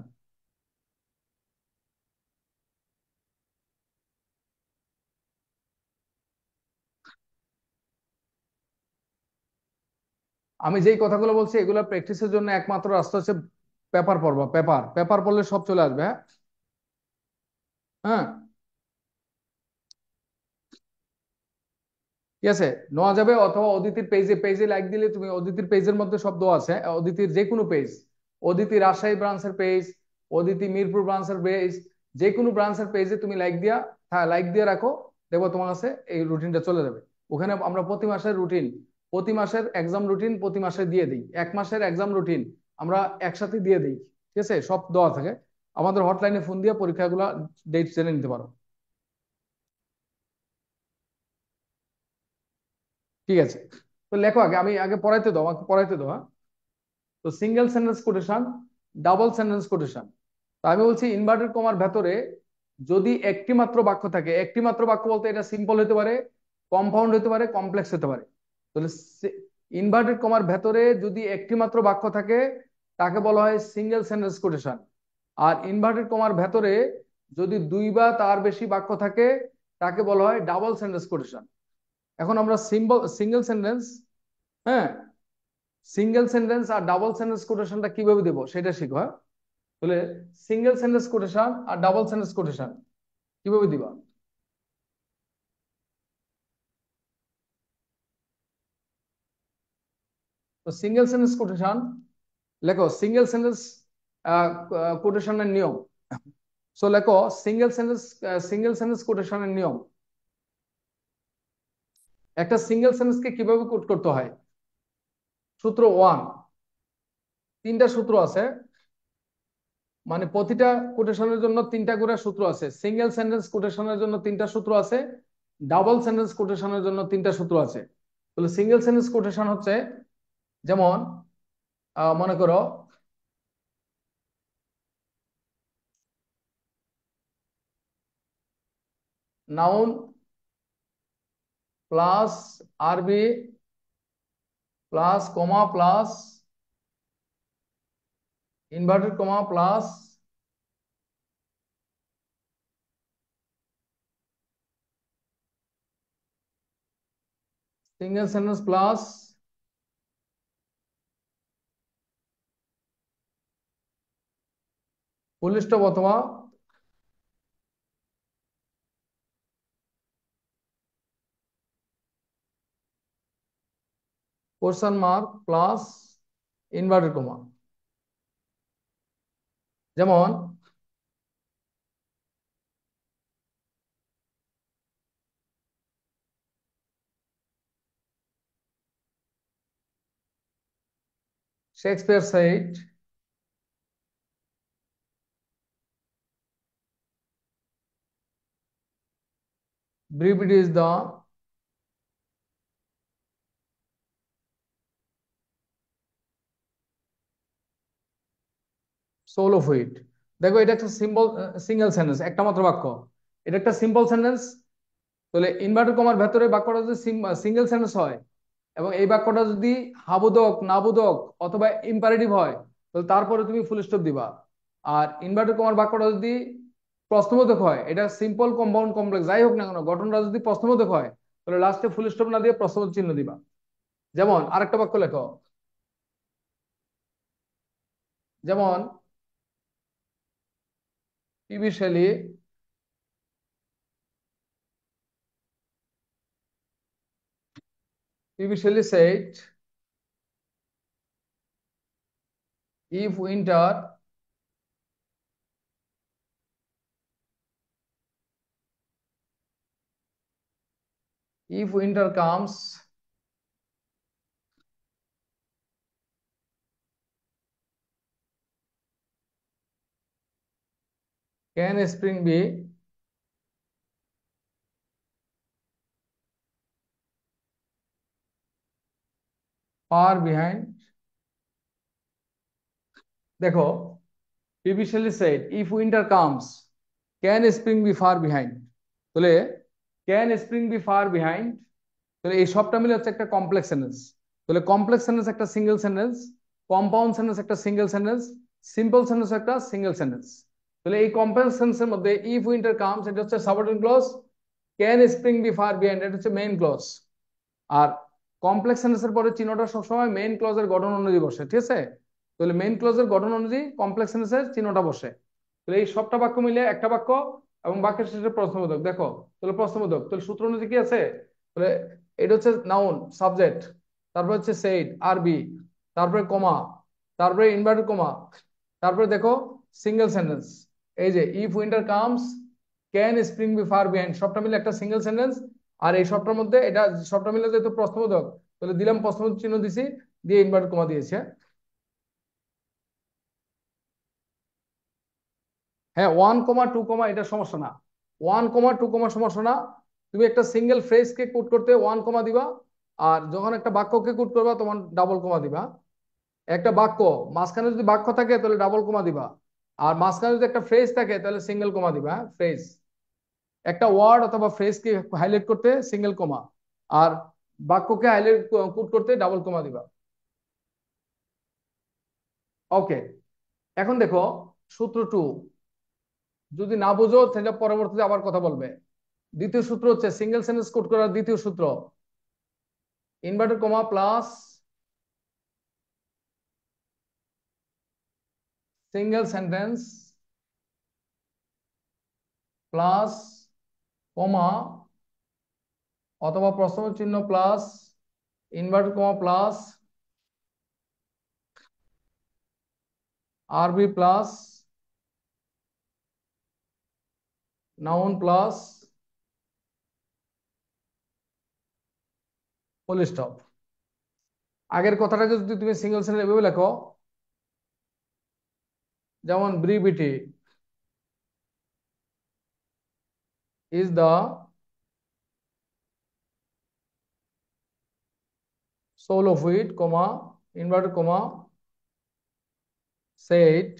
Speaker 3: আমি যেই কথাগুলো বলছি এগুলো প্র্যাকটিসের জন্য একমাত্র রাস্তা হচ্ছে পেপার পড়বা। পেপার পেপার পড়লে সব চলে আসবে। হ্যাঁ, হ্যাঁ, ঠিক আছে, নেওয়া যাবে। অথবা অদিতির পেজে পেজে লাইক দিলে তুমি, অদিতির পেজের মধ্যে সব দেওয়া আছে, অদিতির যে কোনো পেজ, অদিতি রাজশাহী ব্রাঞ্চের পেজ, অদিতি মিরপুর ব্রাঞ্চের পেজ, যে কোনো ব্রাঞ্চের পেজে তুমি লাইক দিয়া, হ্যাঁ লাইক দিয়ে রাখো, দেখবো তোমার কাছে এই রুটিনটা চলে যাবে। ওখানে আমরা প্রতি মাসের রুটিন, প্রতি মাসের এক্সাম রুটিন প্রতি মাসে দিয়ে দিই। এক মাসের এক্সাম রুটিন আমরা একসাথে দিয়ে দিই। ঠিক আছে, সব দেওয়া থাকে। আমাদের হটলাইনে ফোন দিয়ে পরীক্ষাগুলো ডেট জেনে নিতে পারো। ঠিক আছে, তো লেখো আগে, আমি আগে পড়াইতে দাও, আমাকে পড়াইতে দাও। হ্যাঁ, তো single sentence quotation, double sentence quotation. তো আমি বলছি ইনভার্টেড কমার ভেতরে যদি একটি মাত্র বাক্য থাকে, একটি মাত্র বাক্য বলতে এটা সিম্পল হতে পারে, কম্পাউন্ড হতে পারে, কমপ্লেক্স হতে পারে। তাহলে ইনভার্টেড কমার ভেতরে যদি একটি মাত্র বাক্য থাকে তাকে বলা হয় সিঙ্গেল সেন্টেন্স কোটেশন। আর ইনভার্টেড কমার ভেতরে যদি দুই বা তার বেশি বাক্য থাকে তাকে বলা হয় ডাবল সেন্টেন্স কোটেশন। এখন আমরা সিঙ্গেল সেন্টেন্স, হ্যাঁ, সিঙ্গেল সেন্টেন্স আর ডাবল সেন্টেন্স কোটেশনটা কিভাবে দেবো সেটা শিখো। হ্যাঁ, তাহলে সিঙ্গেল সেন্টেন্স কোটেশন আর ডাবল সেন্টেন্স কোটেশন কিভাবে দিবা? তো সিঙ্গেল সেন্টেন্স কোটেশন লেখো, সিঙ্গেল সেন্টেন্স কোটেশনের নিয়ম। সো লেখো সিঙ্গেল সেন্টেন্স কোটেশনের নিয়ম। একটা সিঙ্গেল সেন্টেন্সকে কিভাবে কোট করতে হয়? সূত্র ওয়ান, তিনটা সূত্র আছে, মানে প্রতিটা কোটেশনের জন্য তিনটা করে সূত্র আছে। সিঙ্গেল সেন্টেন্স কোটেশনের জন্য তিনটা সূত্র আছে, ডাবল সেন্টেন্স কোটেশনের জন্য তিনটা সূত্র আছে। তাহলে সিঙ্গেল সেন্টেন্স কোটেশন হচ্ছে, যেমন মনে করো noun plus RV plus comma plus inverted comma plus single sentence plus full stop অথবা question mark plus inverted comma. যেমন Shakespeare said, brevity is the soul of wit. দেখো এটা একটা সিম্পল সিঙ্গেল সেন্টেন্স, একটা মাত্র বাক্য। এটা একটা সিম্পল সেন্টেন্স। তাহলে ইনভার্টেড কমার ভেতরে বাক্যটা যদি সিঙ্গেল সেন্টেন্স হয় এবং এই বাক্যটা যদি হাবোধক নাবোধক অথবা ইম্পারেটিভ হয়, তাহলে তারপরে তুমি ফুল স্টপ দিবা। আর ইনভার্টেড কমার বাক্যটা যদি প্রশ্নবোধক হয়, এটা সিম্পল কম্পাউন্ড কমপ্লেক্স যাই হোক না কেন, গঠনটা যদি প্রশ্নবোধক হয়, তাহলে লাস্টে ফুল স্টপ না দিয়ে প্রশ্নবোধক চিহ্ন দিবা। যেমন আরেকটা বাক্য লেখো, যেমন PB Shelley PB Shelley said, if winter comes, can spring be far behind? দেখো, PB Shelley said, if winter comes, can spring be far behind? তাহলে can spring be far behind, তাহলে এই সবটা মিলে হচ্ছে একটা কমপ্লেক্স সেন্টেন্স। তাহলে complex sentence একটা সিঙ্গেল সেন্টেন্স, কম্পাউন্ড সেন্টেন্স একটা সিঙ্গেল সেন্টেন্স, সিম্পল সেন্টেন্স একটা সিঙ্গেল সেন্টেন্স। তাহলে এই কমপ্লেক্স সেন্টেন্সের মধ্যে ইফ উইন্টার কামস এটা হচ্ছে subordinate clause, can spring be far behind এটা হচ্ছে মেইন ক্লজ। আর কমপ্লেক্স সেন্টেন্সের পরে চিহ্নটা সবসময় মেইন ক্লজের গঠন অনুযায়ী বসে, ঠিক আছে? তাহলে মেইন ক্লজের গঠন অনুযায়ী কমপ্লেক্স সেন্টেন্সের চিহ্নটা বসে। তাহলে এই সবটা বাক্য মিলে একটা বাক্য এবং বাক্যের শেষে প্রশ্নবোধক। দেখো তাহলে প্রশ্নবোধক, তাহলে সূত্র অনুযায়ী কি আছে? তাহলে এটা হচ্ছে নাউন সাবজেক্ট, তারপর হচ্ছে সেইড আরবি, তারপরে কমা, তারপরে ইনভার্টেড কমা, তারপরে দেখো সিঙ্গেল সেন্টেন্স। এই যে if winter comes can spring be far behind সবটা মিলে একটা সিঙ্গেল সেন্টেন্স। আর এই সবটার মধ্যে এটা সবটা মিলে যেহেতু প্রশ্নবোধক, তাহলে দিলাম প্রশ্নবোধক চিহ্ন দিছি, দিয়ে ইনভার্টেড কমা দিয়েছে। হ্যাঁ, 1,2, এটা সমস্যা না। 1,2 সমস্যা না। তুমি একটা সিঙ্গেল ফ্রেজকে কোট করতে 1 দিবা, আর যখন একটা বাক্যকে কোট করবা তখন ডাবল কমা দিবা। একটা বাক্য মাঝখানে যদি বাক্য থাকে তাহলে ডাবল কমা দিবা, আর মাঝখানে যদি একটা ফ্রেজ থাকে তাহলে সিঙ্গেল কমা দিবা। ফ্রেজ একটা ওয়ার্ড অথবা ফ্রেজকে হাইলাইট করতে সিঙ্গেল কমা, আর বাক্যকে হাইলাইট কোট করতে ডাবল কমা দিবা। ওকে, এখন দেখো সূত্র 2, যদি না বুঝো তাহলে পরবর্তীতে আবার কথা বলবে। দ্বিতীয় সূত্র হচ্ছে সিঙ্গেল সেন্টেন্স কোড করার দ্বিতীয় সূত্র, inverted comma plus single sentence plus comma অথবা প্রশ্ন চিহ্ন plus inverted comma plus RV plus noun plus full stop. আগের কথাটাকে যদি তুমি সিঙ্গেল সেন্টেন্স এভাবে লেখো, যেমন brevity is the soul of wit comma inverted comma said,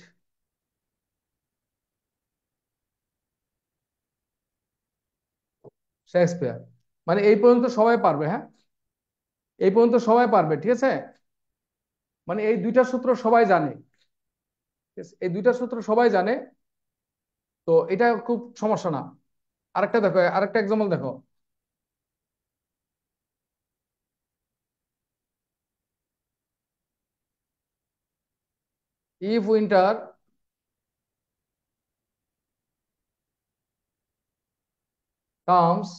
Speaker 3: Shakespeare. মানে এই পর্যন্ত সবাই পারবে, হ্যাঁ, এই পর্যন্ত সবাই পারবে, ঠিক আছে? মানে এই দুইটা সূত্র সবাই জানে, ঠিক আছে? এই দুইটা সূত্র সবাই জানে, তো এটা খুব সমস্যা না। আরেকটা দেখো, আরেকটা এক্সাম্পল দেখো, if winter comes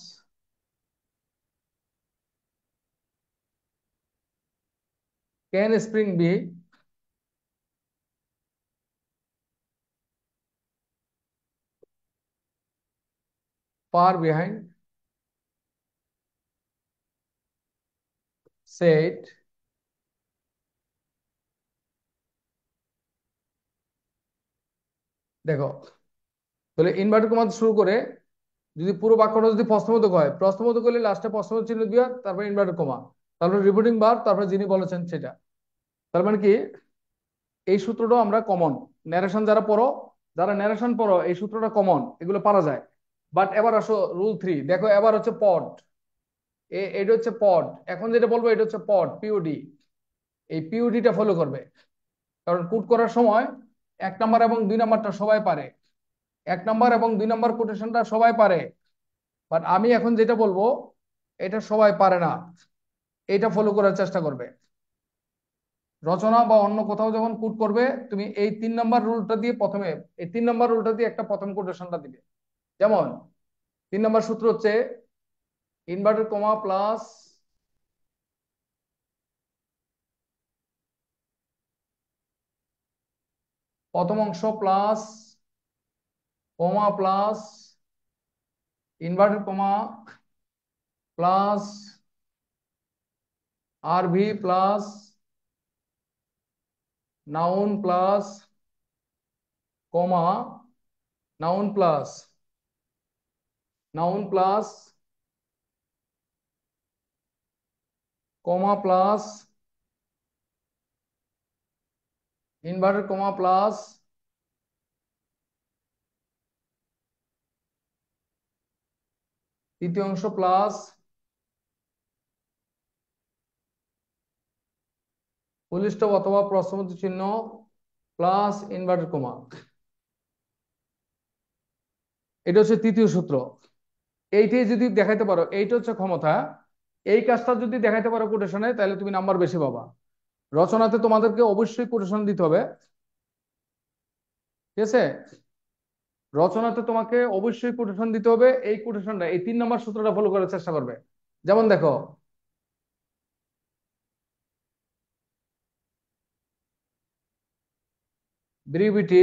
Speaker 3: can spring B far behind, said, দেখো তাহলে ইনভার্টেড কমা শুরু করে যদি পুরো বাক্যটা যদি প্রশ্নবোধক হয়, প্রশ্নবোধক হলে লাস্টে প্রশ্নবোধক চিহ্ন দিবা, তারপরে ইনভার্টেড কমা, তারপরে রিপিটিং বার, তারপরে যিনি বলেছেন সেটা। তার মানে কি এই সূত্রটা আমরা কমন, ন্যারেশন যারা পড়ো, যারা ন্যারেশন পড়ো এই সূত্রটা কমন, এগুলো পারা যায়। বাট এবার আসো রুল 3, দেখো এবার হচ্ছে পড, এটা হচ্ছে পড। এখন যেটা বলবো এটা হচ্ছে পড, পিওডি। এই পিওডিটা ফলো করবে, কারণ কুট করার সময় 1 নাম্বার এবং 2 নাম্বারটা সবাই পারে, 1 নাম্বার এবং 2 নাম্বার কোটেশনটা সবাই পারে, বাট আমি এখন যেটা বলবো এটা সবাই পারে না, এটা ফলো করার চেষ্টা করবে। রচনা বা অন্য কোথাও যখন কুট করবে তুমি এই 3 নাম্বার রুলটা দিয়ে প্রথমে, এই 3 নাম্বার রুলটা দিয়ে একটা প্রথম কোটেশনটা দিবে। যেমন 3 নাম্বার সূত্র হচ্ছে ইনভার্টেড কমা প্লাস প্রথম অংশ plus comma plus inverted comma plus RV plus noun plus comma noun plus noun plus comma plus inverted comma plus তৃতীয় অংশ প্লাস ফুল স্টপ অথবা প্রশ্নবোধক চিহ্ন প্লাস ইনভার্টেড কমা। এটা হচ্ছে তৃতীয় সূত্র। এইটাই যদি দেখাইতে পারো, এইটা হচ্ছে ক্ষমতা। এই কাজটা যদি দেখাইতে পারো কোটেশনে, তাহলে তুমি নাম্বার বেশি পাবা। রচনাতে তোমাদেরকে অবশ্যই কোটেশন দিতে হবে, ঠিক আছে? রচনাতে তোমাকে অবশ্যই কোটেশন দিতে হবে। এই কোটেশনটা, এই 3 নাম্বার সূত্রটা ফলো করার চেষ্টা করবে। যেমন দেখো ব্রিভিটি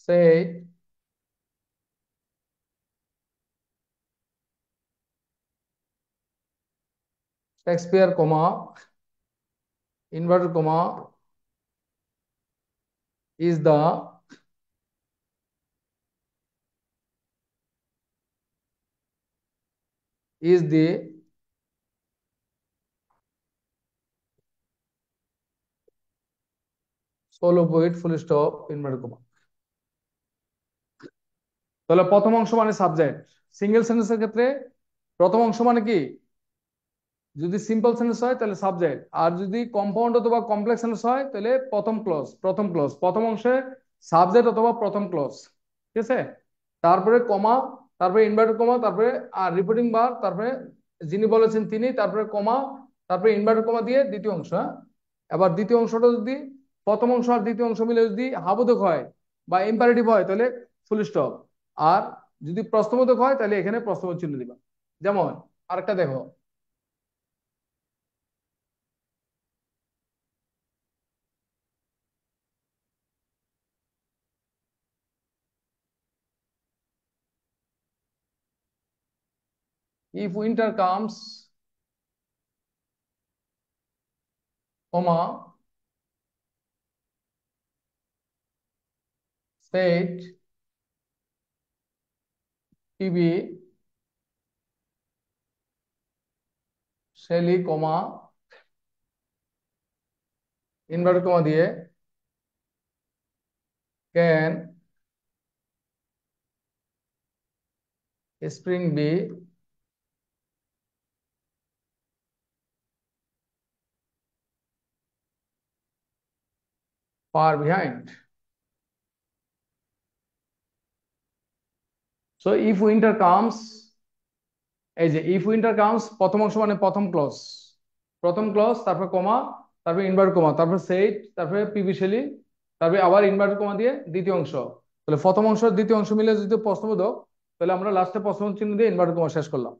Speaker 3: said Shakespeare, inverted comma, is the solo poet, full stop, inverted comma। তাহলে প্রথম অংশ মানে সাবজেক্ট, সিঙ্গেল সেন্টেন্সের ক্ষেত্রে প্রথম অংশ মানে কি, যদি সিম্পল সেন্টেন্স হয় তাহলে সাবজেক্ট, আর যদি কম্পাউন্ড অথবা কমপ্লেক্স সেন্টেন্স হয় তাহলে প্রথম ক্লজ, প্রথম অংশে সাবজেক্ট অথবা প্রথম ক্লজ, ঠিক আছে? তারপরে কমা, তারপরে ইনভার্টেড কমা, তারপরে আর রিপিটিং বার, তারপরে যিনি বলেছেন তিনি, তারপরে কমা, তারপরে ইনভার্টেড কমা দিয়ে দ্বিতীয় অংশ। হ্যাঁ, এবার দ্বিতীয় অংশটা যদি প্রথম অংশ আর দ্বিতীয় অংশ মিলে যদি হাবোধক হয় বা ইম্পারেটিভ হয় তাহলে ফুল স্টপ, আর যদি প্রশ্নবোধক হয় তাহলে এখানে প্রশ্নবোধক চিহ্ন দিবা। যেমন আরেকটা দেখো, if winter comes, comma, said TB Shelly, comma, inverted comma দিয়ে can spring be far behind? So if winter comes, এই যে if winter comes প্রথম অংশ মানে প্রথম ক্লজ, তারপর কমা, তারপর ইনভার্টেড কমা, তারপর সেইড, তারপরে পিবি শেলি, তারপরে আবার ইনভার্টেড কমা দিয়ে দ্বিতীয় অংশ। তাহলে প্রথম অংশ আর দ্বিতীয় অংশ মিলে যদি প্রশ্নবোধক, তাহলে আমরা লাস্টে প্রশ্নবোধক চিহ্ন দিয়ে ইনভার্টেড কমা শেষ করলাম।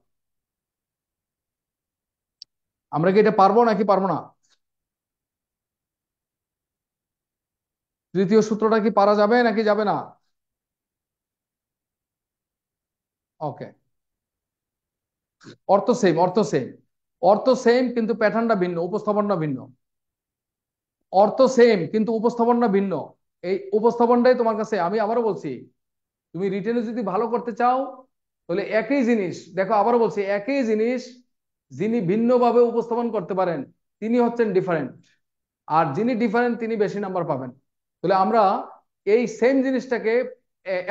Speaker 3: আমরা কি এটা পারবো নাকি পারবো না? তৃতীয় সূত্রটা কি পারা যাবে নাকি যাবে না? ওকে, অর্থ সেম, অর্থ সেম, অর্থ সেম কিন্তু প্যাটার্নটা ভিন্ন, উপস্থাপনটা ভিন্ন। অর্থ সেম কিন্তু উপস্থাপনটা ভিন্ন। এই উপস্থাপনটাই তোমার কাছে, আমি আবারও বলছি, তুমি রিটেনে যদি ভালো করতে চাও তাহলে একই জিনিস, দেখো আবারও বলছি, একই জিনিস যিনি ভিন্নভাবে উপস্থাপন করতে পারেন তিনি হচ্ছেন ডিফারেন্ট, আর যিনি ডিফারেন্ট তিনি বেশি নাম্বার পাবেন। তাহলে আমরা এই সেম জিনিসটাকে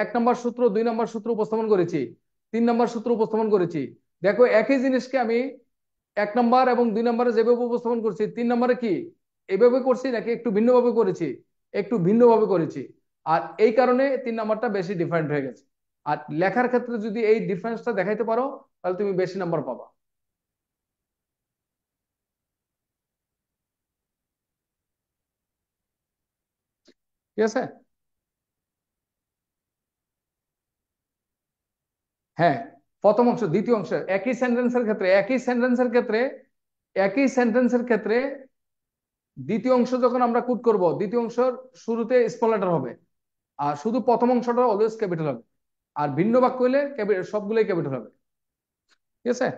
Speaker 3: 1 নম্বর সূত্র, 2 নম্বর সূত্র উপস্থাপন করেছি, 3 নম্বর সূত্র উপস্থাপন করেছি। দেখো একই জিনিসকে আমি 1 নম্বর এবং 2 নম্বরে যেভাবে উপস্থাপন করছি, 3 নম্বরে কি এইভাবে করছি নাকি একটু ভিন্নভাবে করেছি? একটু ভিন্নভাবে করেছি। আর এই কারণে 3 নম্বরটা বেশি ডিফারেন্ট হয়ে গেছে। আর লেখার ক্ষেত্রে যদি এই ডিফারেন্সটা দেখাইতে পারো তাহলে তুমি বেশি নাম্বার পাবা। ঠিক আছে? হ্যাঁ, প্রথম অংশ দ্বিতীয় অংশ একই সেন্টেন্সের ক্ষেত্রে, একই সেন্টেন্সের ক্ষেত্রে দ্বিতীয় অংশ যখন আমরা কোট করব, দ্বিতীয় অংশের শুরুতে স্মল লেটার হবে, আর শুধু প্রথম অংশটা অলওয়েজ ক্যাপিটাল হবে। আর ভিন্ন বাক্য হইলে সবগুলোই ক্যাপিটাল হবে। ঠিক আছে?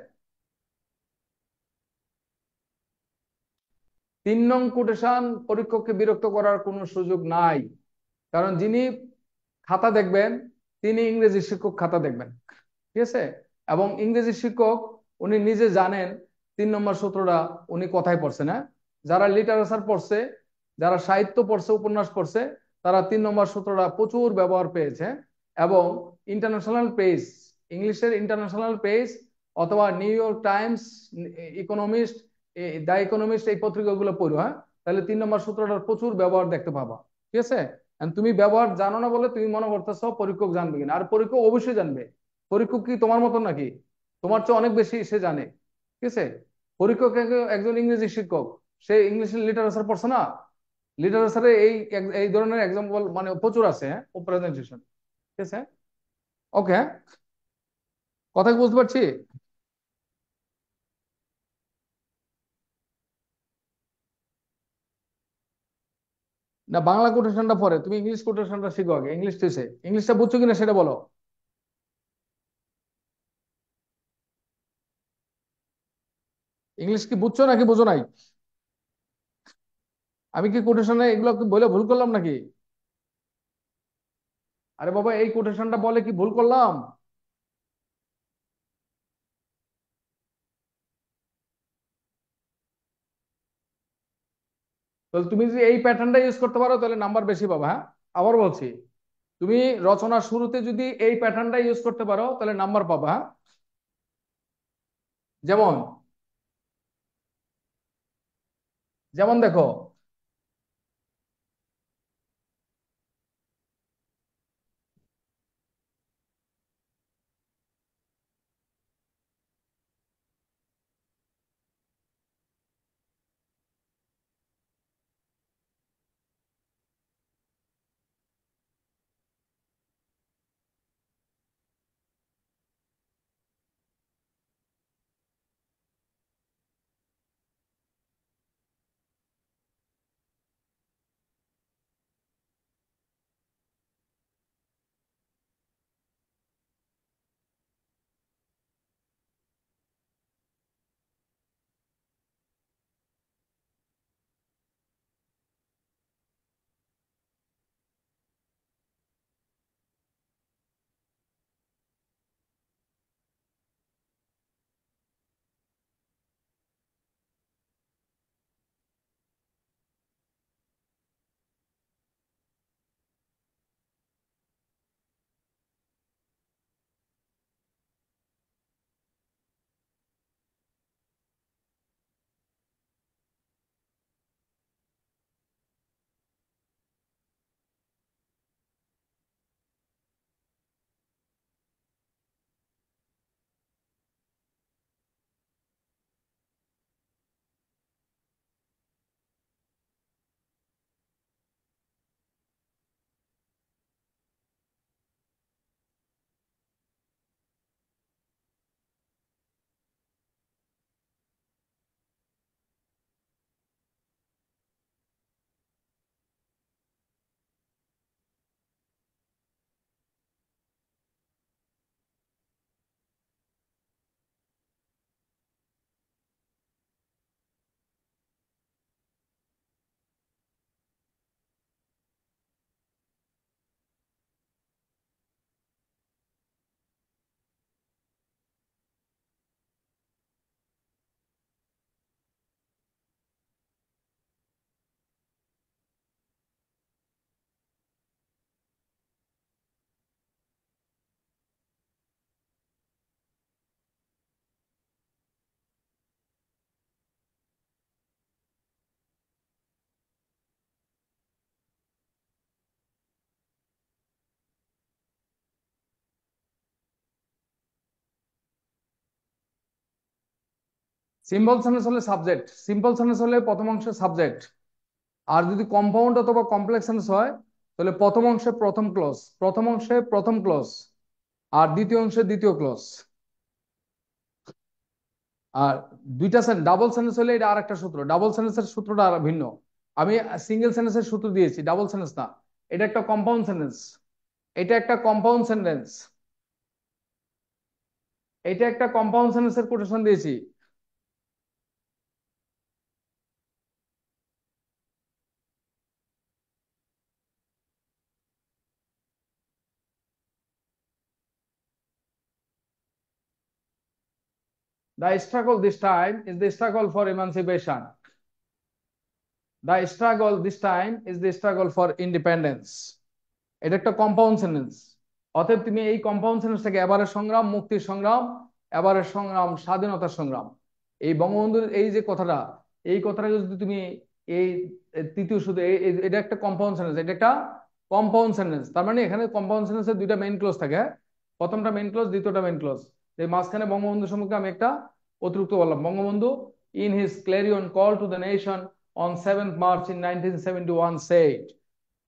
Speaker 3: 3 নং কোটেশন পরীক্ষককে বিরক্ত করার কোনো সুযোগ নাই, কারণ যিনি খাতা দেখবেন তিনি ইংরেজি শিক্ষক খাতা দেখবেন। ঠিক আছে? এবং ইংরেজি শিক্ষক উনি নিজে জানেন 3 নম্বর সূত্রটা উনি কোথায় পড়ছে না। যারা লিটারেচার পড়ছে, যারা সাহিত্য পড়ছে, উপন্যাস পড়ছে, তারা 3 নম্বর সূত্রটা প্রচুর ব্যবহার পেয়েছে। এবং ইন্টারন্যাশনাল পেজ, ইংলিশের ইন্টারন্যাশনাল পেজ অথবা new York Times, economist, the economist, এই পত্রিকাগুলো পড়ো, হ্যাঁ, তাহলে 3 নম্বর সূত্রটার প্রচুর ব্যবহার দেখতে পাবা। ঠিক আছে? And তুমি ব্যবহার জানো না বলে তুমি মনে করতেছো পরীক্ষক জানবে কিনা, আর পরীক্ষক অবশ্যই জানবে। পরীক্ষক কি তোমার মতন নাকি? তোমার চেয়ে অনেক বেশি সে জানে। ঠিক আছে? পরীক্ষক একজন ইংরেজি শিক্ষক, সে ইংলিশের লিটারেচার পড়ছে না? লিটারেচারে এই ধরনের এক্সাম্পল মানে প্রচুর আছে, হ্যাঁ, প্রেজেন্টেশন। ঠিক আছে? ওকে, কথা কি বুঝতে পারছি? না, বাংলা কোটেশনটা পরে, তুমি ইংলিশ কোটেশনটা শিখো আগে। ইংলিশ তুইছে, ইংলিশটা বুঝছো কিনা সেটা বলো। ইংলিশ কি বুঝছো নাকি বুঝো নাই? আমি কি কোটেশনে এগুলো কি বলে ভুল করলাম নাকি? আরে বাবা, এই কোটেশনটা বলে কি ভুল করলাম? তাহলে তুমি যদি এই প্যাটার্নটা ইউজ করতে পারো তাহলে নাম্বার বেশি পাবা। হ্যাঁ, আবার বলছি, তুমি রচনার শুরুতে যদি এই প্যাটার্নটা ইউজ করতে পারো তাহলে নাম্বার পাবা। হ্যাঁ? যেমন, যেমন দেখো, সিম্পল সেন্টেন্স হলে সাবজেক্ট, সিম্পল সেন্টেন্স হলে প্রথম অংশে সাবজেক্ট। আর যদি কম্পাউন্ড অথবা কমপ্লেক্স সেন্টেন্স হয় তাহলে প্রথম অংশে প্রথম ক্লজ, প্রথম অংশে প্রথম ক্লজ, আর দ্বিতীয় অংশে দ্বিতীয় ক্লজ। আর দুইটা ডাবল সেন্টেন্স হলে এটা আরেকটা সূত্র, ডাবল সেন্টেন্সের সূত্রটা আর ভিন্ন। আমি সিঙ্গেল সেন্টেন্সের সূত্র দিয়েছি, ডাবল সেন্টেন্স না। এটা একটা কম্পাউন্ড সেন্টেন্স, এটা একটা কম্পাউন্ড সেন্টেন্স, এটা একটা কম্পাউন্ড সেন্টেন্সের কোটেশন দিয়েছি। The struggle this time is the struggle for emancipation. The struggle this time is the struggle for independence. এটা একটা কম্পাউন্ড সেন্টেন্স। অতএব তুমি এই কম্পাউন্ড সেন্টেন্সটাকে এবারের সংগ্রাম, মুক্তির সংগ্রাম, এবারের সংগ্রাম, স্বাধীনতার সংগ্রাম, এই বঙ্গবন্ধুর এই যে কথাটা, এই কথাটা যদি তুমি এই তৃতীয় শুধু এটা একটা কম্পাউন্ড সেন্টেন্স, এটা একটা কম্পাউন্ড সেন্টেন্স। তার মানে এখানে কম্পাউন্ড সেন্টেন্সের দুইটা মেইন ক্লোজ থাকে, হ্যাঁ? প্রথমটা মেইন ক্লোজ, দ্বিতীয়টা মেইন ক্লোজ। এই মাঝখানে বঙ্গবন্ধু সম্পর্কে আমি একটা অতিরিক্ত বললাম, Bangabandhu in his clarion call to the nation on 7th March in 1971 said,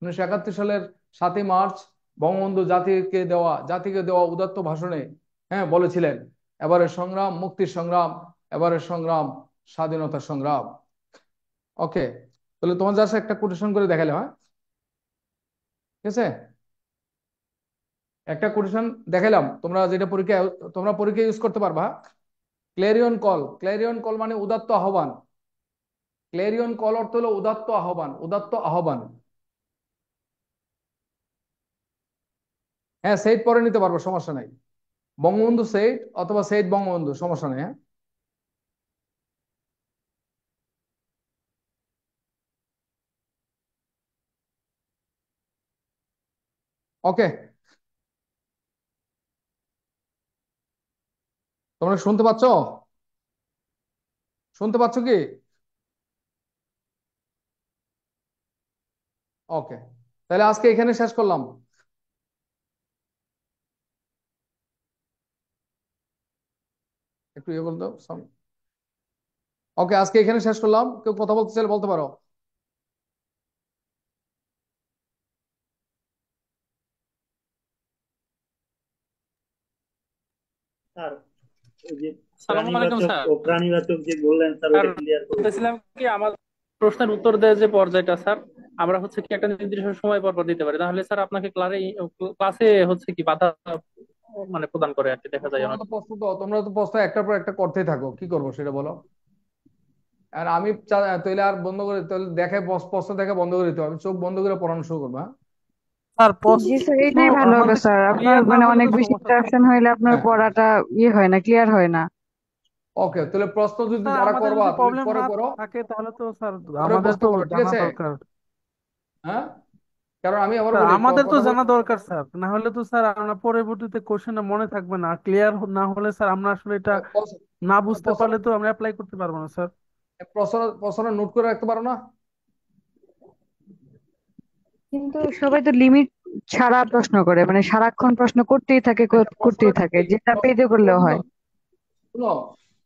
Speaker 3: 1971 সালের 7ই মার্চ বঙ্গবন্ধু জাতিকে দেওয়া উদাত্ত ভাষণে, হ্যাঁ, বলেছিলেন এবারের সংগ্রাম মুক্তির সংগ্রাম, এবারের সংগ্রাম স্বাধীনতার সংগ্রাম। ওকে, তাহলে তোমার জাস্ট একটা কোটেশন করে দেখালে, হ্যাঁ, ঠিক আছে? একটা কোটেশন দেখালাম, তোমরা পরীক্ষায় ইউজ করতে পারবা। ক্লেরিয়ন কল, ক্লেরিয়ন কল মানে উদাত্ত আহ্বান। ক্লেরিয়ন কল অর্থ হলো উদাত্ত আহ্বান, উদাত্ত আহ্বান। হ্যাঁ, সেইট পরে নিতে পারবো, সমস্যা নাই। বঙ্গবন্ধু সেইট অথবা সেইট বঙ্গবন্ধু, সমস্যা নেই, হ্যাঁ। ওকে, তোমরা শুনতে পাচ্ছ? শুনতে পাচ্ছ কি? ওকে, তাহলে আজকে এখানে শেষ করলাম। একটু ইয়ে বলতো। ওকে, আজকে এখানে শেষ করলাম। কেউ কথা বলতে চাইলে বলতে পারো।
Speaker 4: স্যার ওই যে
Speaker 5: সালামু আলাইকুম
Speaker 4: প্রাণীবাচক
Speaker 5: স্যার।
Speaker 4: ও প্রাণীবাচক যে বললেন স্যার,
Speaker 5: স্যার
Speaker 4: ওটা ক্লিয়ার করুন।
Speaker 5: বলতেছিলাম কি, আমার প্রশ্নের উত্তর দেওয়ার যে পর্যায়টা স্যার, আমরা হচ্ছে কি একটা নির্দিষ্ট সময় পর পর দিতে পারি, তাহলে স্যার আপনাকে ক্লাসে হচ্ছে কি বাধা মানে প্রদান করে আর কি, দেখা যায় অনেক।
Speaker 3: তোমরা তো প্রশ্ন একটার পর একটা করতেই থাকো, কি করবো সেটা বলো। আর আমি তাইলে আর বন্ধ করে, তাহলে দেখে প্রশ্ন দেখে বন্ধ করে দিতে হবে। আমি চোখ বন্ধ করে পড়ানো শুরু করবো, হ্যাঁ?
Speaker 5: স্যার
Speaker 6: জি
Speaker 5: প্রশ্ন
Speaker 6: স্যার, এটাই ভালো হবে
Speaker 5: আমাদের
Speaker 6: স্যার। আপনার
Speaker 5: ক্লিয়ার না
Speaker 6: মানে
Speaker 5: হলে
Speaker 6: অনেক
Speaker 5: তো
Speaker 6: বেশি
Speaker 5: সমস্যা স্যার।
Speaker 6: ইন্টারাকশন হইলে আপনার
Speaker 3: হ্যাঁ,
Speaker 6: পড়াটা হয় না, ক্লিয়ার হয় না।
Speaker 3: ওকে, তাহলে প্রশ্ন যদি
Speaker 5: স্যার
Speaker 3: যারা
Speaker 5: আমাদের
Speaker 3: করবা
Speaker 5: যদি
Speaker 3: তুমি
Speaker 5: প্রবলেম
Speaker 3: পরে
Speaker 5: না
Speaker 3: করো,
Speaker 5: থাকে তাহলে তো স্যার
Speaker 3: পরে
Speaker 5: আমাদের
Speaker 3: প্রশ্ন
Speaker 5: তো
Speaker 3: করো, ঠিক
Speaker 5: জানা
Speaker 3: আছে?
Speaker 5: দরকার।
Speaker 3: হ্যাঁ, কারণ আমি আবার
Speaker 5: স্যার
Speaker 3: বলি
Speaker 5: আমাদের তো
Speaker 3: কথা বলি।
Speaker 5: জানা দরকার স্যার, না হলে তো স্যার আমরা পরবর্তীতে কোশ্চেনটা মনে থাকবে না, ক্লিয়ার না হলে স্যার আমরা আসলে এটা না বুঝতে
Speaker 3: প্রশ্ন
Speaker 5: পারলে তো আমরা অ্যাপ্লাই করতে পারবো না স্যার।
Speaker 3: প্রশ্ন প্রশ্ন নোট করে রাখতে পারো না?
Speaker 6: কিন্তু সবাই তো লিমিট ছাড়া প্রশ্ন করে, মানে সারাক্ষণ প্রশ্ন করতেই থাকে
Speaker 3: আচ্ছা,
Speaker 6: করতেই
Speaker 3: প্রশ্ন
Speaker 6: থাকে, যেটা পেতে করলেও
Speaker 3: শুনো
Speaker 6: হয়।
Speaker 3: শুনো,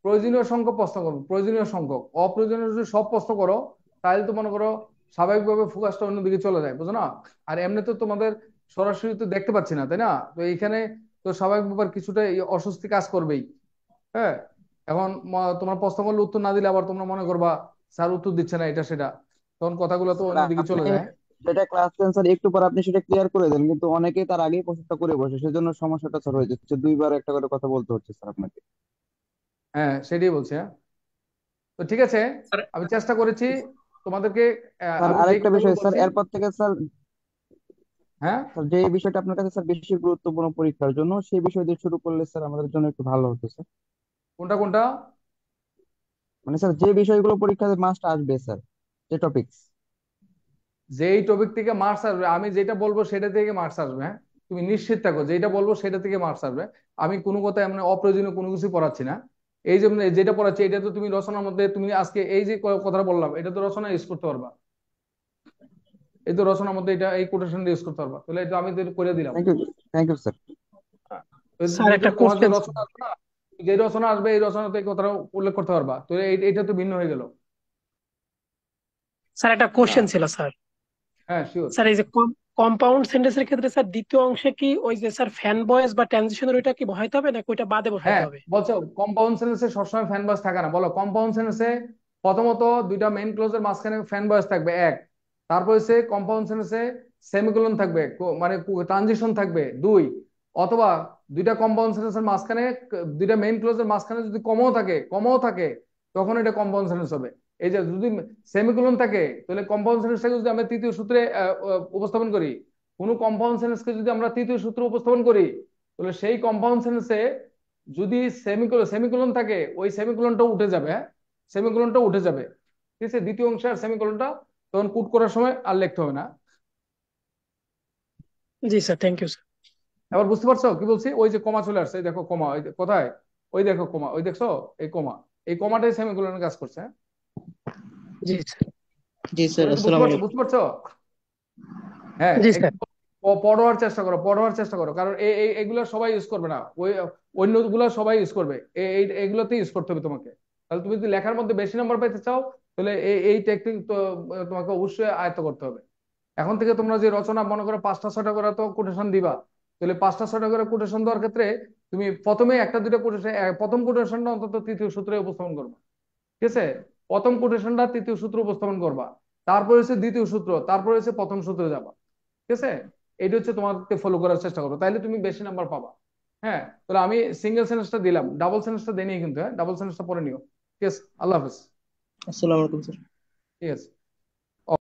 Speaker 3: প্রয়োজনীয় সংখ্যক প্রশ্ন করো, প্রয়োজনীয় সংখ্যক। অপ্রয়োজনীয় যদি সব প্রশ্ন করো তাহলে তো মনে করো স্বাভাবিকভাবে ফোকাসটা অন্যদিকে চলে যায়, বুঝো না? আর এমনি তো তোমাদের সরাসরি তো দেখতে পাচ্ছি না, তাই না? তো এইখানে তো স্বাভাবিক ব্যাপার, কিছুটা এই অস্বস্তি কাজ করবেই। হ্যাঁ, এখন তোমার প্রশ্ন করলে উত্তর না দিলে আবার তোমরা মনে করবা স্যার উত্তর দিচ্ছে না, এটা সেটা, তখন কথাগুলো তো
Speaker 7: স্যার
Speaker 3: অন্যদিকে
Speaker 7: আপনি
Speaker 3: চলে যায়।
Speaker 7: সেটা ক্লাস স্যার একটু পর আপনি সেটা ক্লিয়ার করে দেন, কিন্তু অনেকেই তার আগেই প্রসেসটা করে বসে, সেজন্য সমস্যাটা স্যার হয়ে যাচ্ছে, দুইবার একটা করে কথা বলতে হচ্ছে স্যার আপনাকে।
Speaker 3: হ্যাঁ, সেটাই বলছি, হ্যাঁ। তো ঠিক আছে,
Speaker 5: স্যার
Speaker 3: আমি চেষ্টা করেছি তোমাদেরকে,
Speaker 7: স্যার
Speaker 3: আমি যেই
Speaker 7: আরেকটা
Speaker 3: কথাগুলো
Speaker 7: বিষয় স্যার,
Speaker 3: বলছি।
Speaker 7: এরপর থেকে স্যার,
Speaker 3: হ্যাঁ,
Speaker 7: স্যার যে বিষয়টা আপনার কাছে স্যার বেশি গুরুত্বপূর্ণ পরীক্ষার জন্য, সেই বিষয় দিয়ে শুরু করলে স্যার আমাদের জন্য একটু ভালো হতো স্যার।
Speaker 3: কোনটা কোনটা?
Speaker 7: মানে স্যার যে বিষয়গুলো পরীক্ষাতে মাস্ট আসবে স্যার, যে টপিকস।
Speaker 3: যেই টপিক থেকে মার্কস আসবে, আমি যেটা বলবো সেটা থেকে মার্কস আসবে, হ্যাঁ? তুমি নিশ্চিত থাকো, যেটা বলবো সেটা থেকে মার্কস আসবে। আমি কোনো কথা এমন অপ্রয়োজনীয় কোনো কিছু পড়াচ্ছি না। এই যে যেটা পড়াচ্ছি এটা তো তুমি রচনার মধ্যে, তুমি আজকে এই যে কথাটা বললাম এটা তো রচনা ইউজ করতে পারবা। এই তো রচনার মধ্যে এটা এই কোটেশন ইউজ করতে পারবা, তাহলে এটা আমি তো করে দিলাম।
Speaker 7: Thank you, thank you sir.
Speaker 3: তো
Speaker 5: স্যার একটা
Speaker 3: তোমার যে
Speaker 5: কোশ্চেন।
Speaker 3: রচনা আছে না, যে রচনা আসবে এই রচনাতে এই কথাটা উল্লেখ করতে পারবা, তো এইটা তো ভিন্ন হয়ে গেল।
Speaker 8: স্যার একটা কোশ্চেন ছিল স্যার।
Speaker 3: হ্যাঁ শিওর।
Speaker 8: স্যার এই যে কম্পাউন্ড সেন্টেন্সের ক্ষেত্রে স্যার দ্বিতীয় অংশে কি ওই যে স্যার ফ্যান বয়েস বা ট্রানজিশনের ওইটা কি বসাইতে হবে নাকি ওইটা বাদে বসাইতে
Speaker 3: হ্যাঁ
Speaker 8: হবে?
Speaker 3: বলছো কম্পাউন্ড সেন্টেন্সে সবসময় ফ্যান বয়স থাকে না, বলো কম্পাউন্ড সেন্টেন্সে প্রথমত দুইটা মেইন ক্লোজের মাঝখানে ফ্যান বয়স থাকবে এক, তারপর হচ্ছে কম্পাউন্ড সেন্টেন্সে সেমিকোলন থাকবে, মানে ট্রানজিশন থাকবে দুই, অথবা দুইটা কম্পাউন্ড সেন্টেন্সের মাঝখানে দুইটা মেইন ক্লোজের মাঝখানে যদি কমও থাকে তখন এটা কম্পাউন্ড সেন্টেন্স হবে। এই যে যদি সেমিকোলন থাকে তাহলে কম্পাউন্ড সেন্টেন্সটাকে যদি আমরা তৃতীয় সূত্রে উপস্থাপন করি, কোনো কম্পাউন্ড সেন্টেন্সকে যদি আমরা তৃতীয় সূত্রে উপস্থাপন করি, তাহলে সেই কম্পাউন্ড সেন্টেন্সে যদি সেমিকোলন থাকে ওই সেমিকোলনটা উঠে যাবে, হ্যাঁ সেমিকোলনটা উঠে যাবে, ঠিক আছে, দ্বিতীয় অংশে আর সেমিকোলনটা তখন কুট করার সময় আর লিখতে হবে না।
Speaker 8: জি স্যার, থ্যাংক ইউ স্যার।
Speaker 3: এবার বুঝতে পারছো কি বলছি? ওই যে কমা চলে আসছে, এই দেখো কমা, ওই কোথায়, ওই দেখো কমা, ওই দেখছো এই কমা, এই কমাটাই সেমিকোলনের কাজ করছে, হ্যাঁ।
Speaker 8: জি স্যার।
Speaker 9: জি স্যার,
Speaker 3: তোমরা কি বুঝতে
Speaker 9: আসসালামু
Speaker 3: পারছো?
Speaker 9: আলাইকুম।
Speaker 3: বুঝতে পারছো? হ্যাঁ
Speaker 8: জি স্যার।
Speaker 3: একটু পড়ার চেষ্টা করো, পড়ার চেষ্টা করো, কারণ এগুলো সবাই ইউজ করবে না, ওই অন্যগুলো সবাই ইউজ করবে, এইগুলোতে ইউজ করতে হবে তোমাকে। তাহলে তুমি যদি লেখার মধ্যে বেশি নাম্বার পেতে চাও তাহলে এই টেকনিক তো তোমাকে অবশ্যই আয়ত্ত করতে হবে। এখন থেকে তোমরা যে রচনা মনে করো 5টা 6টা করে তো কোটেশন দিবা, তাহলে 5টা 6টা করে কোটেশন দেওয়ার ক্ষেত্রে তুমি প্রথমে একটা দুইটা কোটেশন, প্রথম কোটেশনটা অন্তত তৃতীয় সূত্রে উপস্থাপন করবা, ঠিক আছে, প্রথম কোটেশনটা তৃতীয় সূত্র উপস্থাপন করবা, তারপর হচ্ছে দ্বিতীয় সূত্র, তারপর হচ্ছে প্রথম সূত্রে যাবা, ঠিক আছে। এটা হচ্ছে তোমাকে ফলো করার চেষ্টা করো, তাইলে তুমি বেশি নাম্বার পাবা। হ্যাঁ তাহলে আমি সিঙ্গেল সেন্টেন্সটা দিলাম, ডাবল সেন্টেন্সটা দেই কিন্তু, হ্যাঁ ডাবল সেন্টেন্সটা পরে নিও, ঠিক আছে। আল্লাহ হাফেজ।
Speaker 9: আসসালামু আলাইকুম স্যার।
Speaker 3: ঠিক আছে।